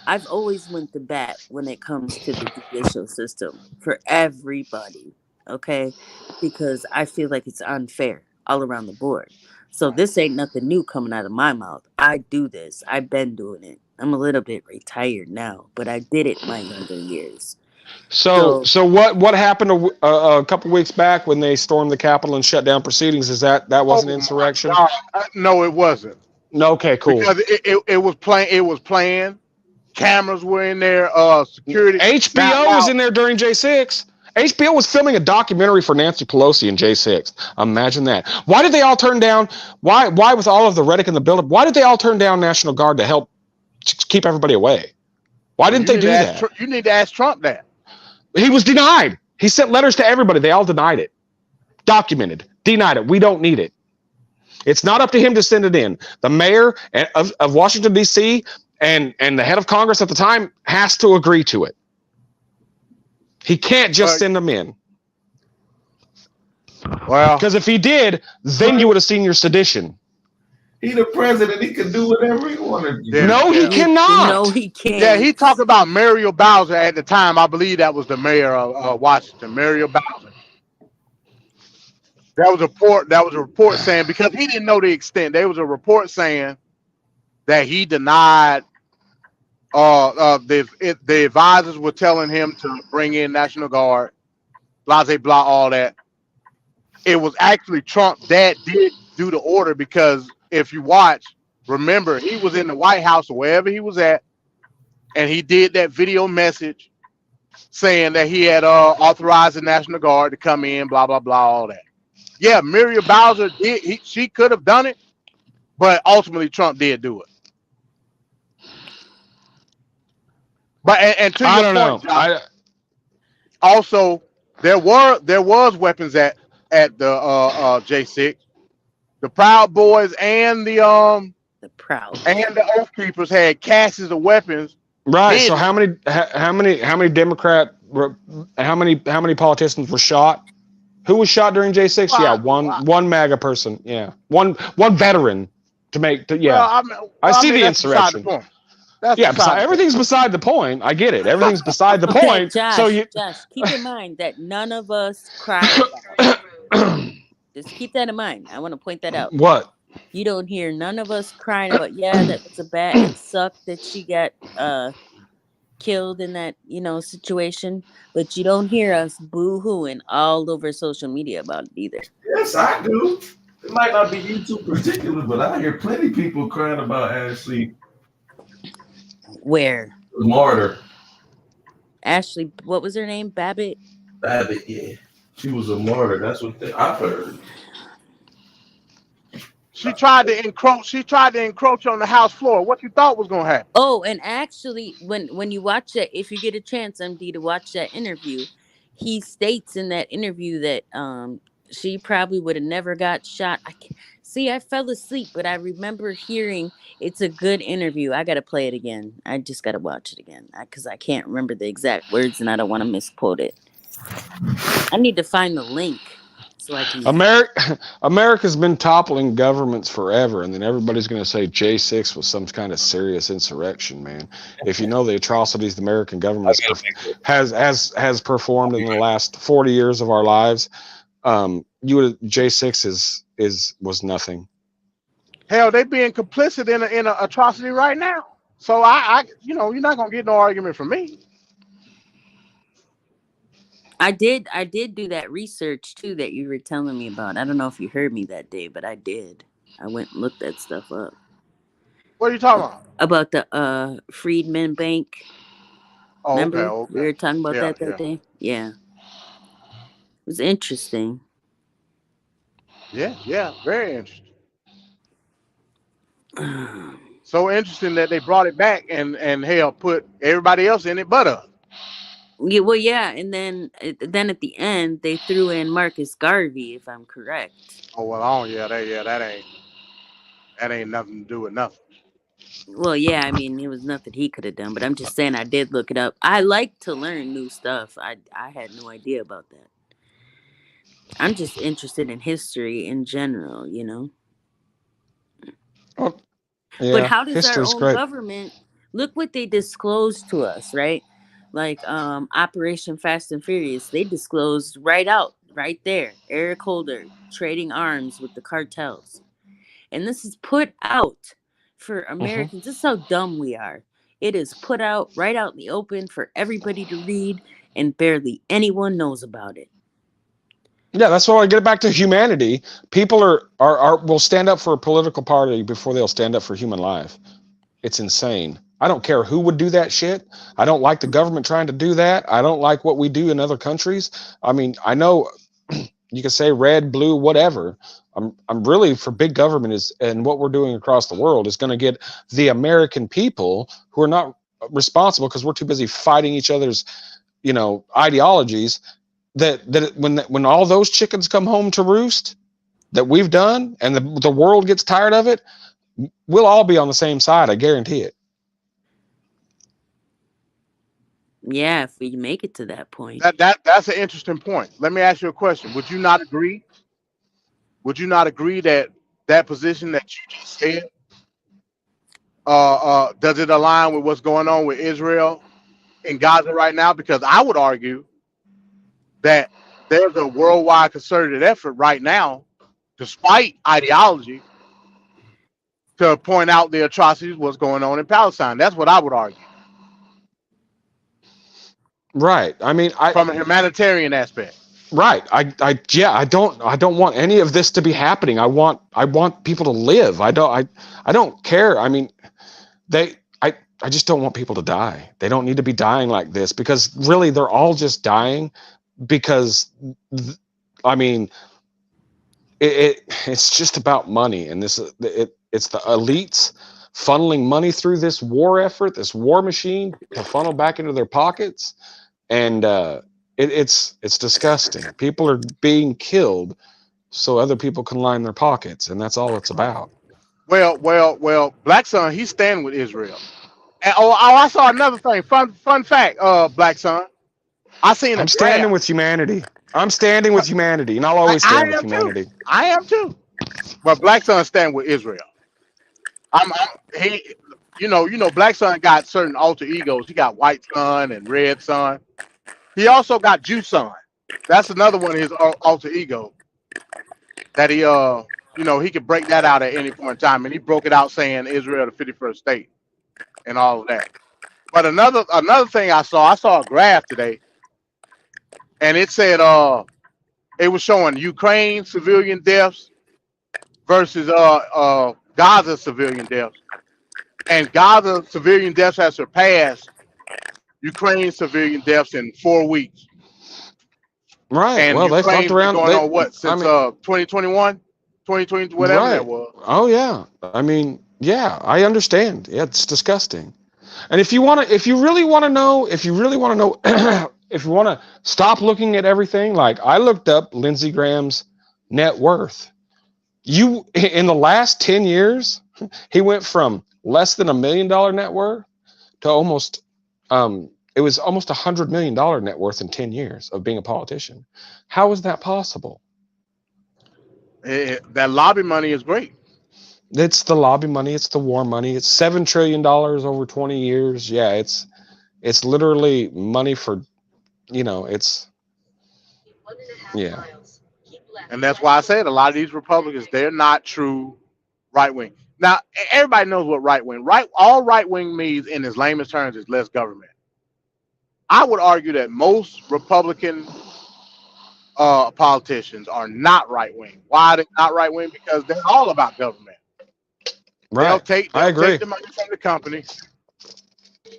I've always went to bat when it comes to the judicial system for everybody, okay? Because I feel like it's unfair all around the board. So this ain't nothing new coming out of my mouth. I do this. I've been doing it. I'm a little bit retired now, but I did it in my younger years. So what happened a couple weeks back when they stormed the Capitol and shut down proceedings? Is that wasn't insurrection? No, it wasn't. No, okay, cool. Because it was playing. It was playing. Cameras were in there. Security. HBO was in there during J6. HBO was filming a documentary for Nancy Pelosi in J6. Imagine that. Why did they all turn down? Why with all of the rhetoric in the buildup? Why did they all turn down National Guard to help keep everybody away? Why didn't they do that? You need to ask Trump that. He was denied. He sent letters to everybody. They all denied it. Documented. Denied it. We don't need it. It's not up to him to send it in. The mayor of Washington, D.C., and the head of Congress at the time has to agree to it. He can't just send them in. Well, because if he did, then you would have seen your sedition. He the president. He can do whatever he wanted to do. No, he cannot. No, he can't. Yeah, he talked about Muriel Bowser at the time. I believe that was the mayor of Washington, Muriel Bowser. That was a report saying, because he didn't know the extent. There was a report saying that he denied. The advisors were telling him to bring in National Guard, blah, blah, all that. It was actually Trump that did do the order, because if you watch, remember, he was in the White House or wherever he was at, and he did that video message saying that he had authorized the National Guard to come in, blah, blah, blah, all that. Yeah, Muriel Bowser did. She could have done it, but ultimately Trump did do it. But and to your point, Josh, also there was weapons at the J6. The Proud Boys and the Oath Keepers had caches of weapons. Right. So how many politicians were shot? Who was shot during J6? Yeah, one MAGA person. Yeah, one veteran to make. Yeah, I see the insurrection. Everything's beside the point. I get it. Everything's beside the point. Josh, So Josh, keep in mind that none of us cried about it. Just keep that in mind. I want to point that out. What? You don't hear none of us crying about, that was it sucked that she got killed in that, situation. But you don't hear us boo-hooing all over social media about it either. Yes, I do. It might not be you two particular, but I hear plenty of people crying about Ashley. Where? Martyr. Ashley, what was her name? Babbitt? Babbitt, yeah. She was a martyr. That's what I've heard. She tried to encroach on the House floor. What you thought was gonna happen? Oh, and actually, when you watch that, if you get a chance, MD, to watch that interview, he states in that interview that she probably would have never got shot. I fell asleep, but I remember hearing it's a good interview. I got to play it again. I just got to watch it again because I can't remember the exact words and I don't want to misquote it. I need to find the link so I can. America's been toppling governments forever, and then everybody's going to say J6 was some kind of serious insurrection, man. If you know the atrocities the American government has performed in the last 40 years of our lives, J6 was nothing. Hell, they being complicit in an atrocity right now. So you're not gonna get no argument from me. I did do that research too that you were telling me about. I don't know if you heard me that day, but I did. I went and looked that stuff up. What are you talking about? About the Freedmen Bank. Oh, remember okay. We were talking about that day? Yeah. It was interesting. Yeah, very interesting. So interesting that they brought it back and hell put everybody else in it but us. Yeah, well, yeah, and then at the end they threw in Marcus Garvey, if I'm correct. Oh well, that ain't nothing to do with nothing. Well, yeah, I mean, it was nothing he could have done, but I'm just saying I did look it up. I like to learn new stuff. I had no idea about that. I'm just interested in history in general, you know. Well, yeah, But how does our history's own great. government look what they disclosed to us, right? Like Operation Fast and Furious, they disclosed right there, Eric Holder trading arms with the cartels. And this is put out for Americans. This is how dumb we are. It is put out right out in the open for everybody to read, and barely anyone knows about it. Yeah, that's why I get back to humanity. People will stand up for a political party before they'll stand up for human life. It's insane. I don't care who would do that shit. I don't like the government trying to do that. I don't like what we do in other countries. I mean, I know you can say red, blue, whatever. I'm really for big government and what we're doing across the world is going to get the American people who are not responsible because we're too busy fighting each other's, ideologies. That when all those chickens come home to roost that we've done and the world gets tired of it, we'll all be on the same side. I guarantee it. Yeah, if we make it to that point. That's an interesting point. Let me ask you a question. Would you not agree? Would you not agree that position that you just said, does it align with what's going on with Israel and Gaza right now? Because I would argue that there's a worldwide concerted effort right now, despite ideology, to point out the atrocities what's going on in Palestine. That's what I would argue. Right. I mean, from a humanitarian aspect. Right. I don't want any of this to be happening. I want people to live. I don't care. I mean, I just don't want people to die. They don't need to be dying like this because really they're all just dying because it's just about money, and it's the elites funneling money through this war effort, this war machine to funnel back into their pockets. And it's disgusting. People are being killed so other people can line their pockets, and that's all it's about. Well, Black Sun, he's standing with Israel. And, I saw another thing. Fun fact, Black Sun. I'm standing with humanity. I'm standing with humanity, and I'll always stand with humanity. I am too. But Black Sun stand with Israel. Black Sun got certain alter egos. He got White Sun and Red Sun. He also got Jew Sun. That's another one of his alter ego that he could break that out at any point in time. And he broke it out saying Israel, the 51st state and all of that. But another thing I saw a graph today, and it said it was showing Ukraine civilian deaths versus Gaza civilian deaths. And Gaza civilian deaths has surpassed Ukraine civilian deaths in 4 weeks. Right. And well, Ukraine's they fucked around. Going on what since 2021, 2020, whatever right. that was. Oh yeah. I mean, yeah, I understand. Yeah, it's disgusting. And if you really want to know, if you want to stop looking at everything, like I looked up Lindsey Graham's net worth. In the last 10 years, he went from less than $1 million net worth to almost it was almost $100 million net worth in 10 years of being a politician. How is that possible? That lobby money is great. It's the lobby money. It's the war money. It's $7 trillion over 20 years. Yeah, it's literally money for, it's, yeah. And that's why I said a lot of these Republicans, they're not true right wing. Now, everybody knows what right wing. All right wing means in its lamest terms is less government. I would argue that most Republican politicians are not right wing. Why are they not right wing? Because they're all about government. Right. They'll take the money from the company.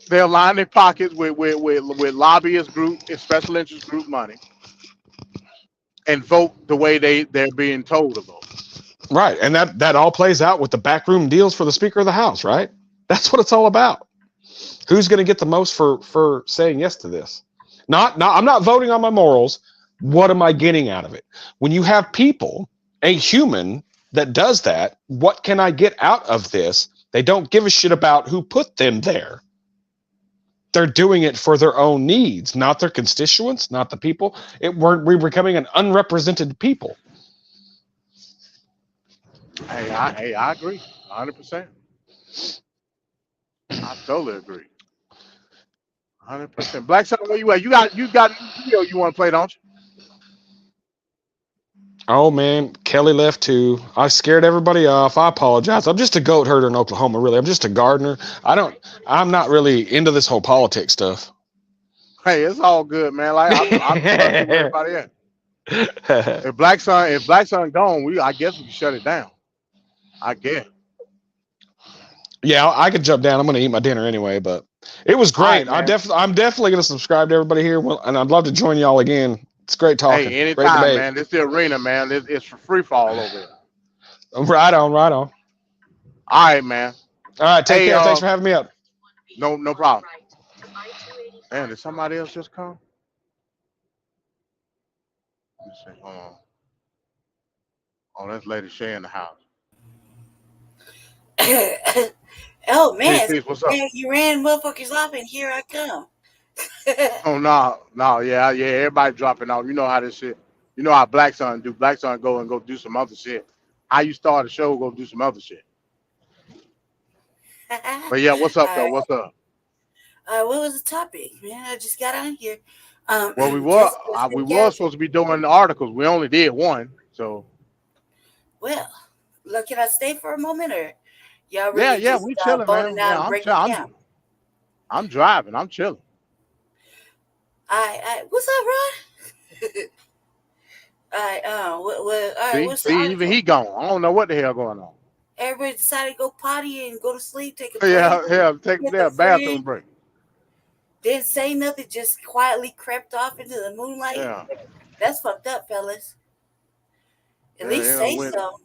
They'll line their pockets with lobbyist group and special interest group money and vote the way they're being told to vote. Right. And that all plays out with the backroom deals for the Speaker of the House, right? That's what it's all about. Who's going to get the most for saying yes to this? I'm not voting on my morals. What am I getting out of it? When you have people, a human that does that, what can I get out of this? They don't give a shit about who put them there. They're doing it for their own needs, not their constituents, not the people. We're becoming an unrepresented people. Hey, I agree, 100%. I totally agree, 100%. Black Sun, where you at? You got a video you want to play, don't you? Oh man, Kelly left too. I scared everybody off. I apologize. I'm just a goat herder in Oklahoma, really. I'm just a gardener. I'm not really into this whole politics stuff. Hey, it's all good, man. Like I'm everybody at. If Black Sun gone, I guess we can shut it down. I guess. Yeah, I could jump down. I'm going to eat my dinner anyway, but it was great. Right, I'm definitely going to subscribe to everybody here, and I'd love to join y'all again. It's great talking. Hey, anytime, great debate. man. This is the arena, man. It's for free fall over here. Right on. All right, man. All right, take care. Thanks for having me up. No problem. Man, did somebody else just come? Let me see. Hold on. Oh, that's Lady Shay in the house. Oh man, Peace, what's up? you ran motherfuckers off, and here I come. Oh no, yeah, everybody dropping off. You know how this shit. You know how Black Sun do. Black Sun go do some other shit. How you start a show, go do some other shit. But yeah, what's up though? What's up? What was the topic, man? I just got on here. Well, we were supposed to be doing the articles. We only did one, so. Well, look, can I stay for a moment, or y'all really yeah, just, we chilling, man. Yeah, I'm driving. I'm chilling. What's up, Ron? See, even he gone. I don't know what the hell going on. Everybody decided to go potty and go to sleep, take a break. Take a bathroom break. Didn't say nothing, just quietly crept off into the moonlight. Yeah. That's fucked up, fellas. At least say so.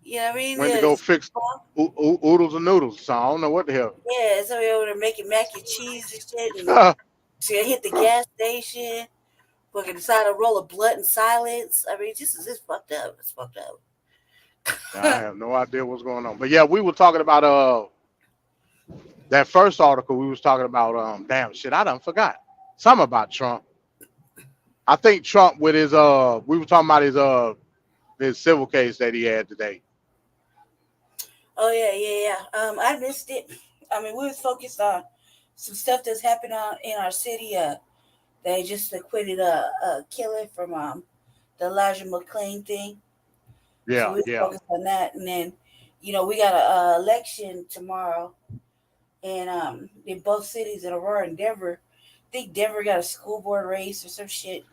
You know what I mean? Went to go fix oodles and noodles, so I don't know what the hell. Yeah, somebody over there making mac and cheese and shit. And so I hit the gas station, fucking decided to roll a blunt in silence. I mean, this is fucked up. It's fucked up. I have no idea what's going on. But yeah, we were talking about that first article. We was talking about damn shit, I done forgot. Something about Trump. I think Trump with his we were talking about his civil case that he had today. Oh yeah. I missed it. I mean, we was focused on some stuff that's happened in our city. They just acquitted a killer from the Elijah McClain thing. Yeah, so we focused on that, and then we got an election tomorrow, and in both cities, in Aurora and Denver. I think Denver got a school board race or some shit,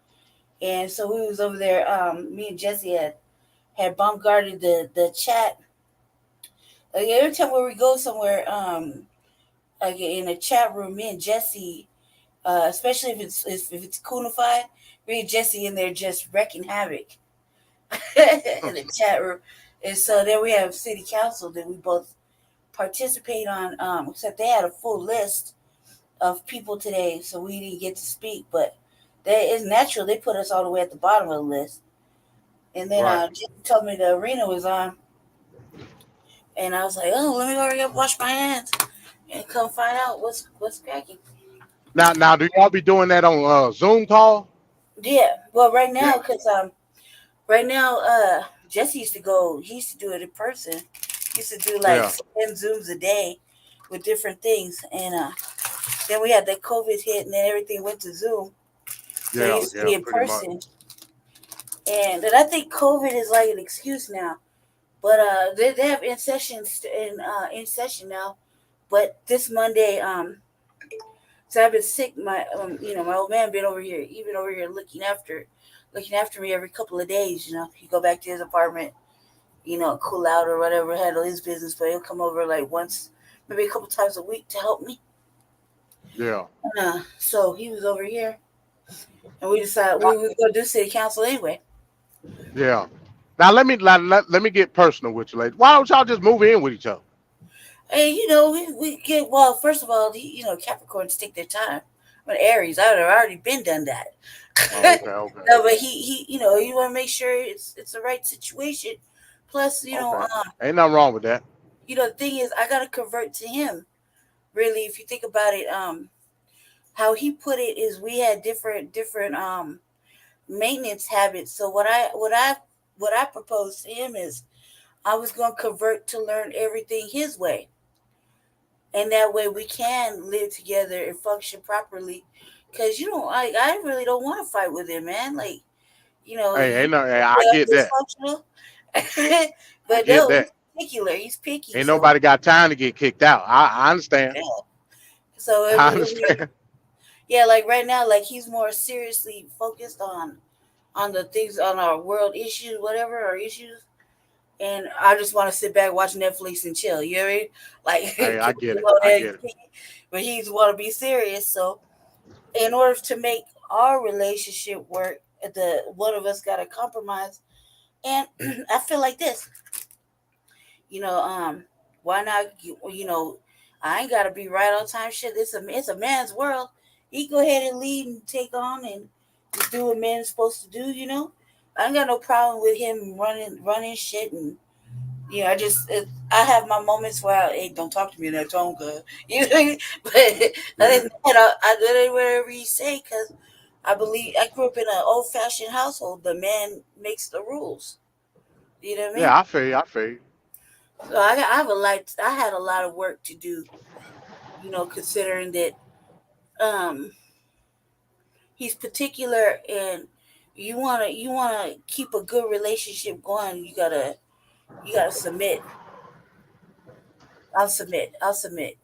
and so we was over there. Me and Jesse had bombarded the chat. Every time where we go somewhere, like in a chat room, me and Jesse, especially if it's coonified, me and Jesse in there just wrecking havoc in the chat room. And so then we have city council that we both participate on, except they had a full list of people today, so we didn't get to speak, but it's natural. They put us all the way at the bottom of the list. And then Jesse told me the arena was on, and I was like, oh, let me hurry up, wash my hands, and come find out what's cracking. Now, do y'all be doing that on Zoom call? Yeah, well, right now, because Jesse used to go. He used to do it in person. He used to do like 10 Zooms a day with different things, and then we had that COVID hit, and then everything went to Zoom. So he used to be in person. Much. And I think COVID is like an excuse now, but they have in session now. But this Monday, so I've been sick. My my old man been over here, looking after me every couple of days. He go back to his apartment, cool out or whatever, handle his business. But he'll come over like once, maybe a couple times a week to help me. Yeah. So he was over here, and we decided we were gonna do city council anyway. Yeah. Now let me get personal with you, lady. Why don't y'all just move in with each other? And we get, well, first of all, Capricorns take their time. But Aries, I've already been done that. Okay. No, but he you want to make sure it's the right situation. Plus, Ain't nothing wrong with that. the thing is, I gotta convert to him. Really, if you think about it, how he put it is we had different maintenance habits. So what I proposed to him is I was gonna convert to learn everything his way, and that way we can live together and function properly. Because I really don't want to fight with him, man. Like, Hey, he, I get that. dysfunctional. I But get no, that. he's particular. He's picky. Ain't So nobody got time to get kicked out. I understand. yeah. So I understand. yeah, like right now, like he's more seriously focused on the things on our world issues, whatever our issues. And I just want to sit back, watch Netflix, and chill. You know what I mean? Like, Hey, I get it. But he's want to be serious. So, in order to make our relationship work, the one of us got to compromise. And I feel like this. Why not? I ain't got to be right all the time. Shit, it's a man's world. He go ahead and lead and take on and just do what men's supposed to do. I ain't got no problem with him running shit, and I have my moments where hey, don't talk to me in that tone, cause but other than that, I do whatever you say, cause I believe I grew up in an old-fashioned household. The man makes the rules. You know what I mean? Yeah, I feel you. So I had a lot of work to do. Considering that he's particular, and you wanna keep a good relationship going. You gotta submit. I'll submit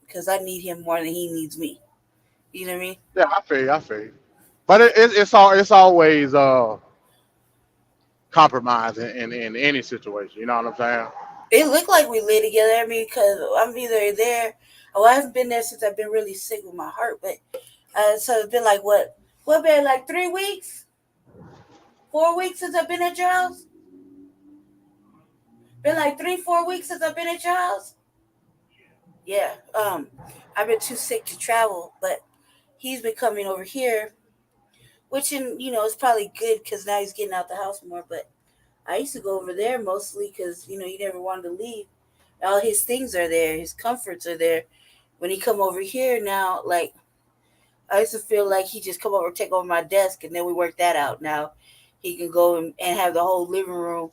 because I need him more than he needs me. You know what I mean? Yeah, I feel you. But it's always compromise in any situation. You know what I'm saying? It looked like we live together. I mean, because I'm either there. Oh, I haven't been there since I've been really sick with my heart. But so it's been like what been like 3 weeks, 4 weeks since I've been at your house. Been like 3-4 weeks since I've been at your house. Yeah. I've been too sick to travel, but he's been coming over here, which it's probably good because now he's getting out the house more. But I used to go over there mostly because he never wanted to leave. All his things are there, his comforts are there. When he come over here now, like I used to feel like he just come over, take over my desk, and then we work that out. Now he can go and have the whole living room,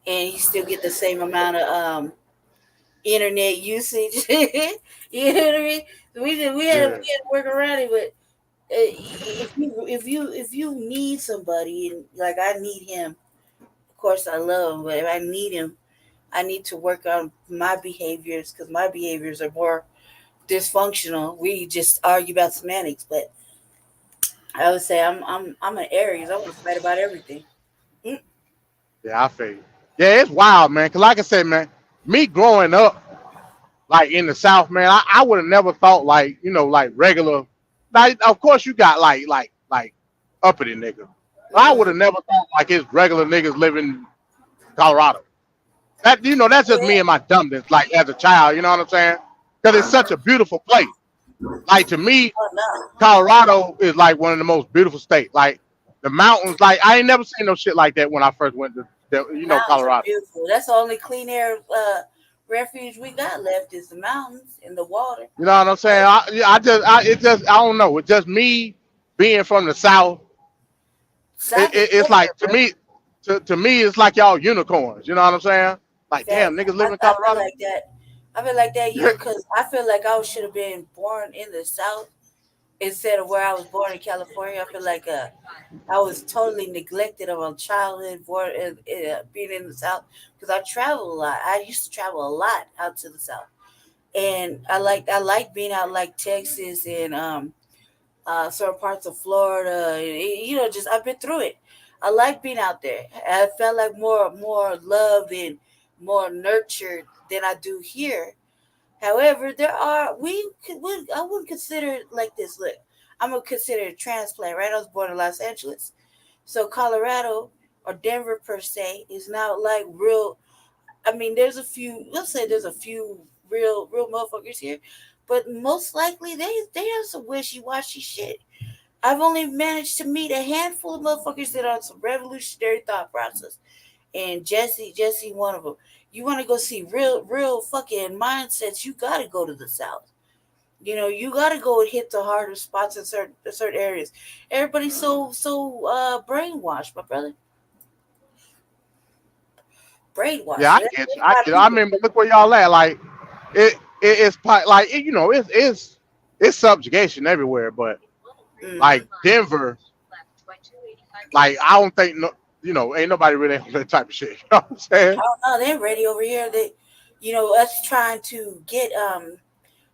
and he still get the same amount of internet usage. You know what I mean? So we had to work around it, but if you need somebody, and like I need him, of course I love him, but if I need him, I need to work on my behaviors because my behaviors are more dysfunctional. We just argue about semantics, but I would say I'm an Aries. I want to fight about everything. Yeah, I feel you. Yeah, it's wild, man. Cause like I said, man, me growing up like in the South, man, I would have never thought like like regular. Like, of course, you got like uppity niggas. I would have never thought like it's regular niggas living in Colorado. That's just me and my dumbness, like as a child. You know what I'm saying? Because it's such a beautiful place. Like to me, Colorado is like one of the most beautiful states. Like the mountains, like I ain't never seen no shit like that when I first went to Mountains Colorado. are beautiful. That's the only clean air refuge we got left is the mountains and the water. You know what I'm saying? I don't know. It's just me being from the South. It's like to me, it's like y'all unicorns. You know what I'm saying? Like damn, niggas live in Colorado. I feel like that because I feel like I should have been born in the South instead of where I was born in California. I feel like I was totally neglected of a childhood being in the South because I travel a lot. I used to travel a lot out to the South, and I like being out like Texas and certain parts of Florida. Just I've been through it. I like being out there. I felt like more loved and more nurtured than I do here. However, I wouldn't consider it like this. Look, I'm gonna consider it a transplant, right? I was born in Los Angeles, so Colorado or Denver per se is not like real. I mean, there's a few real motherfuckers here, but most likely they have some wishy-washy shit. I've only managed to meet a handful of motherfuckers that are some revolutionary thought process, and Jesse one of them. You want to go see real fucking mindsets, you got to go to the South. You know, you got to go and hit the harder spots in certain areas. Everybody's so brainwashed, my brother. Brainwashed. Yeah, I get you. I remember. Look where y'all at. Like it's like you know it's subjugation everywhere, but like Denver, like I don't think ain't nobody really on that type of shit. You know what I'm saying? I don't know. They're ready over here. They, us trying to get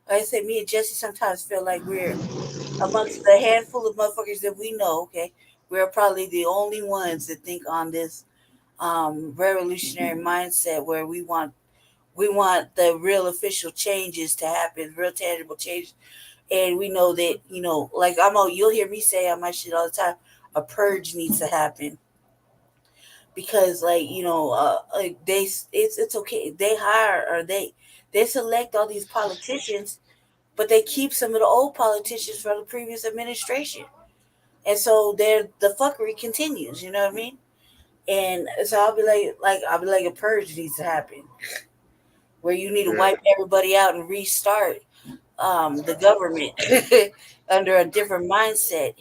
like I said, me and Jesse sometimes feel like we're amongst the handful of motherfuckers that we know. Okay, we're probably the only ones that think on this revolutionary mindset where we want the real official changes to happen, real tangible changes. And we know that, like you'll hear me say on my shit all the time, a purge needs to happen. Because it's okay. They hire or they select all these politicians, but they keep some of the old politicians from the previous administration. And so the fuckery continues, you know what I mean? And so I'll be like a purge needs to happen, where you need to wipe everybody out and restart the government under a different mindset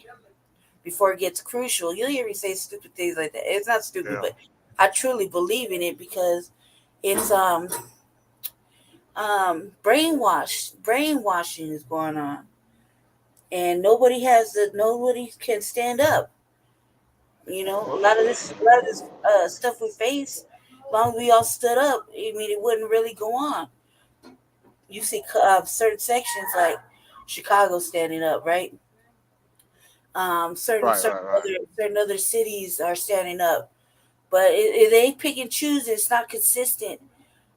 before it gets crucial. You'll hear me say stupid things like that. It's not stupid, but I truly believe in it because it's brainwashing is going on, and nobody can stand up. A lot of this stuff we face, as long as we all stood up, it wouldn't really go on. You see certain sections like Chicago standing up, right? Certain other cities are standing up, but they pick and choose. It's not consistent,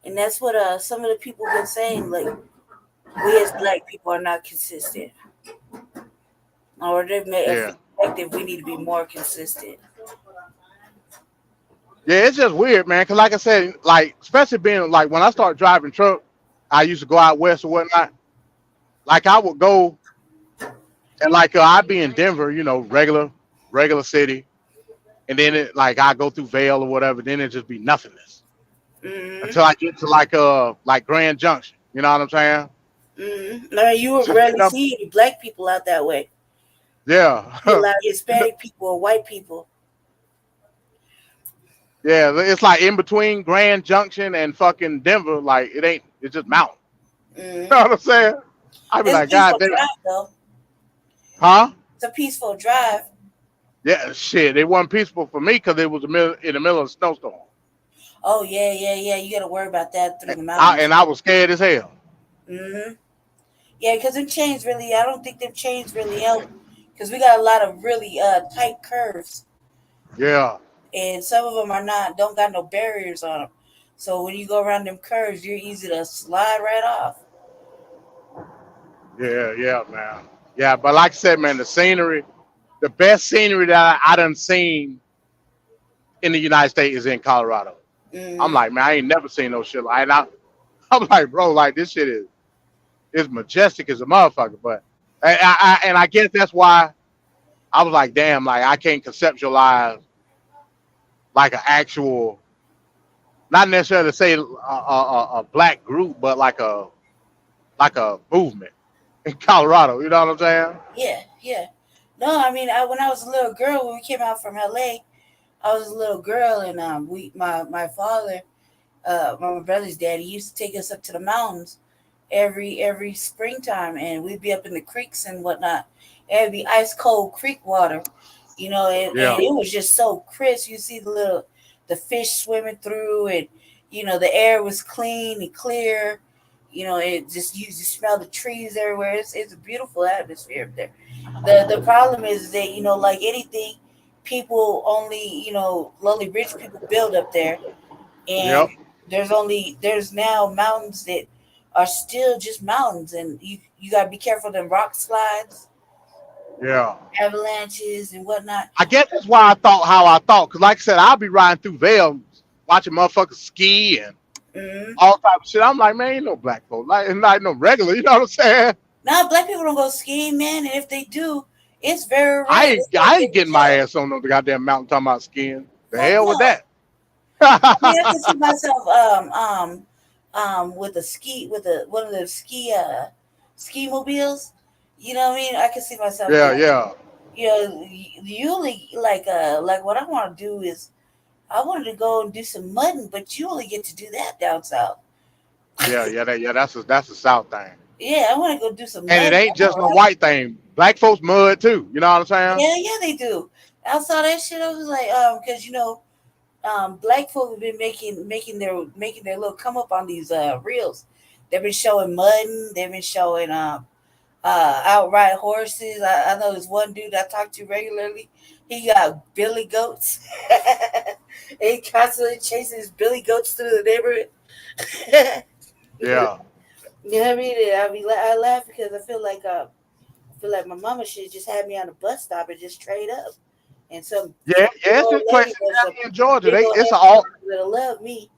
and that's what some of the people have been saying. Like, we as Black people are not consistent, or they've made effective. We need to be more consistent. Yeah, it's just weird, man. Cause like I said, like especially being like when I started driving truck, I used to go out west or whatnot. Like I would go, and like I'd be in Denver, regular city, and then I go through Vail or whatever. Then it just be nothingness until I get to like Grand Junction. You know what I'm saying? No, you would rarely see any Black people out that way. Yeah, a lot of Hispanic people or white people. Yeah, it's like in between Grand Junction and fucking Denver. Like it's just mountain. You know what I'm saying? I'd be like, God damn. Huh? It's a peaceful drive. Yeah, shit. It wasn't peaceful for me because it was in the middle of a snowstorm. Oh yeah. You got to worry about that through the mountains. I was scared as hell. Yeah, because them chains really. I don't think them chains really help because we got a lot of really tight curves. Yeah. And some of them don't got no barriers on them. So when you go around them curves, you're easy to slide right off. Yeah, man. Yeah, but like I said, man, the best scenery that I done seen in the United States is in Colorado. I'm like, man, I ain't never seen no shit like that. I'm like, bro, like this shit is majestic as a motherfucker. But I guess that's why I was like, damn, like I can't conceptualize like an actual, not necessarily say a Black group, but like a movement in Colorado. You know what I'm saying? Yeah. No, I mean, when I was a little girl, when we came out from LA, I was a little girl, and my father, my brother's daddy, used to take us up to the mountains every springtime, and we'd be up in the creeks and whatnot. It'd be ice cold creek water. And it was just so crisp. You see the fish swimming through, and the air was clean and clear. It just you just smell the trees everywhere. It's a beautiful atmosphere up there. The problem is that like anything, people only lonely rich people build up there, and there's now mountains that are still just mountains, and you gotta be careful of them rock slides. Yeah. Avalanches and whatnot. I guess that's why I thought how I thought. Because like I said, I'll be riding through Vail watching motherfuckers ski and all type of shit. I'm like, man, ain't no black folks, like no regular. You know what I'm saying? Now black people don't go skiing, man, and if they do, it's very rare. I ain't getting my ass on no goddamn mountain talking about skiing. The hell with that. I mean, I can see myself with one of the ski mobiles. You know what I mean? I can see myself. Yeah. You know, usually like what I want to do is I wanted to go and do some mudding, but you only get to do that down south. Yeah. That's a South thing. Yeah, I want to go do some. And it ain't just no white thing. Black folks mud too. You know what I'm saying? Yeah, they do. I saw that shit. I was like, because black folk have been making their little come up on these reels. They've been showing mudding. They've been showing outright horses. I know this one dude I talk to regularly. He got billy goats. He constantly chasing his billy goats through the neighborhood. Yeah. You know what I mean? I laugh because I feel like my mama should just have me on a bus stop and just trade up. And some it's a place in Georgia. It's that'll love me.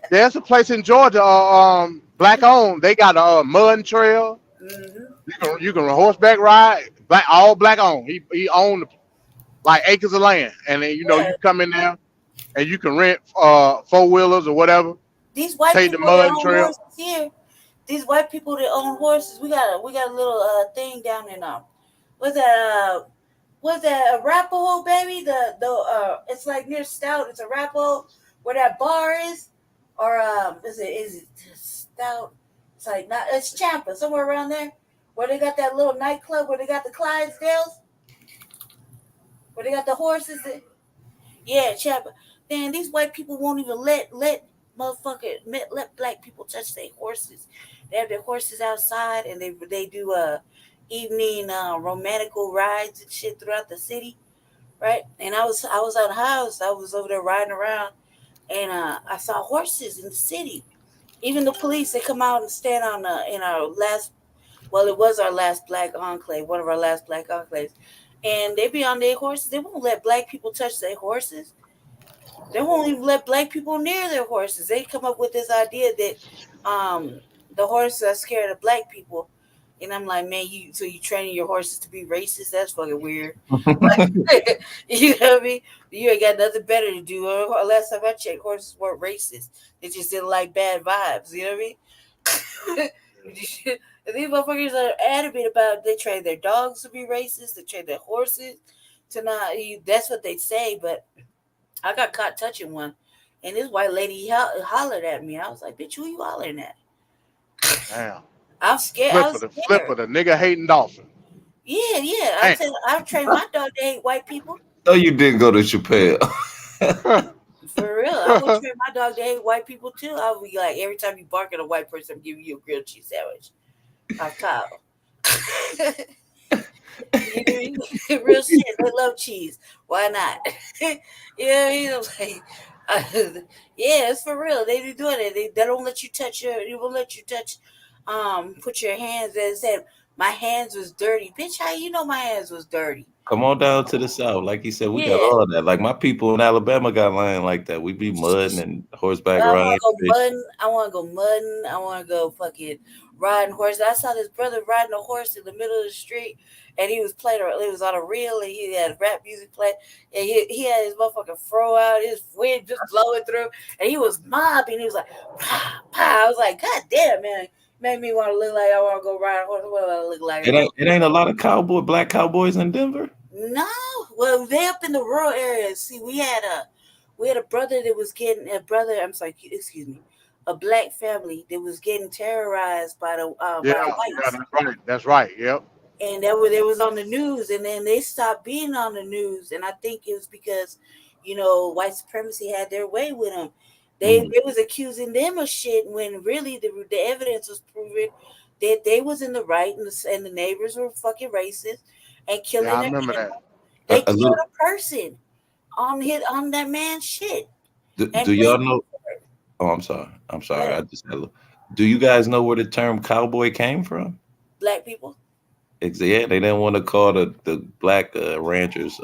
There's a place in Georgia, black owned. They got a mud trail. Mm-hmm. You can horseback ride. All black owned. He owned like acres of land, and then you come in there and you can rent 4-wheelers or whatever. These white take people the mud that own trail. horses here. These white people that own horses. We got a little thing down in what's that Arapahoe, baby? The it's like near Stout. It's Arapahoe where that bar is, or is it Stout? It's like not. It's Champa, somewhere around there, where they got that little nightclub where they got the Clydesdales, where they got the horses. Yeah, Champa. Man, these white people won't even let black people touch their horses. They have their horses outside, and they do evening romantical rides and shit throughout the city, right? And I was at a house. I was over there riding around, and I saw horses in the city. Even the police, they come out and stand on in our last. Well, it was our last black enclave, one of our last black enclaves, and they be on their horses. They won't let black people touch their horses. They won't even let black people near their horses. They come up with this idea that the horses are scared of black people. And I'm like, man, you training your horses to be racist? That's fucking weird. You know what I mean? You ain't got nothing better to do. Last time I checked, horses weren't racist. They just didn't like bad vibes. You know what I mean? And these motherfuckers are adamant about they train their dogs to be racist. They train their horses to not. That's what they say, but I got caught touching one, and this white lady hollered at me. I was like, bitch, who you hollering at? Damn. I'm scared. Flip for the nigga hating dolphin. Yeah. I've trained my dog to hate white people. No, you didn't go to Chappelle. For real. I would train my dog to hate white people too. I would be like, every time you bark at a white person, I'm giving you a grilled cheese sandwich. I'm Kyle. Real shit. They love cheese. Why not? Yeah, it's for real. They be doing it. They don't let you touch they won't let you touch put your hands and said my hands was dirty. Bitch, how you know my hands was dirty? Come on down to the South. Like he said, we got all of that. Like my people in Alabama got land like that. We be mudding and horseback riding. I want to go mudding. I want to go fucking riding horses. I saw this brother riding a horse in the middle of the street, and he was on a reel, and he had rap music playing, and he had his motherfucking fro out, his wind just blowing through, and he was mobbing. He was like, pow, pow. I was like, God damn, man. Made me want to look like I want to go ride a horse. What do I look like? It ain't a lot of black cowboys in Denver. No, well, they up in the rural areas. See, we had a brother that was getting a black family that was getting terrorized by the whites. That's right. Yep. And that was on the news, and then they stopped being on the news, and I think it was because, white supremacy had their way with them. They was accusing them of shit when really the evidence was proving that they was in the right, and the neighbors were fucking racist and killing. Yeah, I remember that. They killed a person on that man's shit. Do y'all know? Oh, I'm sorry. Yeah. I just had a look. Do you guys know where the term cowboy came from? Black people. Yeah, they didn't want to call the black ranchers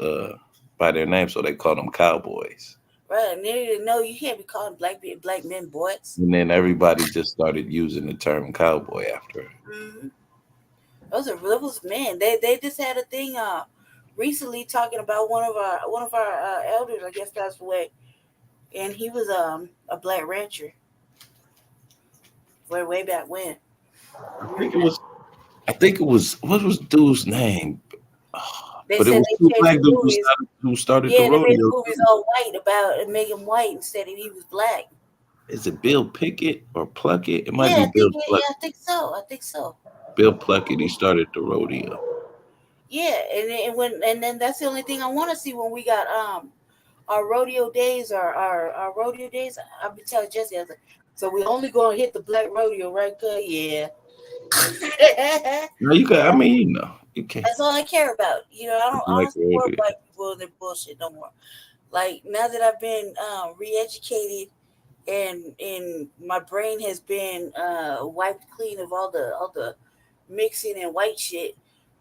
by their name, so they called them cowboys. Right, and they didn't know you can't be calling black men boys. And then everybody just started using the term cowboy after it. Mm-hmm. Those man. They just had a thing recently talking about one of our elders, I guess, passed away, and he was a black rancher. Way back when. I think it was what was dude's name? They but it said was they two changed black the dudes movies. who started Yeah, the they made the rodeo. movies all white about and make him white instead of he was black. Is it Bill Pickett or Pluckett? It might Yeah, be Bill Pluckett. I think so. I think so. Bill Pluckett. He started the rodeo. Yeah, and then that's the only thing I want to see when we got our rodeo days, our rodeo days. I've been telling Jesse, I was like, so we only gonna hit the black rodeo, right? Good, yeah. No, you got. I mean, you know, you can't. That's all I care about. You know, I don't support rodeo. white people and their bullshit no more. Like now that I've been re-educated and my brain has been wiped clean of all the mixing and white shit,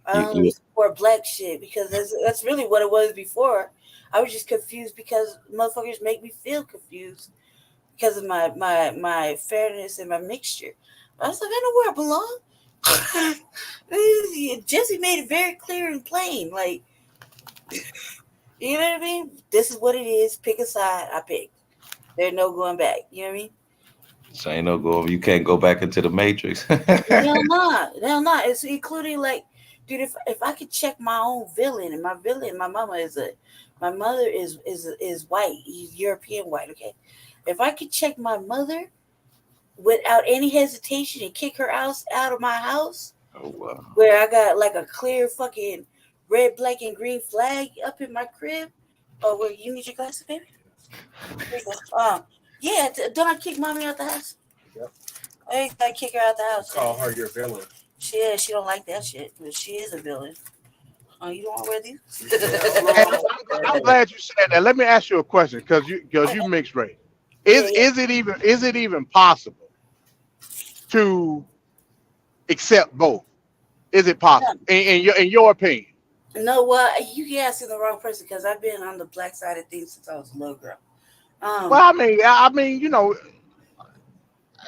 I don't support black shit because that's really what it was before. I was just confused because motherfuckers make me feel confused because of my fairness and my mixture. But I was like, I know where I belong. Jesse made it very clear and plain. Like, you know what I mean? This is what it is. Pick a side. I pick. There's no going back. You know what I mean? So ain't no go. You can't go back into the Matrix. Hell not. It's including like, dude. If I could check my own villain, and my mother is white, European white. Okay, if I could check my mother without any hesitation and kick her out of my house, where I got like a clear fucking red, black, and green flag up in my crib. Oh, where you need your glasses, baby? Yeah, don't I kick mommy out the house? Yep. I kick her out the house. Call her your villain. She don't like that shit, but she is a villain. Oh, you don't want to wear these? I'm glad you said that. Let me ask you a question, because you mixed race. Is it even possible to accept both? Is it possible in your opinion? No, well, you can ask the wrong person because I've been on the black side of things since I was a little girl. Well, I mean, you know,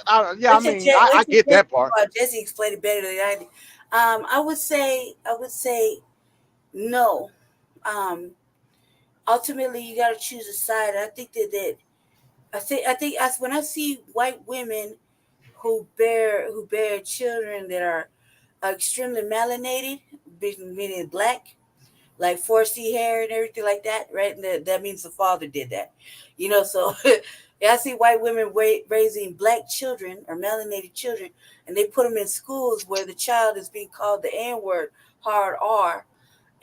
I get that part. Jesse explained it better than I did. I would say no. Ultimately, you got to choose a side. I think when I see white women who bear children that are extremely melanated, meaning black, like 4C hair and everything like that, right? And that means the father did that, you know. So I see white women raising black children or melanated children, and they put them in schools where the child is being called the N-word, hard R,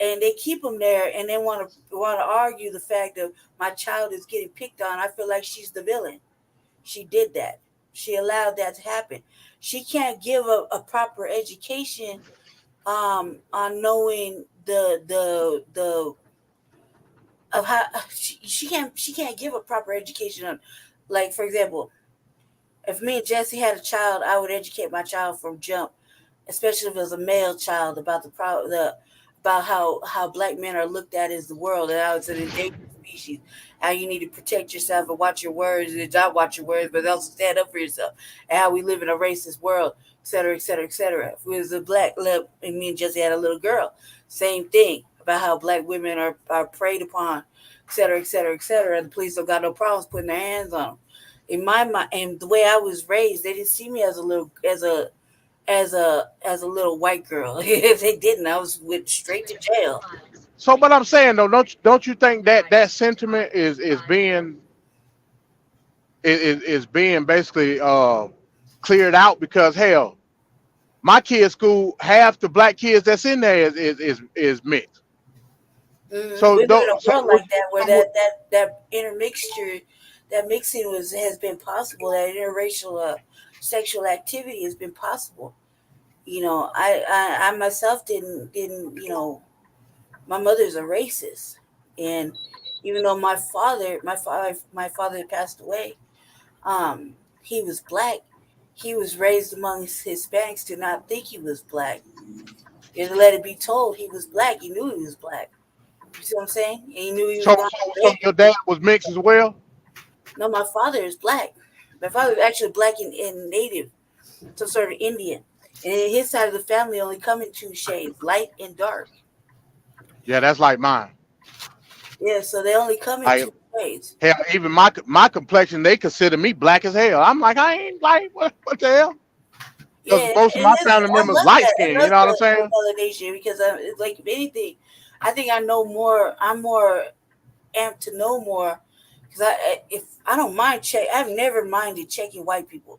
and they keep them there, and they want to argue the fact that my child is getting picked on. I feel like she's the villain. She did that. She allowed that to happen. She can't give a proper education on knowing the of how she can't give a proper education on, like, for example, if me and Jesse had a child, I would educate my child from jump, especially if it was a male child, about about how black men are looked at as the world and how it's an endangered species, how you need to protect yourself and watch your words and not watch your words, but also stand up for yourself, and how we live in a racist world, et cetera, et cetera, et cetera. If it was a black lip and me and Jesse had a little girl, same thing about how black women are preyed upon, et cetera, et cetera, et cetera. And the police don't got no problems putting their hands on them. In my mind, and the way I was raised, they didn't see me as a little white girl. If they didn't, I went straight to jail. So, but I'm saying though, don't you think that sentiment is being basically cleared out? Because hell, my kid's school, half the black kids that's in there is mixed. So we live in a world like that where that intermixture, that mixing has been possible. That interracial sexual activity has been possible. You know, I myself didn't, you know, my mother's a racist, and even though my father passed away, he was black. He was raised amongst Hispanics to not think he was black. He let it be told he was black. He knew he was black. You see what I'm saying? And he knew he was so your dad was mixed as well? No, my father is black. My father is actually black and native, some sort of Indian. And his side of the family only come in two shades, light and dark. Yeah, that's like mine. Yeah, so they only come in Like, two shades. hell, even my complexion, they consider me black as hell. I'm like, I ain't like what the hell? Because Yeah, most of and my listen, family I members love light that. I skinned. You love know what I'm the saying? melanation because it's like anything. I think I know more. I'm more amped to know more because if I don't mind I've never minded checking white people.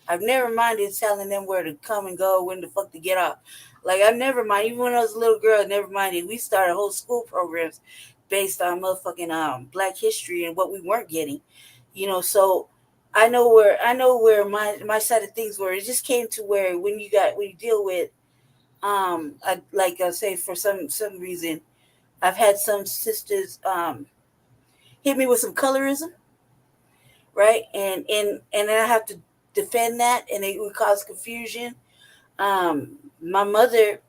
I've never minded telling them where to come and go, when the fuck to get off. Like I've never minded. Even when I was a little girl, I never minded. We started whole school programs based on motherfucking Black history and what we weren't getting. You know, so I know where my side of things were. It just came to where when you deal with I say for some reason I've had some sisters hit me with some colorism, right? And then I have to defend that, and it would cause confusion. My mother,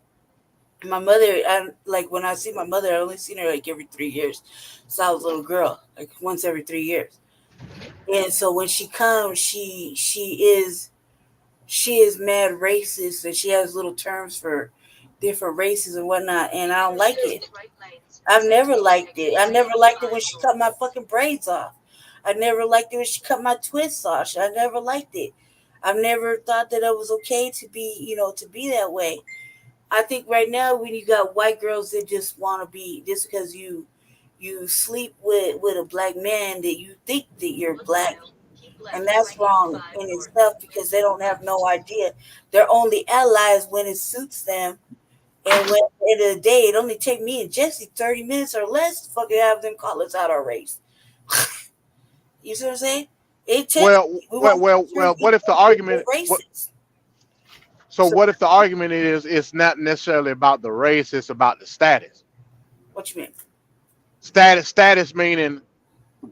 I like when I see my mother, I only seen her like every 3 years. So I was a little girl, like once every 3 years. And so when she comes, she is mad racist, and she has little terms for different races and whatnot, and I don't like it. I've never liked it. I never liked it when she cut my fucking braids off. I never liked it when she cut my twists off. I never liked it. I've never thought that it was okay to be, to be that way. I think right now when you got white girls that just want to be, just because you sleep with a black man, that you think that you're black, and that's wrong in itself because they don't have no idea. They're only allies when it suits them. And when at the end of the day, it only take me and Jesse 30 minutes or less to fucking have them call us out our race. You see what I'm saying? It takes Well. What if the argument? So what if the argument is it's not necessarily about the race, it's about the status? What you mean? Status meaning,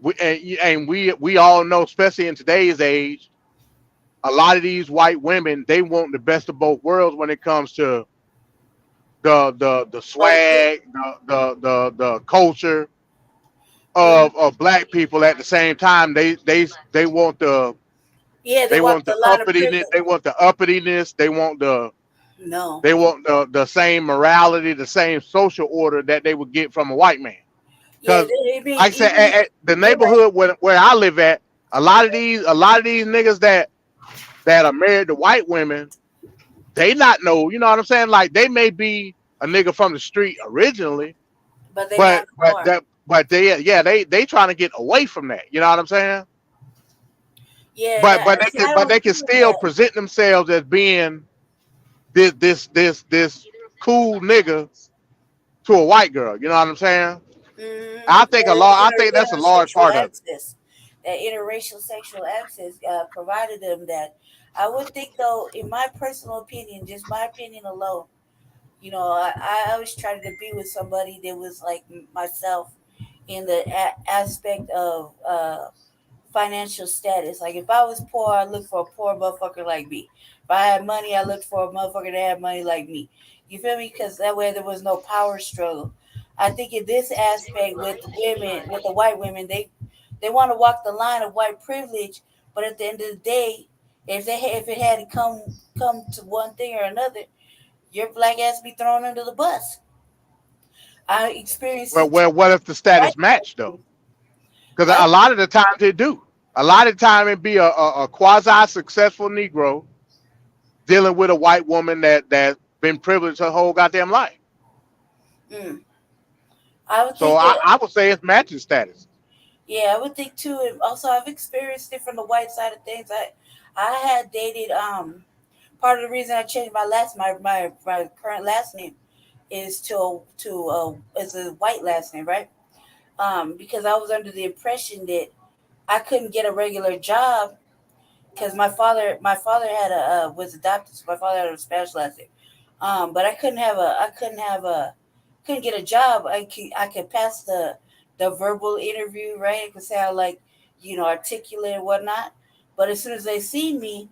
we all know, especially in today's age, a lot of these white women, they want the best of both worlds when it comes to the swag, the culture of black people. At the same time, they want the they want the uppityness, they want the same morality, the same social order that they would get from a white man. Because like I said, at the neighborhood where I live at, a lot of these niggas that are married to white women, they not know, you know what I'm saying? Like they may be a nigga from the street originally, but they trying to get away from that. You know what I'm saying? Yeah. But they can still present themselves as being this cool nigga to a white girl. You know what I'm saying? Mm-hmm. I think that's a large part of it. That interracial sexual access provided them that. I would think, though, in my personal opinion, just my opinion alone, I always tried to be with somebody that was like myself in the aspect of financial status. Like if I was poor, I looked for a poor motherfucker like me. If I had money, I looked for a motherfucker that had money like me. You feel me? Because that way there was no power struggle. I think in this aspect with the women, with the white women, they want to walk the line of white privilege, but at the end of the day, if it had to come to one thing or another, your black ass be thrown under the bus. I experienced. Well, what if the status matched though? Because a lot of the times they do. A lot of the time it be a quasi successful Negro dealing with a white woman that's been privileged her whole goddamn life. I would say it's matching status. Yeah, I would think too. And also, I've experienced it from the white side of things. I had dated. Part of the reason I changed my current last name is is a white last name, right? Because I was under the impression that I couldn't get a regular job because my father had was adopted, so my father had a Spanish last name. But I couldn't get a job. I could pass the verbal interview, right? I could sound like, articulate and whatnot. But as soon as they see me,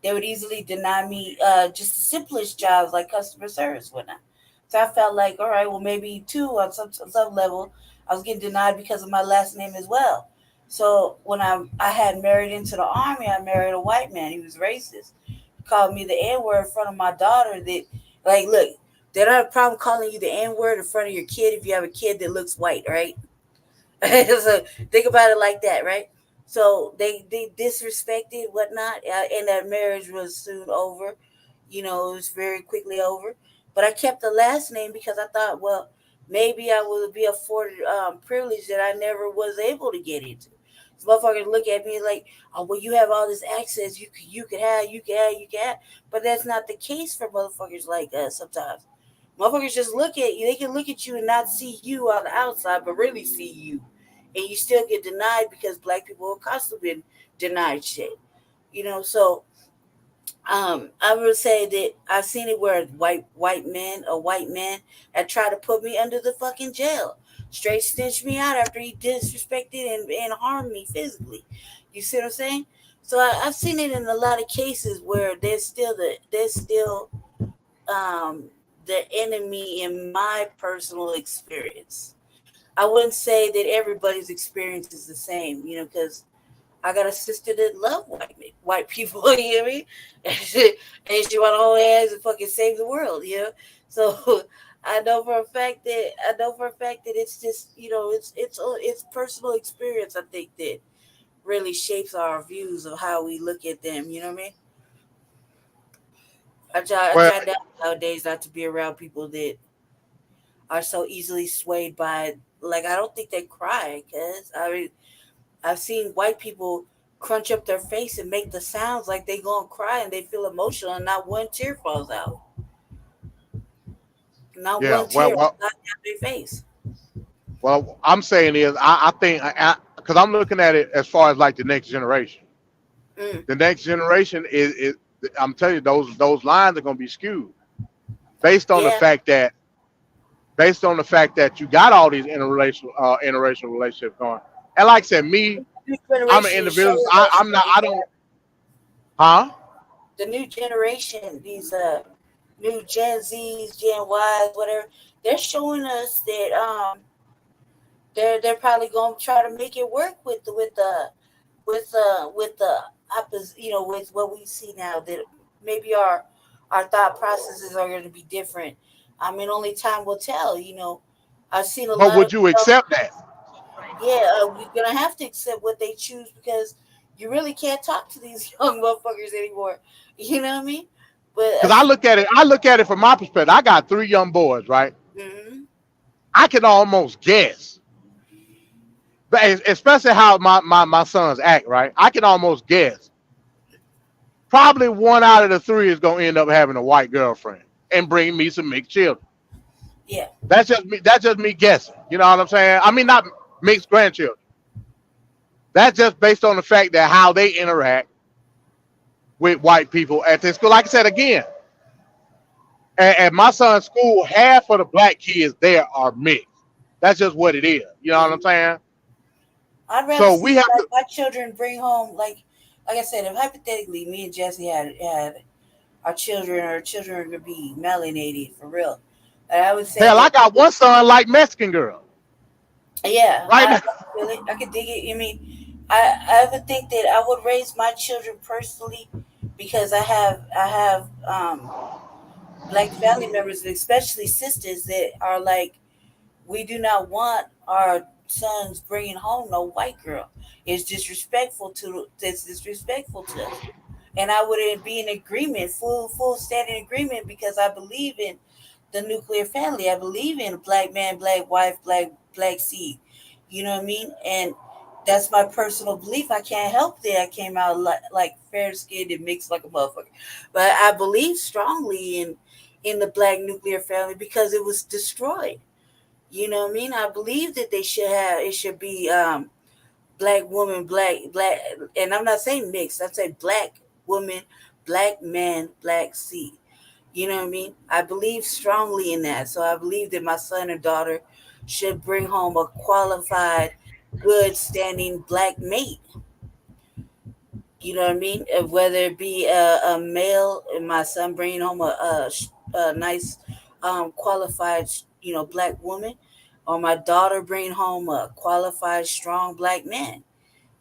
they would easily deny me just the simplest jobs like customer service, whatnot. So I felt like, all right, well, maybe too on some level, I was getting denied because of my last name as well. So when I had married into the army, I married a white man. He was racist. He called me the N-word in front of my daughter. That, like, look, they don't have a problem calling you the N-word in front of your kid if you have a kid that looks white, right? So think about it like that, right? So they disrespected whatnot, and that marriage was soon over. You know, it was very quickly over. But I kept the last name because I thought, well, maybe I would be afforded privilege that I never was able to get into. So motherfuckers look at me like, oh, well, you have all this access, you could have, but that's not the case for motherfuckers like us sometimes. Motherfuckers just look at you. They can look at you and not see you on the outside, but really see you. And you still get denied because black people have constantly been denied shit. You know, so I would say that I've seen it where a white man had tried to put me under the fucking jail. Straight stitched me out after he disrespected and harmed me physically. You see what I'm saying? So I've seen it in a lot of cases where there's still the enemy in my personal experience. I wouldn't say that everybody's experience is the same, you know, because I got a sister that love white people, you know what I mean? And she want to hold hands and fucking save the world, you know. So I know for a fact that it's just, you know, it's personal experience. I think that really shapes our views of how we look at them. You know what I mean? I try nowadays not to be around people that are so easily swayed by, like, I don't think they cry, because I've seen white people crunch up their face and make the sounds like they gonna cry and they feel emotional and not one tear falls out. Not one tear falls out their face. Well, I'm saying is I think because I'm looking at it as far as like the next generation. The next generation is I'm telling you those lines are gonna be skewed based on the fact that you got all these interracial relationships going. And like I said, me, I'm an individual. The new generation, these new Gen Zs, Gen Ys, whatever, they're showing us that they're probably gonna try to make it work with the opposite, you know, with what we see now, that maybe our thought processes are going to be different. I mean, only time will tell. You know, I've seen a lot. But would you accept that? Yeah, we're gonna have to accept what they choose, because you really can't talk to these young motherfuckers anymore. You know what I mean? But because I look at it from my perspective. I got 3 young boys, right? Mm-hmm. I can almost guess, but especially how my sons act, right? I can almost guess. Probably 1 out of the 3 is gonna end up having a white girlfriend and bring me some mixed children. Yeah, that's just me guessing. You know what I'm saying? I mean, not mixed grandchildren. That's just based on the fact that how they interact with white people at this school. Like I said again, at my son's school, half of the black kids there are mixed. That's just what it is. You know what I'm saying? I'd rather see my children bring home, like I said, if hypothetically me and Jesse had our children could be melanated for real. And I would say, hell, I got one son like Mexican girl. Yeah, right. I could dig it. I mean, I would think that I would raise my children personally, because I have black family members, especially sisters, that are like, we do not want our sons bringing home no white girl. It's disrespectful to us. And I would be in agreement, full standing agreement, because I believe in the nuclear family. I believe in a black man, black wife, black seed. You know what I mean? And that's my personal belief. I can't help that I came out like fair skinned and mixed like a motherfucker. But I believe strongly in the black nuclear family, because it was destroyed. You know what I mean? I believe that it should be black woman, black, and I'm not saying mixed. I'm saying black woman, black man, black seed. You know what I mean? I believe strongly in that. So I believe that my son or daughter should bring home a qualified, good standing black mate. You know what I mean? Whether it be a male, and my son bringing home a nice, qualified, black woman, or my daughter bringing home a qualified, strong black man.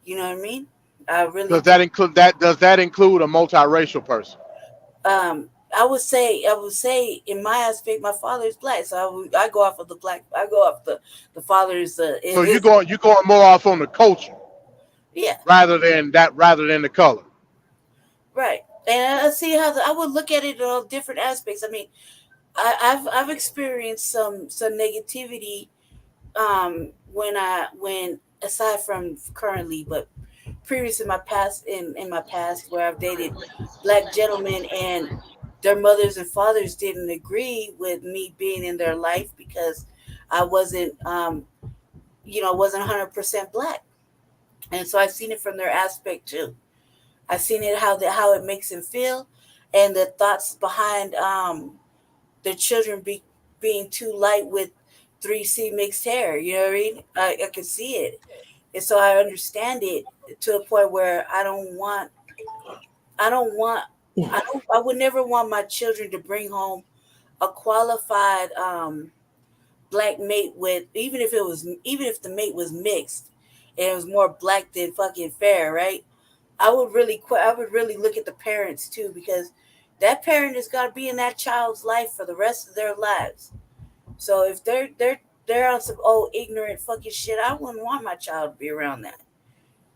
You know what I mean? I really Does that include Does that include a multiracial person? I would say in my aspect, my father is black, so I go off of the black. I go off the father's. So you going more off on the culture, yeah, rather than the color. right. And I see how I would look at it on different aspects. I mean, I've experienced some negativity when aside from currently, but previous in my past where I've dated black gentlemen and their mothers and fathers didn't agree with me being in their life because I wasn't wasn't 100% black. And so I've seen it from their aspect too. I've seen it how it makes them feel and the thoughts behind their children being too light with 3C mixed hair. You know what I mean? I can see it. And so I understand it to a point where I would never want my children to bring home a qualified black mate with even if the mate was mixed and it was more black than fucking fair, right? I would really look at the parents too, because that parent has got to be in that child's life for the rest of their lives. So if they're on some old ignorant fucking shit, I wouldn't want my child to be around that.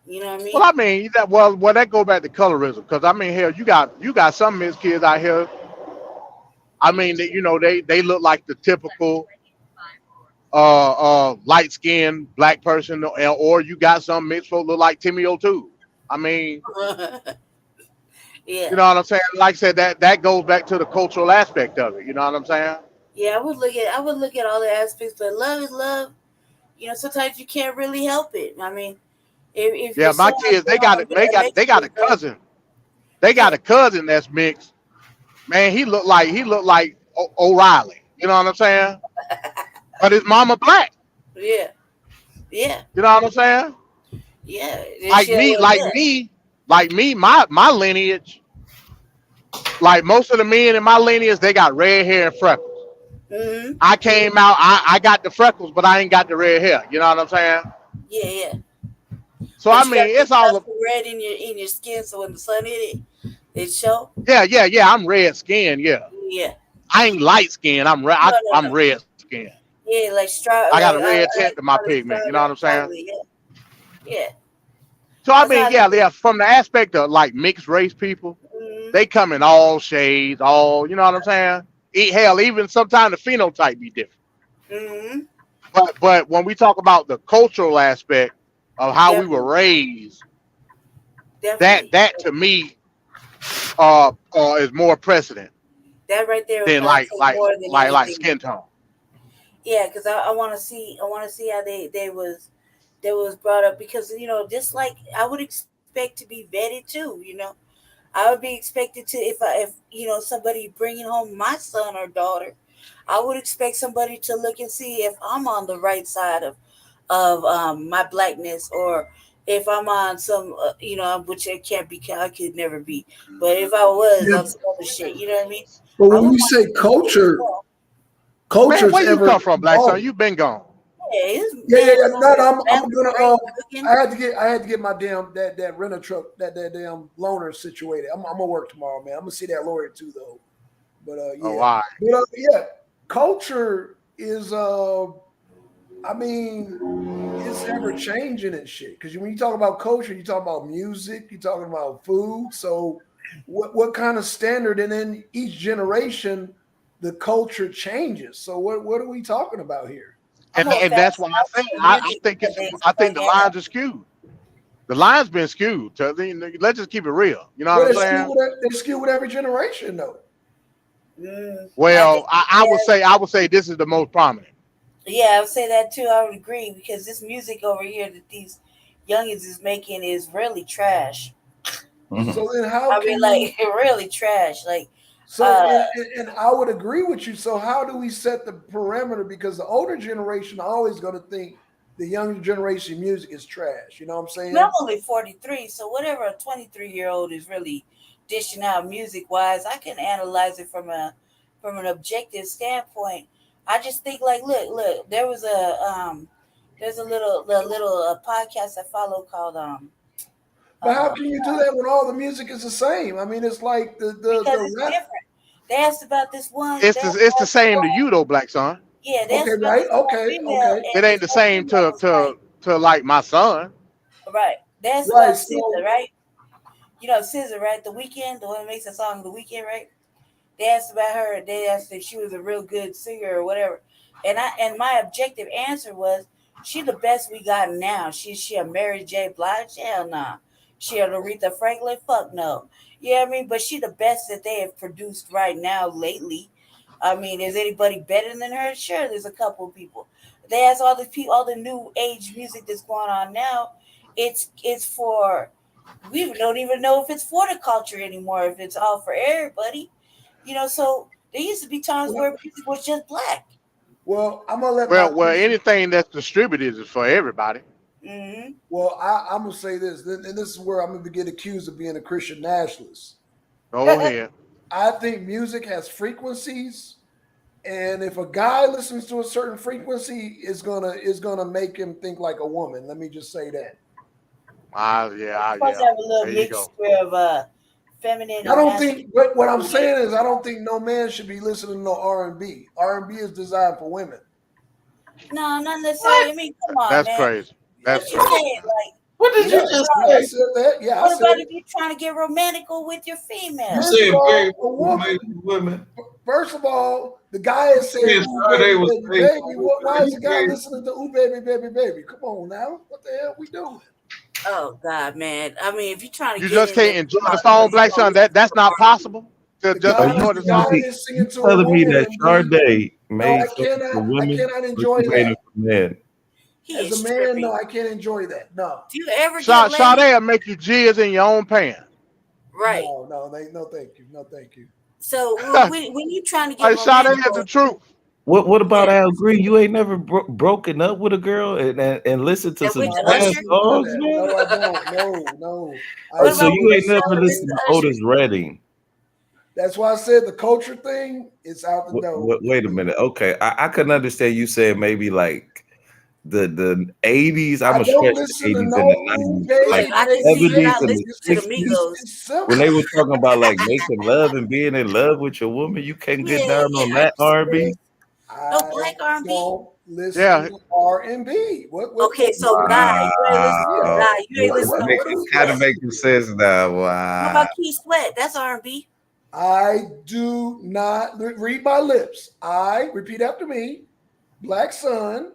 You know what I mean? Well, I mean that go back to colorism, because I mean, hell, you got some mixed kids out here. I mean, they look like the typical light skinned black person, or you got some mixed folk look like Timmy O'Toole. I mean, yeah. You know what I'm saying? Like I said, that goes back to the cultural aspect of it. You know what I'm saying? Yeah, I would look at all the aspects, but love is love. You know, sometimes you can't really help it. I mean, if Yeah, my kids, they got a cousin. They got a cousin that's mixed. Man, he looked like O'Reilly. You know what I'm saying? But his mama black. Yeah. Yeah. You know what I'm saying? Yeah. Like me, my lineage, like most of the men in my lineage, they got red hair and freckles. Mm-hmm. I came out, I got the freckles, but I ain't got the red hair. You know what I'm saying? Yeah, yeah. So But I mean, it's all red in your skin, so when the sun hit it show. Yeah. I'm red skinned. Yeah. Yeah. I ain't light skinned. I'm I'm red skinned. Yeah, like I got a red tint to my pigment. You know what I'm saying? Yeah. So I mean, yeah. From the aspect of like mixed race people, they come in all shades, all, you know what I'm saying? Hell, even sometimes the phenotype be different. Mm-hmm. But when we talk about the cultural aspect of how we were raised, that to me is more precedent that right there than like skin tone. Yeah, because I want to see how they was brought up, because just like I would expect to be vetted too. I would be expected to, if somebody bringing home my son or daughter, I would expect somebody to look and see if I'm on the right side of my blackness, or if I'm on some which I can't be, I could never be, but if I was on some other shit, you know what I mean? But when you say culture, man, where you come from, Black Son? You been gone. Yeah. No, I'm gonna. I had to get my damn that rental truck, that damn loaner situated. I'm gonna work tomorrow, man. I'm gonna see that lawyer too, though. But yeah. Oh, why? But yeah, culture is I mean, it's ever changing and shit. Because when you talk about culture, you talk about music, you're talking about food. So what kind of standard? And then each generation, the culture changes. So what are we talking about here? And that's why I think the lines are skewed. The line's been skewed. So let's just keep it real. You know what I'm saying? They're skewed with every generation, though. Well, I would say this is the most prominent. Yeah, I would say that too. I would agree, because this music over here that these youngins is making is really trash. So then how? I mean, like really trash. Like. So, and I would agree with you. So how do we set the parameter? Because the older generation always going to think the younger generation music is trash. You know what I'm saying? I'm only 43, so whatever a 23-year-old is really dishing out music-wise, I can analyze it from an objective standpoint. I just think, like, look, there's a little podcast I follow called But how can you do that when all the music is the same? I mean, it's like because the it's rap. different. They asked about this one. It's the same to you though, Black Son. Yeah, they asked Okay, about right? this one Okay, female, okay. It and ain't the this one same female was like, to like my son. right. They asked Right. about So SZA, right? You know SZA, right? The Weeknd, the one that makes the song The Weeknd, right? They asked about her. They asked if she was a real good singer or whatever. And my objective answer was, she the best we got now. She a Mary J. Blige? Hell nah. She a Aretha Franklin? Fuck no. Yeah, I mean, but she the best that they have produced right now lately. I mean, is anybody better than her? Sure, there's a couple of people. They ask all the people, all the new age music that's going on now. It's for, we don't even know if it's for the culture anymore. If it's all for everybody, you know. So there used to be times where music was just black. well, I'm gonna let Well, my anything that's distributed is for everybody. Mm-hmm. well, I'm gonna say this, and this is where I'm gonna get accused of being a Christian nationalist. Go ahead. I think music has frequencies, and if a guy listens to a certain frequency, is gonna make him think like a woman. Let me just say that. Yeah. Supposed to have a little There you go. mixture of feminine. I don't think what I'm saying is I don't think no man should be listening to no R&B. R&B is designed for women. No, not necessarily. I mean, come on, That's man. crazy. That's What you crazy. saying? Like, What did you just I say? said that. Yeah, I what said about it. if you're trying to get romantical with your female? You First said of all, very a woman. women. First of all, the guy is saying, Yes, "Ooh, sir, they baby, was baby, faithful. baby." Why is the guy You listening to "Ooh, baby, baby, baby"? Come on now, what the hell we doing? Oh God, man. I mean, if you're trying to You get just in there, can't enjoy the song, Black Son. That's not possible. The Just guy, enjoy the the guy song. is singing to a Telling me woman. that Sade No, made I something for cannot. I women, cannot but enjoy you made that. it for men. he As is a man, tripping. no, I can't enjoy that. No, Do you ever get Sade laid? will make you jizz in your own pants. Right. no, thank you, no, thank you. So when you're trying to get Like Sade is romantical, the truth. What about Al Green? You ain't never broken up with a girl and listened to and some with the No, I sad Usher, don't do songs, that. man? No, I don't. No. I what So about you with ain't the never show? listened to Otis Redding? That's why I said the culture thing is out the door. Wait a minute. Okay, I can understand you saying maybe like the 80s. I'm I gonna don't stretch the listen to 80s no and the ooh, 90s, baby, like Look, I can the see you're 70s not and the listening to the 60s. Migos. It's simple. When they were talking about like making love and being in love with your woman, you can't get down on Are that you R&B. serious? No I black R&B. don't listen Yeah. to R&B. Okay, so Guy, you ain't listen to Wow, Guy. You ain't listen to Make Keith kind of Sweat. making sense now. What Wow. about Keith Sweat? That's R&B. I do not read my lips. I repeat after me. Black Sun.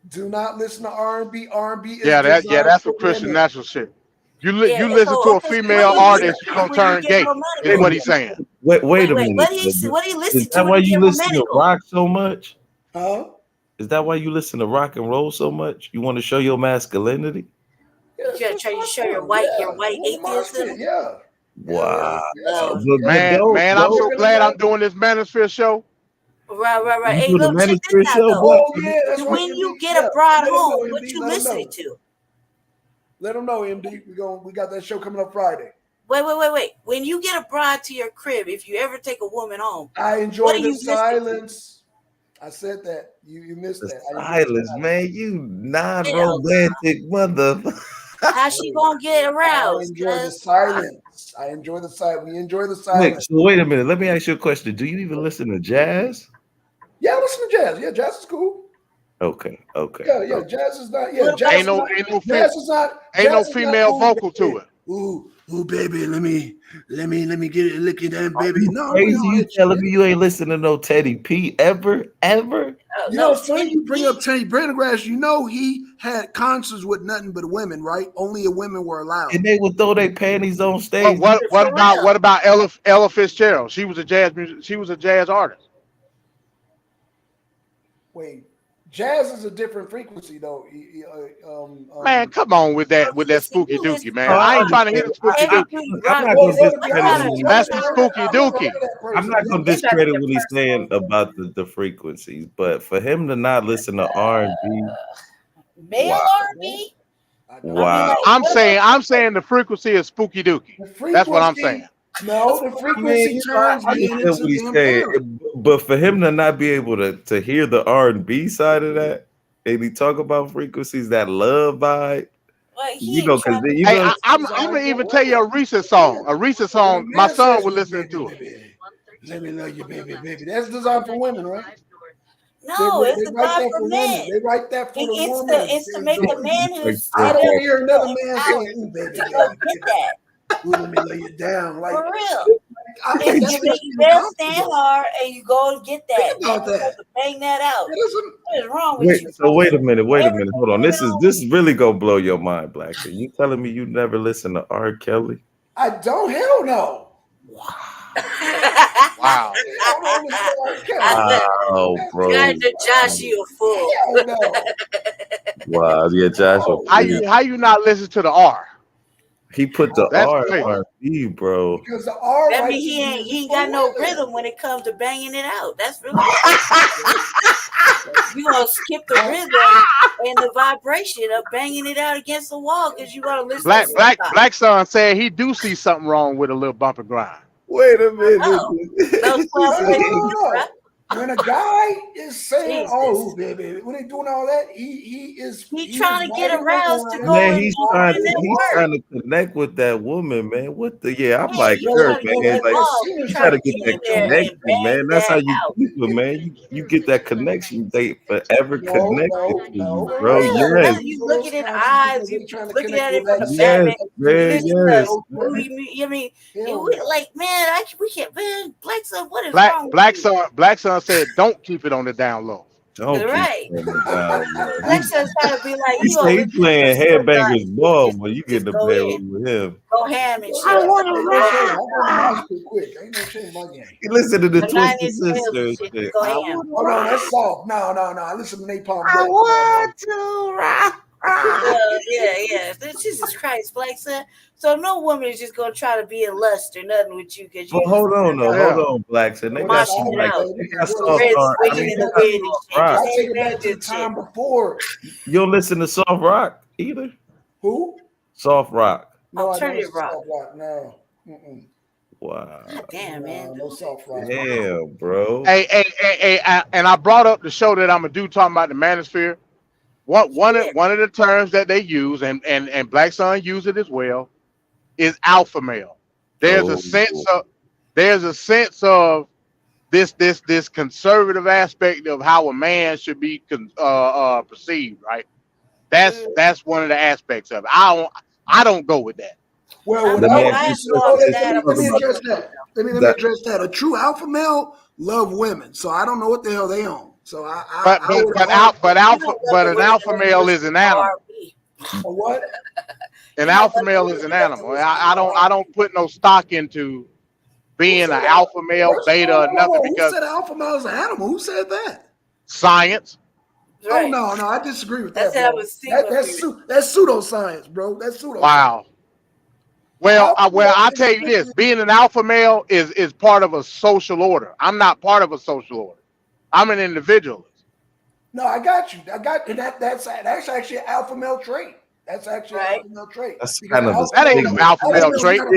Do not listen to R&B. R&B is That's designed some for Christian women. national shit. You Yeah. listen So to a okay, so female what do you listen artist, you're to gonna when you turn get gay. Is romantical? what he's saying. Wait a Wait. minute. What do you listen Is to that when why you you get listen to romantical? rock so much? Huh? Is that why you listen to rock and roll so much? You want to show your masculinity? Yeah, You gotta try to show your white atheism. Yeah. Wow. Love. Man, I'm so glad I'm doing this Manosphere show. Right. You Hey, do the look, check Manosphere this out show, though. Black? Oh yeah, that's right. When you MD. get a bride Let 'em home, know, what MD. you Let 'em listening know. to? Let them know, MD. We got that show coming up Friday. Wait. When you get a bride to your crib, if you ever take a woman home, I what enjoy do you the listen to? silence. I said that. You missed The that. I enjoy silence, man. You Hell no. non-romantic mother. How she gonna get I aroused? enjoy the Cuz silence. I enjoy the silence. We enjoy the Wait, silence. so wait a minute. Let me ask you a question. Do you even listen to jazz? Yeah, I listen to jazz. Yeah, jazz is cool. Okay. Yeah, jazz is not. Yeah, jazz Ain't is no not. ain't no Jazz is not. ain't no Jazz is not. female Ooh, vocal baby. to it. Ooh, baby. Let me get it. Look at that, Are baby. you No, crazy? we You don't. telling me you ain't listening to no Teddy P ever? You know, it's funny you bring up Teddy Pendergrass. You know, he had concerts with nothing but women, right? Only women were allowed. And they would throw their panties on stage. What about Ella Fitzgerald? She was a jazz artist. Wait, jazz is a different frequency, though. Man, come on with that spooky dookie, man. No, I ain't trying to hear the spooky dookie. I'm not gonna discredit when That's the spooky dookie. I'm not gonna discredit what he's saying about the frequencies, but for him to not listen to R&B, male R&B. wow. I'm saying the frequency is spooky dookie. That's what I'm saying. No, the frequency turns I me understand what into he's damn saying, parent. but for him to not be able to hear the R&B side of that, and he talk about frequencies, that love vibe, Well, he You ain't know, because trying to. you Hey, know, I'm gonna even tell you a recent song. A recent song. My son was listening to it. Let me love you, baby, baby. That's designed for women, right? No, it's They write designed that for for men. women. They write that for the woman. It's to make the man who's I don't still hear another feeling man empowered saying, "Ooh, baby, to baby, go get that. ooh, let me lay you down." Like For real. I It's that's to just make you being better stand comfortable. hard and you go and get that. Think about Man, you that. have to bang that out. That isn't- What is wrong with wait. you? So wait a minute. Hold on. This is really gonna blow your mind, Blackson. You telling me you never listen to R. Kelly? I don't. Hell no. Wow. Oh, bro. God, the Josh, you a fool. Hell no. Wow. Yeah, Joshua. How you not listen to the R? He put the That's R crazy. R&B, bro. Because the R That writes means he the ain't music got for no women. rhythm when it comes to banging it out. That's really what you gonna skip the rhythm and the vibration of banging it out against the wall because you gonna listen to somebody. Black Son said he do see something wrong with a little bump and grind. Wait a minute. No. When a guy is saying, Jesus. "Oh, baby," when they doing all that, he is trying to get writing aroused the to line. go Man, and he's do trying it in to connect with that woman, man. What the I'm Yeah, like you her, trying to get man. Like involved. You you trying gotta to get get that in there and connection, bang man. That's how that you out. keep it, man. You get that connection. They forever No, connected no, to no. you, bro. Yeah, Yes. now you looking in the eyes, you trying to looking connect at it with from the that Yes, Batman. You man, listen yes. to movie. I mean, like man, we can't. Man, Black Son, what is wrong with you? Black Son said, "Don't keep it on the down low." Don't keep Right. it down, man. Black Son's trying to be like, He you gonna say he listen to playing some headbangers ball, but you get in the go bedroom with him. go ham and shit. I want to ride. I'm going to mosh pit quick. Ain't no shame in my game. He listen to the The 9 Twisted Inch Nails Sister and and shit. shit. Go ham. Oh no, that's soft. No. I listen to Napalm Death. I want to rock. Yeah. Jesus Christ, Black Son. So no woman is just gonna try to be in lust or nothing with you because you Well, hold on, just hold on, Blackson. They got some moshing it like out. they got soft Red rock. I swinging mean, in they the got wind and soft shit. rock. I Just take ain't it back that to the good time shit. before. You don't listen to soft rock either. Who? Soft rock. No, Alternative I rock. don't soft rock. No. Mm-mm. Wow. Damn, man. No soft rock. Damn, bro. Hey, and I brought up the show that I'm gonna do talking about the manosphere. One of the terms that they use, and Black Son use it as well, is alpha male. There's a sense of this conservative aspect of how a man should be perceived, right? That's one of the aspects of it. I don't go with that. Well, Let me let me address that. Let me address that. A true alpha male love women, so I don't know what the hell they own. So But an alpha male is an animal. What? An alpha male is an animal. I don't put no stock into being an alpha male, beta, or nothing Who because said alpha male is an animal? Who said that? science. Oh no, I disagree with that. That's Bro. That's pseudoscience, bro. That's pseudoscience. Wow. Well, I tell you this: being an alpha male is part of a social order. I'm not part of a social order. I'm an individualist. No, I got you. That's actually an alpha male trait. That's actually an alpha male trait. That's kind of That ain't no alpha male trait.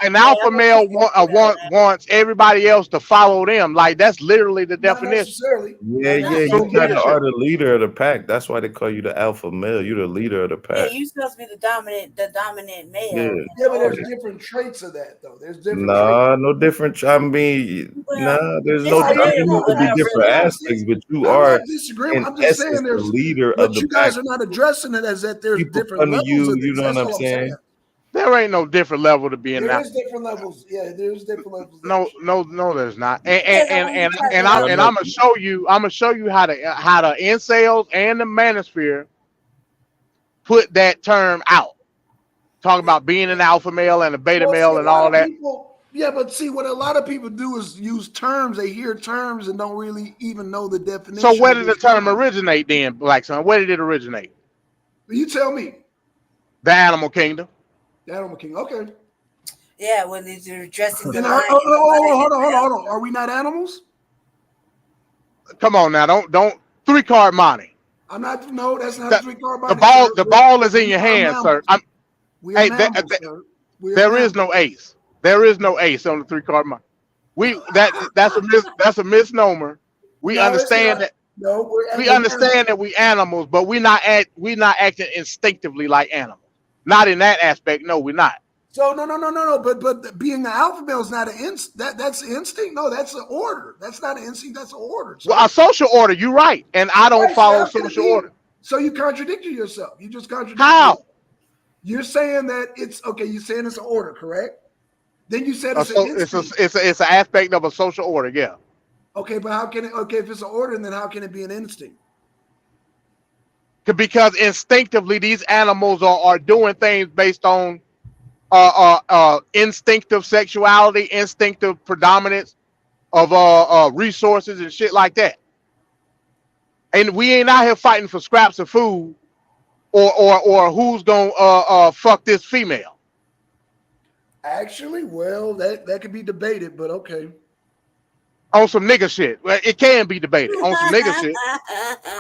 An alpha male wants everybody else to follow them. Like that's literally the definition. Yeah. You kind of are the leader of the pack. That's why they call you the alpha male. You're the leader of the Yeah, pack. you supposed to be the dominant male. Yeah. But there's different traits of that though. There's different. Nah, no different. I mean, there's no. I mean, there could be different aspects, but you are in I'm just saying essence the there's leader but of the you pack. guys are not addressing it as that there's People different under levels you, of this. you know That's what I'm all saying? There ain't no different level to be in There that. is different levels. Yeah, there's different levels. No, there's not. And I'm gonna show you. I'm gonna show you how the incels and the manosphere put that term out. Talking about being an alpha male and a beta male and all that. Yeah, but see, what a lot of people do is use terms. They hear terms and don't really even know the definition. So where did the term originate then, Black Son? Where did it originate? You tell me. The animal kingdom. The animal kingdom. Okay. Yeah, when they're dressing the lion. Hold on. Are we not animals? Come on now, don't 3-card money. I'm not. No, that's not a 3-card money. The ball is in your hand, sir. There is no ace. There is no ace on the 3-card money. That's a misnomer. We understand that. No, we understand that we animals, but we're not acting instinctively like animals. Not in that aspect. No, we're not. So no. But being an alpha male is not an that's instinct. No, that's an order. That's not an instinct. That's an order. So, Well, a social order. You're right, and I don't right, follow so how can it social be- order. So you contradicted yourself. You just contradicted. How? You're saying that it's okay. You're saying it's an order, correct? Then you said it's So an it's instinct. it's an aspect of a social order. Yeah. Okay, but how can it? Okay, if it's an order, then how can it be an instinct? Because instinctively these animals are doing things based on instinctive sexuality, instinctive predominance of resources and shit like that. And we ain't out here fighting for scraps of food or who's gonna fuck this female. Actually, well, that could be debated, but okay. On some nigga shit. Well, it can be debated on some nigga shit.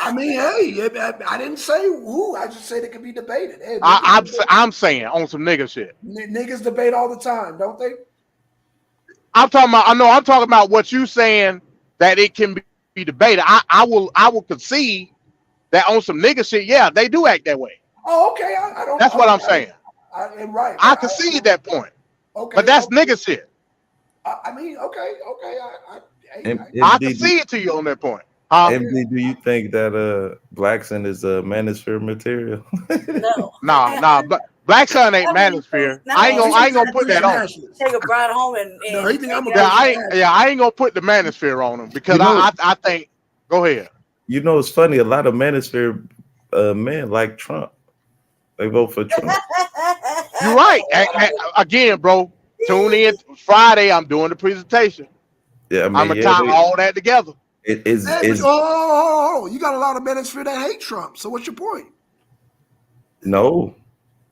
I mean, hey, I didn't say who. I just said it could be debated. Hey, I'm saying on some nigga shit. niggas debate all the time, don't they? I'm talking about what you saying that it can be debated. I will concede that on some nigga shit, yeah, they do act that way. Oh, okay. I don't. That's what I'm saying. Right. I concede that point. Okay. But that's nigga shit. I mean, okay. I concede to you on that point. MD, do you think that Black Sun is manosphere material? No. Nah. But Black Sun ain't manosphere. I ain't gonna put that on. Take a bride home and I ain't gonna put the manosphere on him because I think. Go ahead. You know, it's funny. A lot of manosphere men like Trump. They vote for Trump. You're right. Again, bro. Tune in Friday. I'm doing the presentation. Yeah, I mean, I'm gonna tie all that together. It is. Oh, you got a lot of manosphere that hate Trump. So what's your point? No,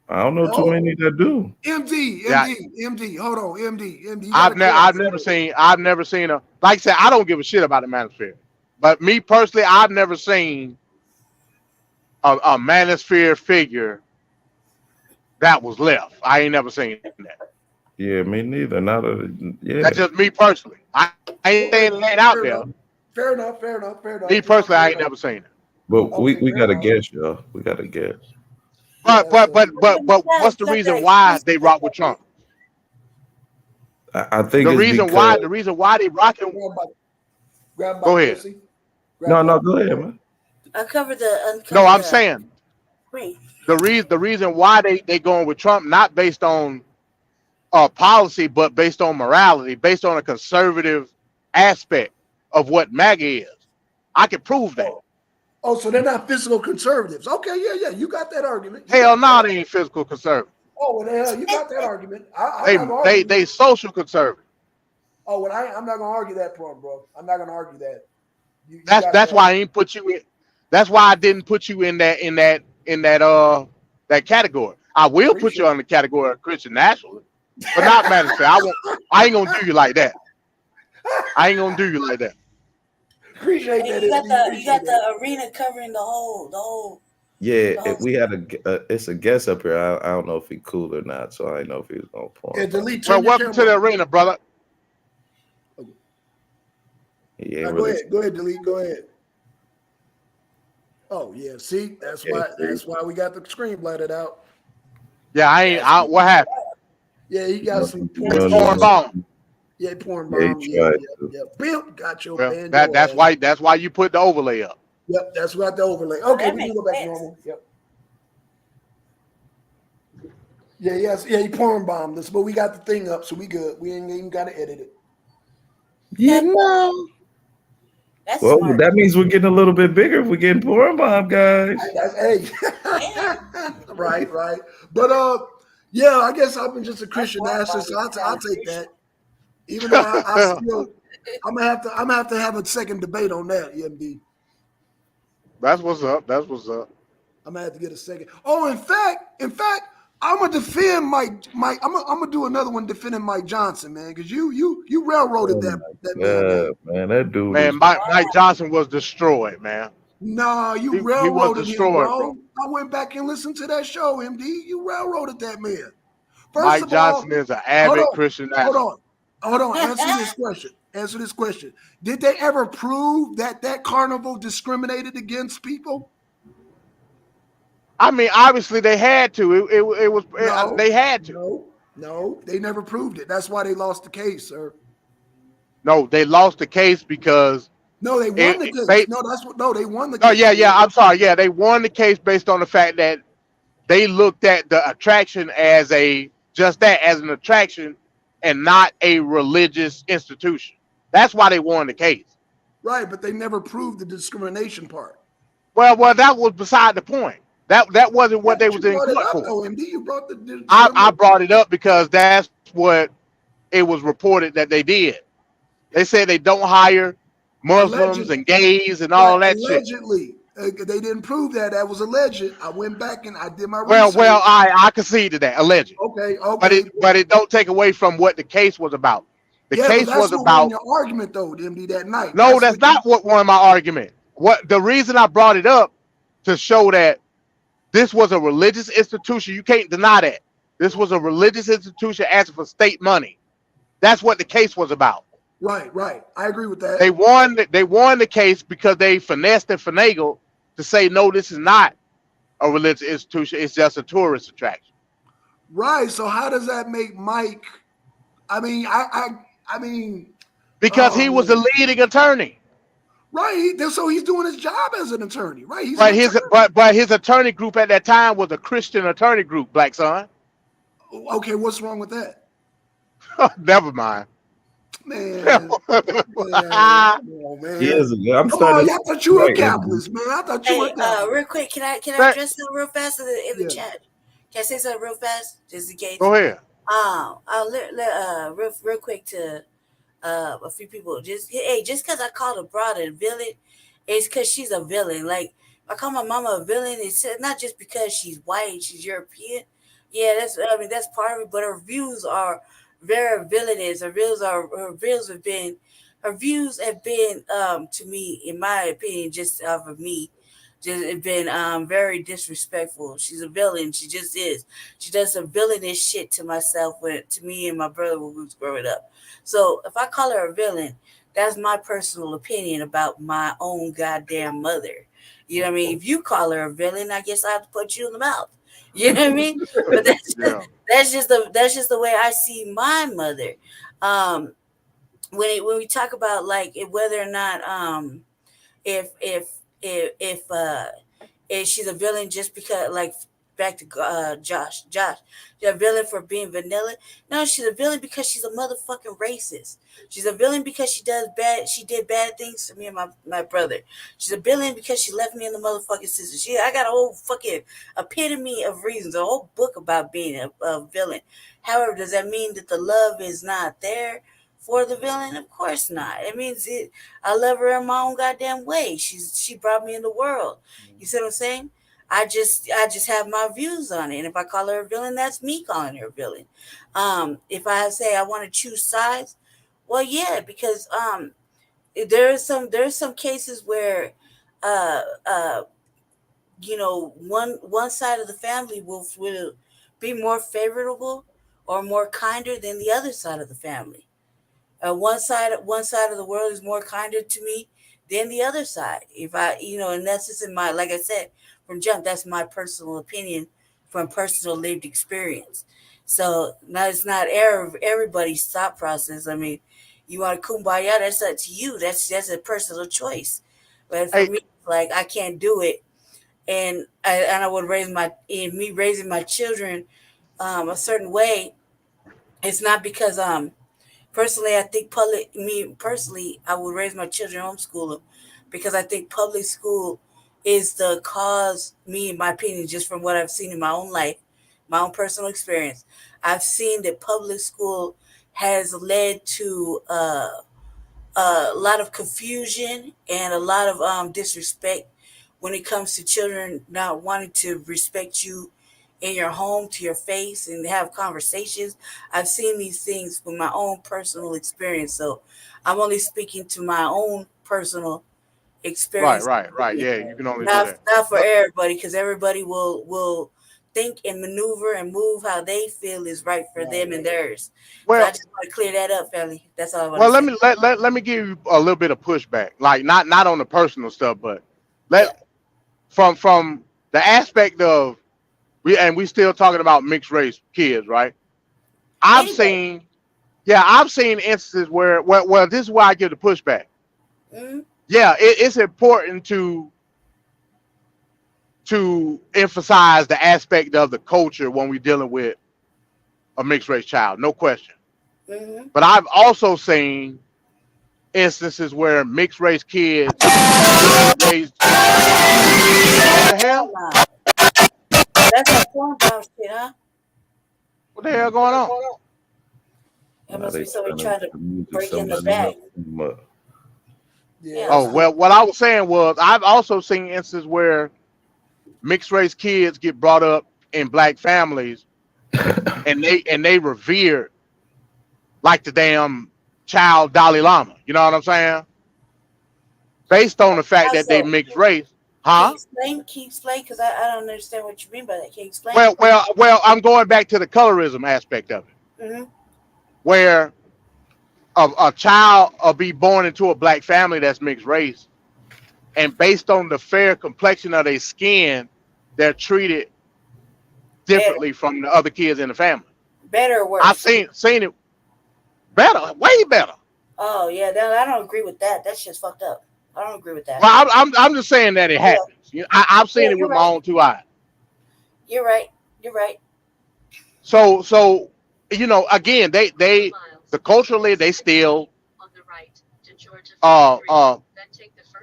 I don't know too many that do. MD. Hold on, MD. I've never seen a, like I said, I don't give a shit about the manosphere. But me personally, I've never seen a manosphere figure that was left. I ain't never seen that. Yeah, me neither. That's just me personally. I ain't saying it ain't out there. Fair enough. Me personally, I ain't never seen it. But we got to guess, y'all. We got to guess. But what's the reason why they rock with Trump? I think the reason why they rocking. Go ahead. No, go ahead, man. Uncover the. No, I'm saying Wait. the reason why they going with Trump, not based on policy, but based on morality, based on a conservative aspect of what MAGA is. I can prove that. Oh, so they're not physical conservatives. Okay, yeah. You got that argument. Hell no, they ain't physical conservative. Oh, well, the hell, you got that argument. They social conservative. Oh, well, I'm not gonna argue that point, bro. I'm not gonna argue that. That's why I ain't put you in. That's why I didn't put you in that category. I will put you on the category of Christian nationalist, but not manosphere. I ain't gonna do you like that. I ain't gonna do you like that. Appreciate that. You got the arena covering the whole. Yeah, we had it's a guest up here. I don't know if he cool or not, so I didn't know if he was gonna point. Well, welcome to the arena, brother. Yeah, go ahead, delete. Go ahead. Oh yeah, see, that's why we got the screen blotted out. Yeah, what happened? Yeah, he got some porn bomb. Yeah, porn bomb. Yeah. Pimp got your band. That's why you put the overlay up. Yep, that's what the overlay. Okay, we can go back to normal. Yep. Yeah, he porn bombed us, but we got the thing up, so we good. We ain't even got to edit it. Yeah, no. That's well, smart. That means we're getting a little bit bigger if we're getting porn bomb, guys. Hey, right. But yeah, I guess I've been just a Christian nationalist, so I'll take that. Even though I still, I'm gonna have to have a second debate on that, EMD. That's what's up. I'm gonna have to get a second. Oh, in fact, I'm gonna defend Mike. I'm gonna do another one defending Mike Johnson, man, because you railroaded that man. That dude. Man, Mike Johnson was destroyed, man. No, you railroaded him, bro. I went back and listened to that show, MD. You railroaded that man. Mike Johnson is an avid Christian. Hold on. Answer this question. Answer this question. Did they ever prove that that carnival discriminated against people? I mean, obviously they had to. It was No, they had to. No, they never proved it. That's why they lost the case, sir. No, they lost the case because No, they won the case. They won the case. Oh yeah. I'm sorry. Yeah, they won the case based on the fact that they looked at the attraction as an attraction and not a religious institution. That's why they won the case. Right, but they never proved the discrimination part. Well, that was beside the point. That wasn't what they was in court for. OMD, you brought the I brought it up because that's what it was reported that they did. They said they don't hire Muslims and gays and all that shit. Allegedly. They didn't prove that. That was alleged. I went back and I did my research. Well, I conceded that, alleged. Okay. But it don't take away from what the case was about. The case was about your argument though, MD, that night. No, that's not what won my argument. What the reason I brought it up to show that this was a religious institution. You can't deny that. This was a religious institution asking for state money. That's what the case was about. Right. I agree with that. They won the case because they finessed and finagled to say, no, this is not a religious institution. It's just a tourist attraction. Right. So how does that make Mike? I mean, because he was the leading attorney. Right. So he's doing his job as an attorney. Right. But his attorney group at that time was a Christian attorney group, Black Son. Okay. What's wrong with that? Never mind. Man. Man. Yes, I'm starting. I thought you were a capitalist, man. I thought you were. Real quick, can I address something real fast in the chat? Can I say something real fast, just in case? Go ahead. I'll real quick to a few people. Just because I called a broad a villain, it's because she's a villain. Like I call my mama a villain. It's not just because she's white, she's European. Yeah, that's part of it. But her views are very villainous. Her views have been to me, in my opinion, just of me, just been very disrespectful. She's a villain. She just is. She does some villainous shit to me and my brother when we was growing up. So if I call her a villain, that's my personal opinion about my own goddamn mother. You know what I mean? If you call her a villain, I guess I have to put you in the mouth. You know what I mean? But that's just the way I see my mother. When we talk about like whether or not if she's a villain just because, like, back to Josh, she's a villain for being vanilla. No, she's a villain because she's a motherfucking racist. She's a villain because she did bad things to me and my brother. She's a villain because she left me in the motherfucking sister. I got a whole fucking epitome of reasons, a whole book about being a villain. However, does that mean that the love is not there for the villain? Of course not. It means I love her in my own goddamn way. She brought me in the world. You see what I'm saying? I just have my views on it. And if I call her a villain, that's me calling her a villain. If I say I want to choose sides, well, yeah, because there's some cases where one side of the family will be more favorable or more kinder than the other side of the family. One side of the world is more kinder to me than the other side. If and that's just in my, like I said, from jump, that's my personal opinion from personal lived experience. So now it's not everybody's thought process. I mean, you want to kumbaya, that's up to you. That's a personal choice. But for me, like, I can't do it. And I would raising my children a certain way. It's not because personally, I think I would raise my children homeschooling because I think public school is the cause, me in my opinion, just from what I've seen in my own life, my own personal experience. I've seen that public school has led to a lot of confusion and a lot of disrespect when it comes to children not wanting to respect you in your home to your face and have conversations. I've seen these things with my own personal experience. So I'm only speaking to my own personal experience. Right. Yeah, you can only do not, that. not for everybody, because everybody will think and maneuver and move how they feel is right for them and theirs. Well, so I just want to clear that up, Felly. That's all I want well, to say. let me give you a little bit of pushback, like not on the personal stuff, but from the aspect of we still talking about mixed race kids, right? I've seen instances where this is why I give the pushback. Mm-hmm. Yeah, it's important to emphasize the aspect of the culture when we're dealing with a mixed race child, no question. Mm-hmm. But I've also seen instances where mixed race kids raised. What the hell? That's that cornball shit, huh? What the hell going on? That must be somebody trying to break in the back. Oh, well, what I was saying was I've also seen instances where mixed race kids get brought up in black families and they revered like the damn child Dalai Lama. You know what I'm saying? Based on the fact that they mixed race. Huh? Can you explain? Because I don't understand what you mean by that. Can you explain? Well, I'm going back to the colorism aspect of it. Mm-hmm. Where a child will be born into a black family that's mixed race, and based on the fair complexion of their skin, they're treated differently from the other kids in the family. Better or worse? I've seen it better, way better. Oh yeah, I don't agree with that. That shit's fucked up. I don't agree with that. Well, I'm just saying that it happens. You know, I've seen it with my own two eyes. You're right. You're right. So you know, again, they culturally they still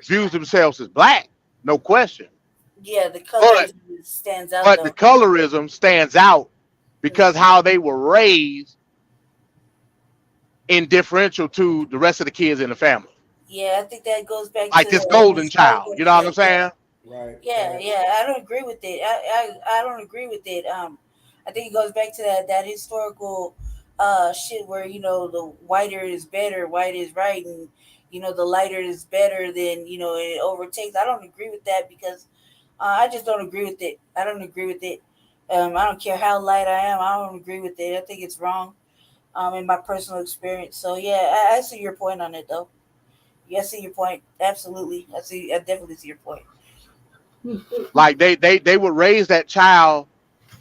views themselves as black, no question. Yeah, the colorism stands out. But the colorism stands out because how they were raised in differential to the rest of the kids in the family. Yeah, I think that goes back like to this golden child. You know what I'm saying? Right. Yeah, yeah. I don't agree with it. I don't agree with it. I think it goes back to that historical shit where, you know, the whiter is better, white is right, and you know the lighter is better than, you know, it overtakes. I don't agree with that because I just don't agree with it. I don't agree with it. I don't care how light I am. I don't agree with it. I think it's wrong. In my personal experience. So yeah, I see your point on it though. Yeah, I see your point. Absolutely. I definitely see your point. Like they would raise that child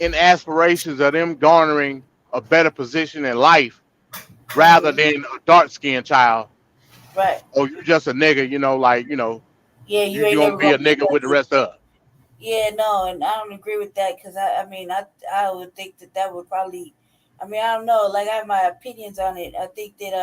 in aspirations of them garnering a better position in life rather than a dark-skinned child. Right. Oh, you just a nigga, you know, like, you know. Yeah, you gonna be a nigga with the rest of us. Yeah, no, and I don't agree with that because I would think that would probably, I don't know, like I have my opinions on it. I think that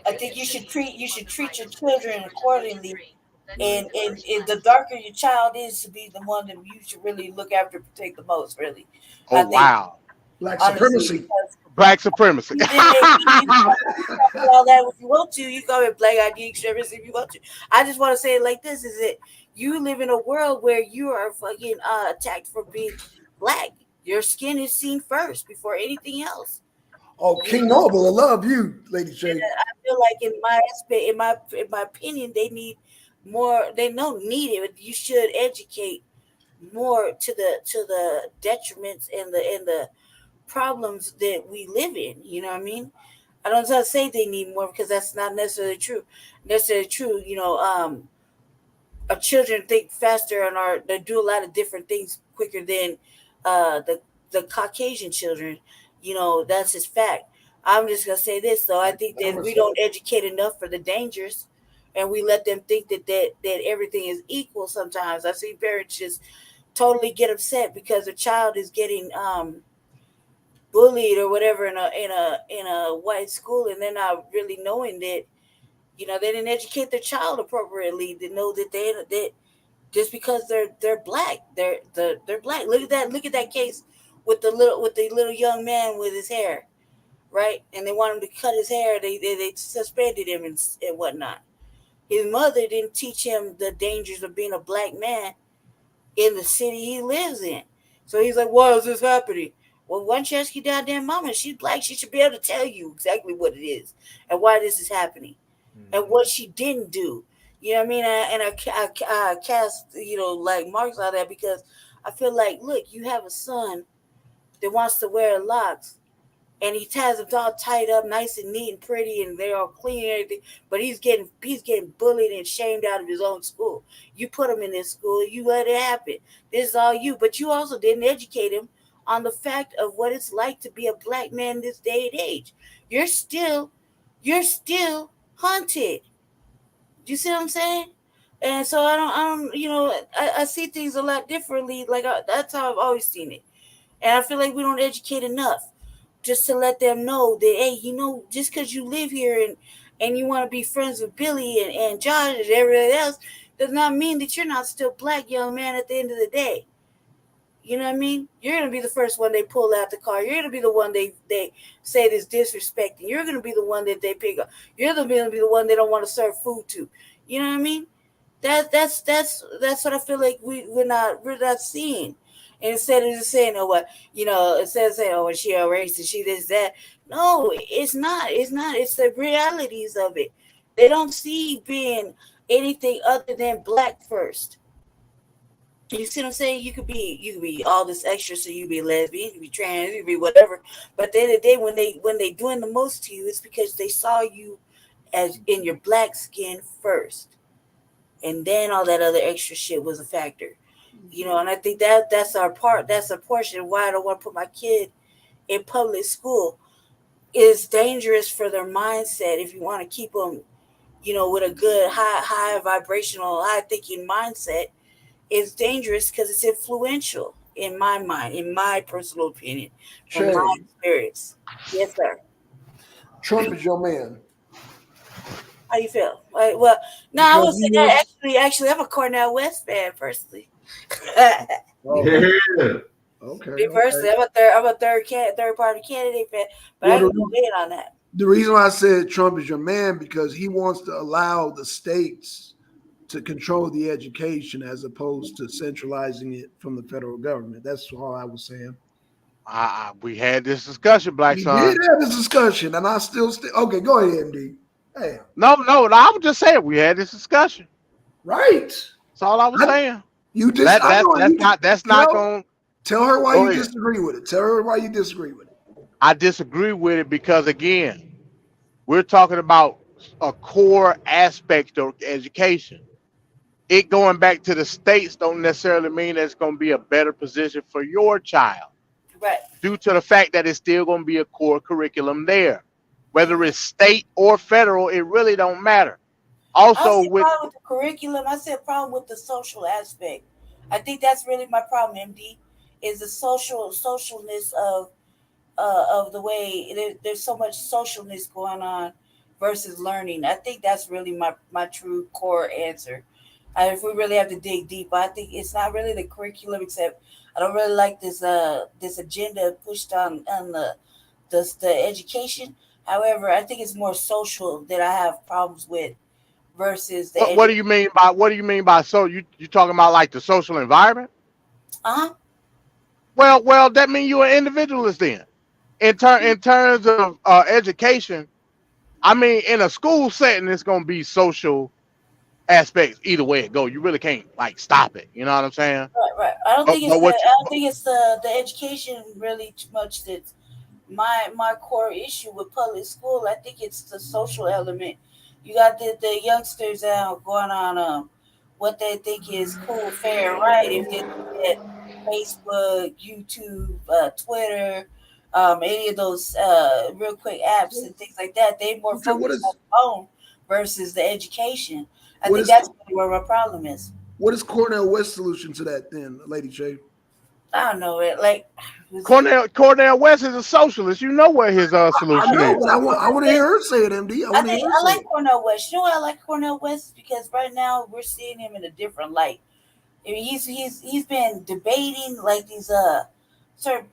I think you should treat your children accordingly, and the darker your child is to be the one that you should really look after and protect the most. Really. Oh wow. Black supremacy. Black supremacy. You can all that if you want to. You call it black ID extremists if you want to. I just want to say it like this: is that you live in a world where you are fucking attacked for being black. Your skin is seen first before anything else. Oh, King Noble, I love you, Lady J. I feel like in my opinion, they need more. They don't need it, but you should educate more to the detriments and the problems that we live in. You know what I mean? I don't say they need more because that's not necessarily true. You know, our children think faster and they do a lot of different things quicker than the Caucasian children. You know, that's his fact. I'm just gonna say this though. I think that we don't educate enough for the dangers, and we let them think that everything is equal. Sometimes I see parents just totally get upset because a child is getting bullied or whatever in a white school, and they're not really knowing that, you know, they didn't educate their child appropriately to know that just because they're black, they're black. Look at that case with the little young man with his hair, right? And they want him to cut his hair. They suspended him and whatnot. His mother didn't teach him the dangers of being a black man in the city he lives in. So he's like, why is this happening? Well, why don't you ask your goddamn mama? She's black. She should be able to tell you exactly what it is and why this is happening and what she didn't do. You know what I mean? And I cast, you know, like marks on that because I feel like, look, you have a son that wants to wear locks, and he has them all tied up, nice and neat and pretty, and they're all clean and everything. But he's getting bullied and shamed out of his own school. You put him in this school, you let it happen. This is all you. But you also didn't educate him on the fact of what it's like to be a black man in this day and age. You're still hunted. Do you see what I'm saying? And so I don't, I see things a lot differently. Like that's how I've always seen it. And I feel like we don't educate enough just to let them know that, hey, just because you live here and you want to be friends with Billy and Josh and everybody else does not mean that you're not still black, young man, at the end of the day. You know what I mean? You're going to be the first one they pull out the car. You're going to be the one they say is disrespecting. You're going to be the one that they pick up. You're going to be the one they don't want to serve food to. You know what I mean? That's what I feel like we're not seeing. And instead of just saying, instead of saying, oh, she a racist, she this, that. No, it's not. It's the realities of it. They don't see being anything other than black first. You see what I'm saying? You could be all this extra, so you be lesbian, you could be trans, you could be whatever. But at the end of the day, when they doing the most to you, it's because they saw you as in your black skin first, and then all that other extra shit was a factor. And I think that's our part. That's a portion of why I don't want to put my kid in public school. It's dangerous for their mindset if you want to keep them, with a good high vibrational, high thinking mindset. It's dangerous because it's influential in my mind, in my personal opinion, from my experience. Yes, sir. Trump is your man. How you feel? I would say that actually, I'm a Cornel West fan personally. Okay. Personally, I'm a third party candidate fan, but I can debate on that. The reason why I said Trump is your man because he wants to allow the states to control the education as opposed to centralizing it from the federal government. That's all I was saying. We had this discussion, Black Son. We did have this discussion, and I still okay. Go ahead, MD. Hey. No, I was just saying we had this discussion. Right. That's all I was saying. You just that's not going. Tell her why you disagree with it. Tell her why you disagree with it. I disagree with it because again, we're talking about a core aspect of education. It going back to the states don't necessarily mean that it's going to be a better position for your child. Right. Due to the fact that it's still going to be a core curriculum there. Whether it's state or federal, it really don't matter. Also, with the curriculum, I said problem with the social aspect. I think that's really my problem, MD, is the socialness of the way there's so much socialness going on versus learning. I think that's really my true core answer. If we really have to dig deep, I think it's not really the curriculum, except I don't really like this agenda pushed on the education. However, I think it's more social that I have problems with versus the. What do you mean by so? You talking about like the social environment? Well, that means you're an individualist then. In terms of education, I mean, in a school setting, it's going to be social aspects either way it go. You really can't like stop it. You know what I'm saying? Right. I don't think it's the education really too much that's my core issue with public school. I think it's the social element. You got the youngsters out going on what they think is cool, fair, right. If they look at Facebook, YouTube, Twitter, any of those real quick apps and things like that, they more focused on the phone versus the education. I think that's where my problem is. What is Cornel West's solution to that then, Lady J? I don't know it. Like Cornel West is a socialist. You know what his solution is. But I want to hear her say it, MD. I like Cornel West. You know why I like Cornel West? Because right now we're seeing him in a different light. I mean, he's been debating like these certain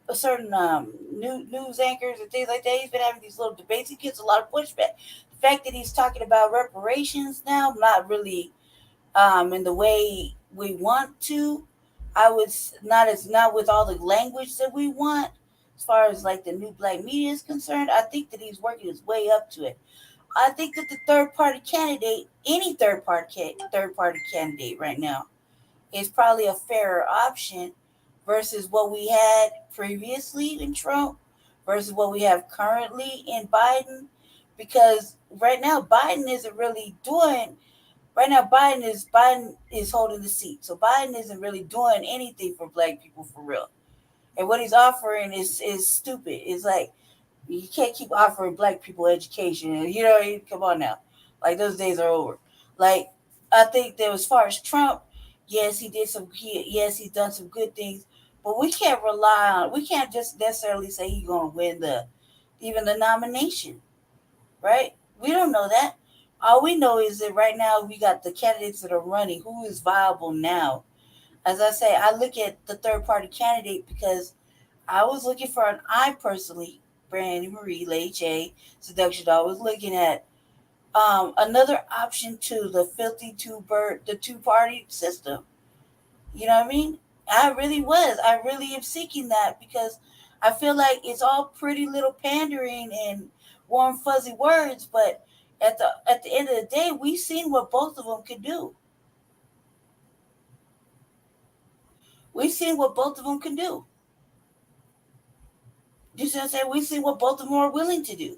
news anchors and things like that. He's been having these little debates. He gets a lot of pushback. The fact that he's talking about reparations now, not really in the way we want to. I would not with all the language that we want, as far as like the new black media is concerned. I think that he's working his way up to it. I think that the third party candidate, any third party candidate right now, is probably a fairer option versus what we had previously in Trump versus what we have currently in Biden. Because right now Biden isn't really doing. Right now Biden is holding the seat, so Biden isn't really doing anything for Black people for real. And what he's offering is stupid. It's like you can't keep offering Black people education. You know, come on now, like those days are over. Like I think that as far as Trump, yes, he's done some good things, but we can't we can't just necessarily say he's gonna win even the nomination, right? We don't know that. All we know is that right now we got the candidates that are running. Who is viable now? As I say, I look at the third party candidate because I was looking for I personally, Brandy Marie, Lady J, Seduction Doll, was looking at another option to the filthy two party system. You know what I mean? I really was. I really am seeking that because I feel like it's all pretty little pandering and warm fuzzy words, but at the end of the day, we've seen what both of them could do. We've seen what both of them can do. You see what I'm saying? We've seen what both of them are willing to do.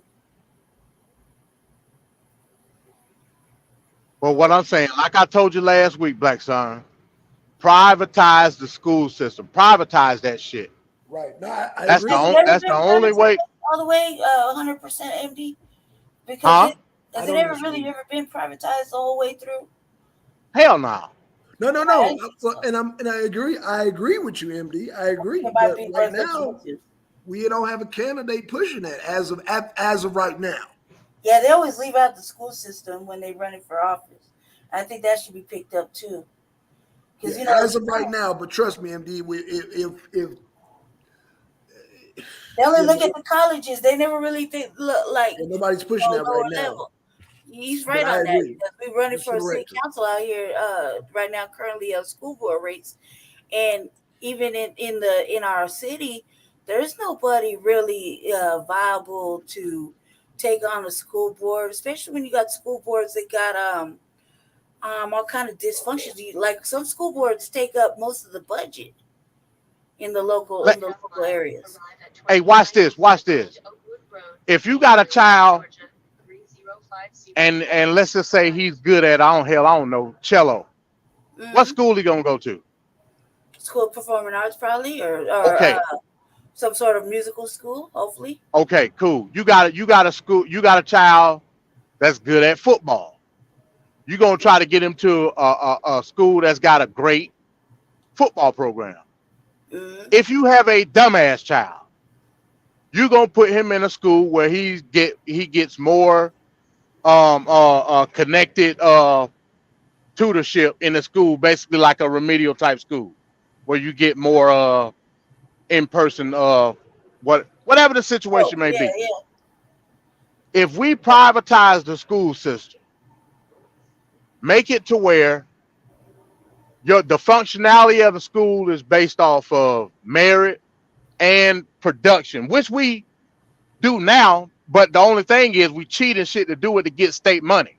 Well, what I'm saying, like I told you last week, Black Son, privatize the school system. Privatize that shit. Right. No, I That's agree. that's the only way. All the way 100% MD? Because Huh? has it ever really ever been privatized the whole way through? Hell no. No. And I agree. I agree with you, MD. I agree. But right now, we don't have a candidate pushing that as of right now. Yeah, they always leave out the school system when they're running for office. I think that should be picked up too. Because As of right now, but trust me, MD, if they only look at the colleges, they never really look like nobody's pushing that right now. Level. He's right on that because we're running for a city correct. council out here right now, currently of school board rates, and even in our city, there's nobody really viable to take on a school board, especially when you got school boards that got all kind of dysfunctions. Like some school boards take up most of the budget in the local areas. Hey, watch this. Watch this. If you got a child, and let's just say he's good at I don't know cello. Mm-hmm. What school he gonna go to? School of Performing Arts, probably, or okay. Some sort of musical school, hopefully. Okay, cool. You got a child that's good at football. You're gonna try to get him to a school that's got a great football program. Mm-hmm. If you have a dumbass child, you're gonna put him in a school where he gets more connected tutorship in the school, basically like a remedial type school, where you get more in person whatever the situation may be. Yeah. If we privatize the school system, make it to where the functionality of the school is based off of merit and production, which we do now, but the only thing is we cheat and shit to do it to get state money.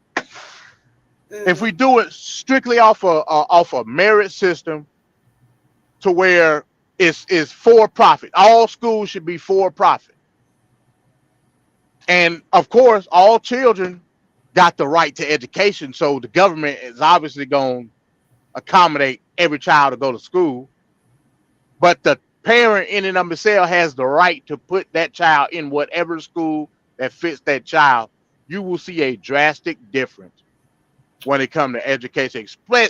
If we do it strictly off a merit system to where it's for profit, all schools should be for profit. And of course, all children got the right to education, so the government is obviously going to accommodate every child to go to school. But the parent in and of itself has the right to put that child in whatever school that fits that child. You will see a drastic difference when it comes to education,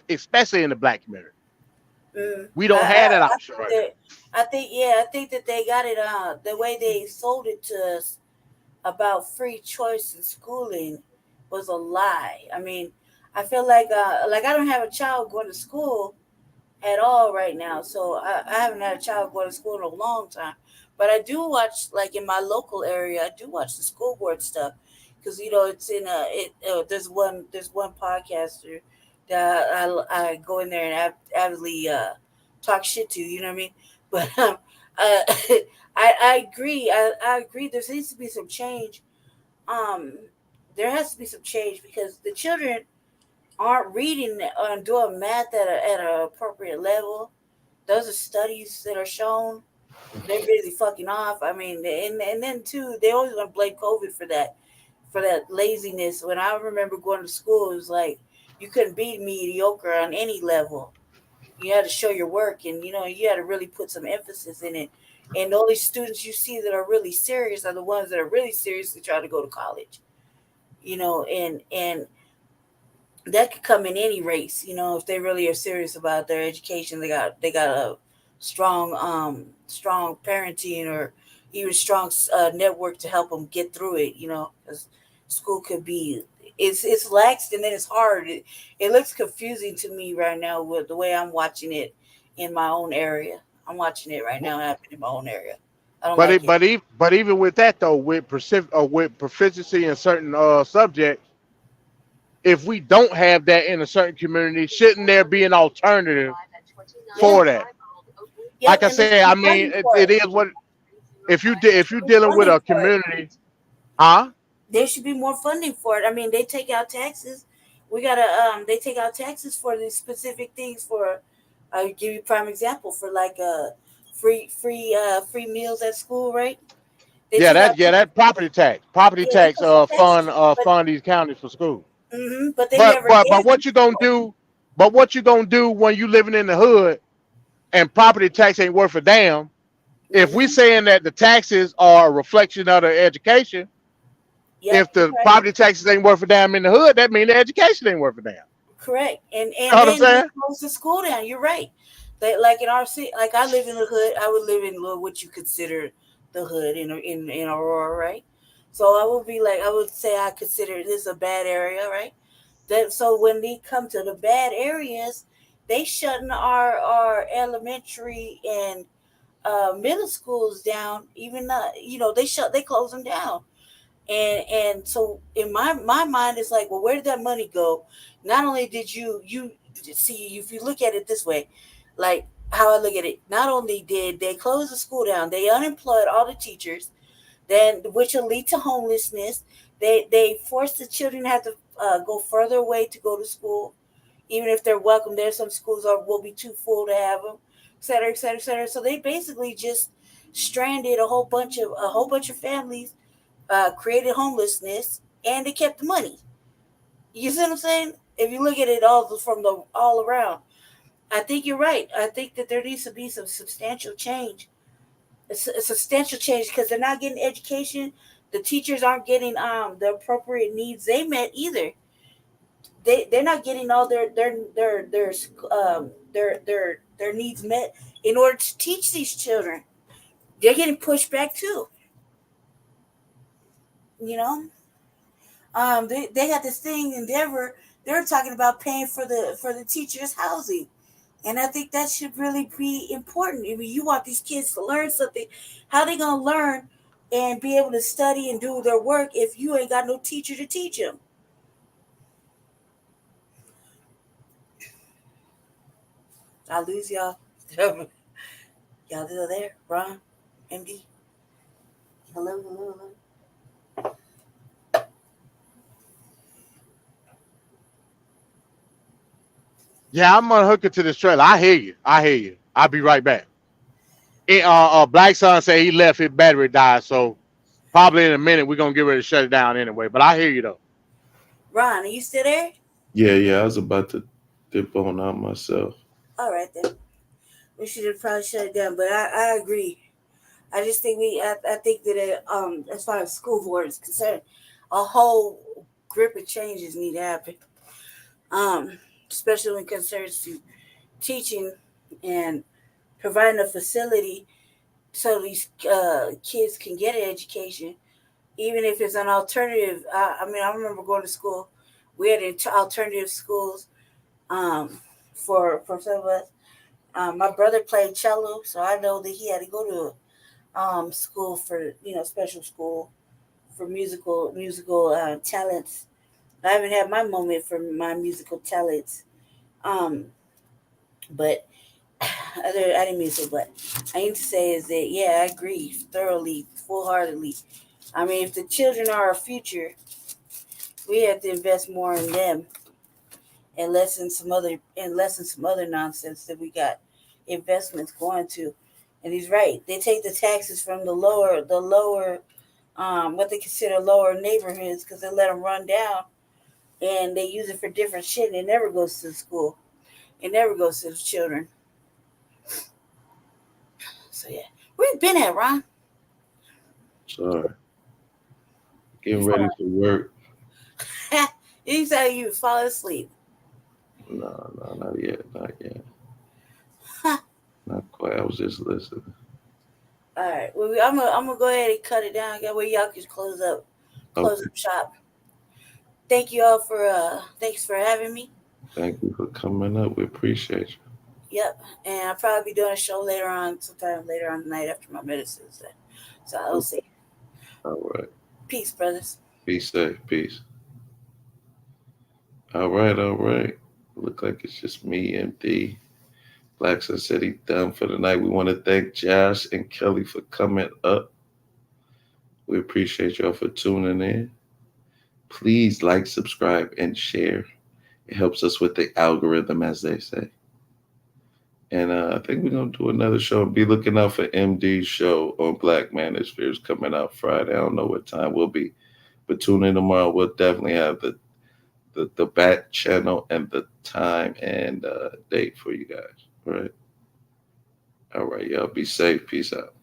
especially in the Black community. We don't have that option right now. I think that they got it the way they sold it to us about free choice in schooling was a lie. I mean, I feel like I don't have a child going to school at all right now, so I haven't had a child going to school in a long time. But I do watch, like in my local area, I do watch the school board stuff because it's in there's one podcaster that I go in there and avidly talk shit to, you know what I mean? But I agree. I agree. There needs to be some change. There has to be some change because the children aren't reading and doing math at an appropriate level. those are studies that are shown. They're really fucking off. I mean, and then too, they always want to blame COVID for that laziness. When I remember going to school, it was like you couldn't be mediocre on any level. You had to show your work, and you had to really put some emphasis in it. And the only students you see that are really serious are the ones that are really seriously trying to go to college. And that could come in any race. If they really are serious about their education, they got a strong parenting or even strong network to help them get through it. Because school could be it's lax and then it's hard. It looks confusing to me right now with the way I'm watching it in my own area. I'm watching it right now happen in my own area. I don't like it. But even with that though, with proficiency in certain subjects, if we don't have that in a certain community, shouldn't there be an alternative for that? Yeah, Like I said, I mean, it is what if you're dealing with a community, huh? There should be more funding for it. I mean, they take out taxes. We gotta they take out taxes for these specific things. For I'll give you a prime example for like free meals at school, right? That property tax fund these counties for school. Mm-hmm, but what you gonna do? But what you gonna do when you living in the hood and property tax ain't worth a damn? If we saying that the taxes are a reflection of the education, if the property taxes ain't worth a damn in the hood, that means the education ain't worth a damn. Correct. And you know what I'm saying? Close the school down. You're right. Like in our city, like I live in the hood. I would live in what you consider the hood in Aurora, right? So I would say I consider this a bad area, right? So when they come to the bad areas, they shutting our elementary and middle schools down. Even they close them down. And so in my mind, it's like, well, where did that money go? Not only did you see, if you look at it this way, like how I look at it, not only did they close the school down, they unemployed all the teachers, then which will lead to homelessness. They force the children to have to go further away to go to school, even if they're welcome there. Some schools will be too full to have them, et cetera, et cetera, et cetera. So they basically just stranded a whole bunch of families. Created homelessness, and they kept the money. You see what I'm saying? If you look at it all around, I think you're right. I think that there needs to be some substantial change. A substantial change because they're not getting education. The teachers aren't getting the appropriate needs they met either. They're not getting all their needs met in order to teach these children. They're getting pushed back too. They got this thing in Denver. They're talking about paying for the teachers' housing, and I think that should really be important. I mean, you want these kids to learn something. How they gonna learn and be able to study and do their work if you ain't got no teacher to teach them? I lose y'all. Y'all still there, Ron, MD? Hello. Yeah, I'm gonna hook it to this trailer. I hear you. I'll be right back. Black Son said he left, his battery died, so probably in a minute we're gonna get ready to shut it down anyway. But I hear you though. Ron, are you still there? Yeah, I was about to dip on out myself. All right then. We should have probably shut it down, but I agree. I just think I think that as far as school board is concerned, a whole grip of changes need to happen. Especially when it concerns to teaching and providing a facility so these kids can get an education, even if it's an alternative. I remember going to school. We had alternative schools for some of us. My brother played cello, so I know that he had to go to school for special school for musical talents. I haven't had my moment for my musical talents, but I didn't mean to say. But I need to say is that I agree thoroughly, full-heartedly. I mean, if the children are our future, we have to invest more in them and lessen some other nonsense that we got investments going to. And he's right. They take the taxes from the lower, what they consider lower neighborhoods because they let them run down, and they use it for different shit. And it never goes to the school. It never goes to the children. So yeah, where you been at, Ron? Sorry. Getting ready for work. You said you fall asleep. No, not yet. Huh. Not quite. I was just listening. All right. Well, I'm gonna go ahead and cut it down. That way y'all can close up shop. Thank you all for thanks for having me. Thank you for coming up. We appreciate you. Yep. And I'll probably be doing a show sometime later on tonight after my medicines. So I'll see. All right. Peace, brothers. Be safe. Peace. All right. Look like it's just me and D. Black Sun City done for the night. We want to thank Josh and Kelly for coming up. We appreciate y'all for tuning in. Please like, subscribe, and share. It helps us with the algorithm, as they say. And I think we're going to do another show. Be looking out for MD's show on Black Manospheres coming out Friday. I don't know what time we'll be. But tune in tomorrow. We'll definitely have the back channel and the time and date for you guys. All right. All right, y'all. Be safe. Peace out.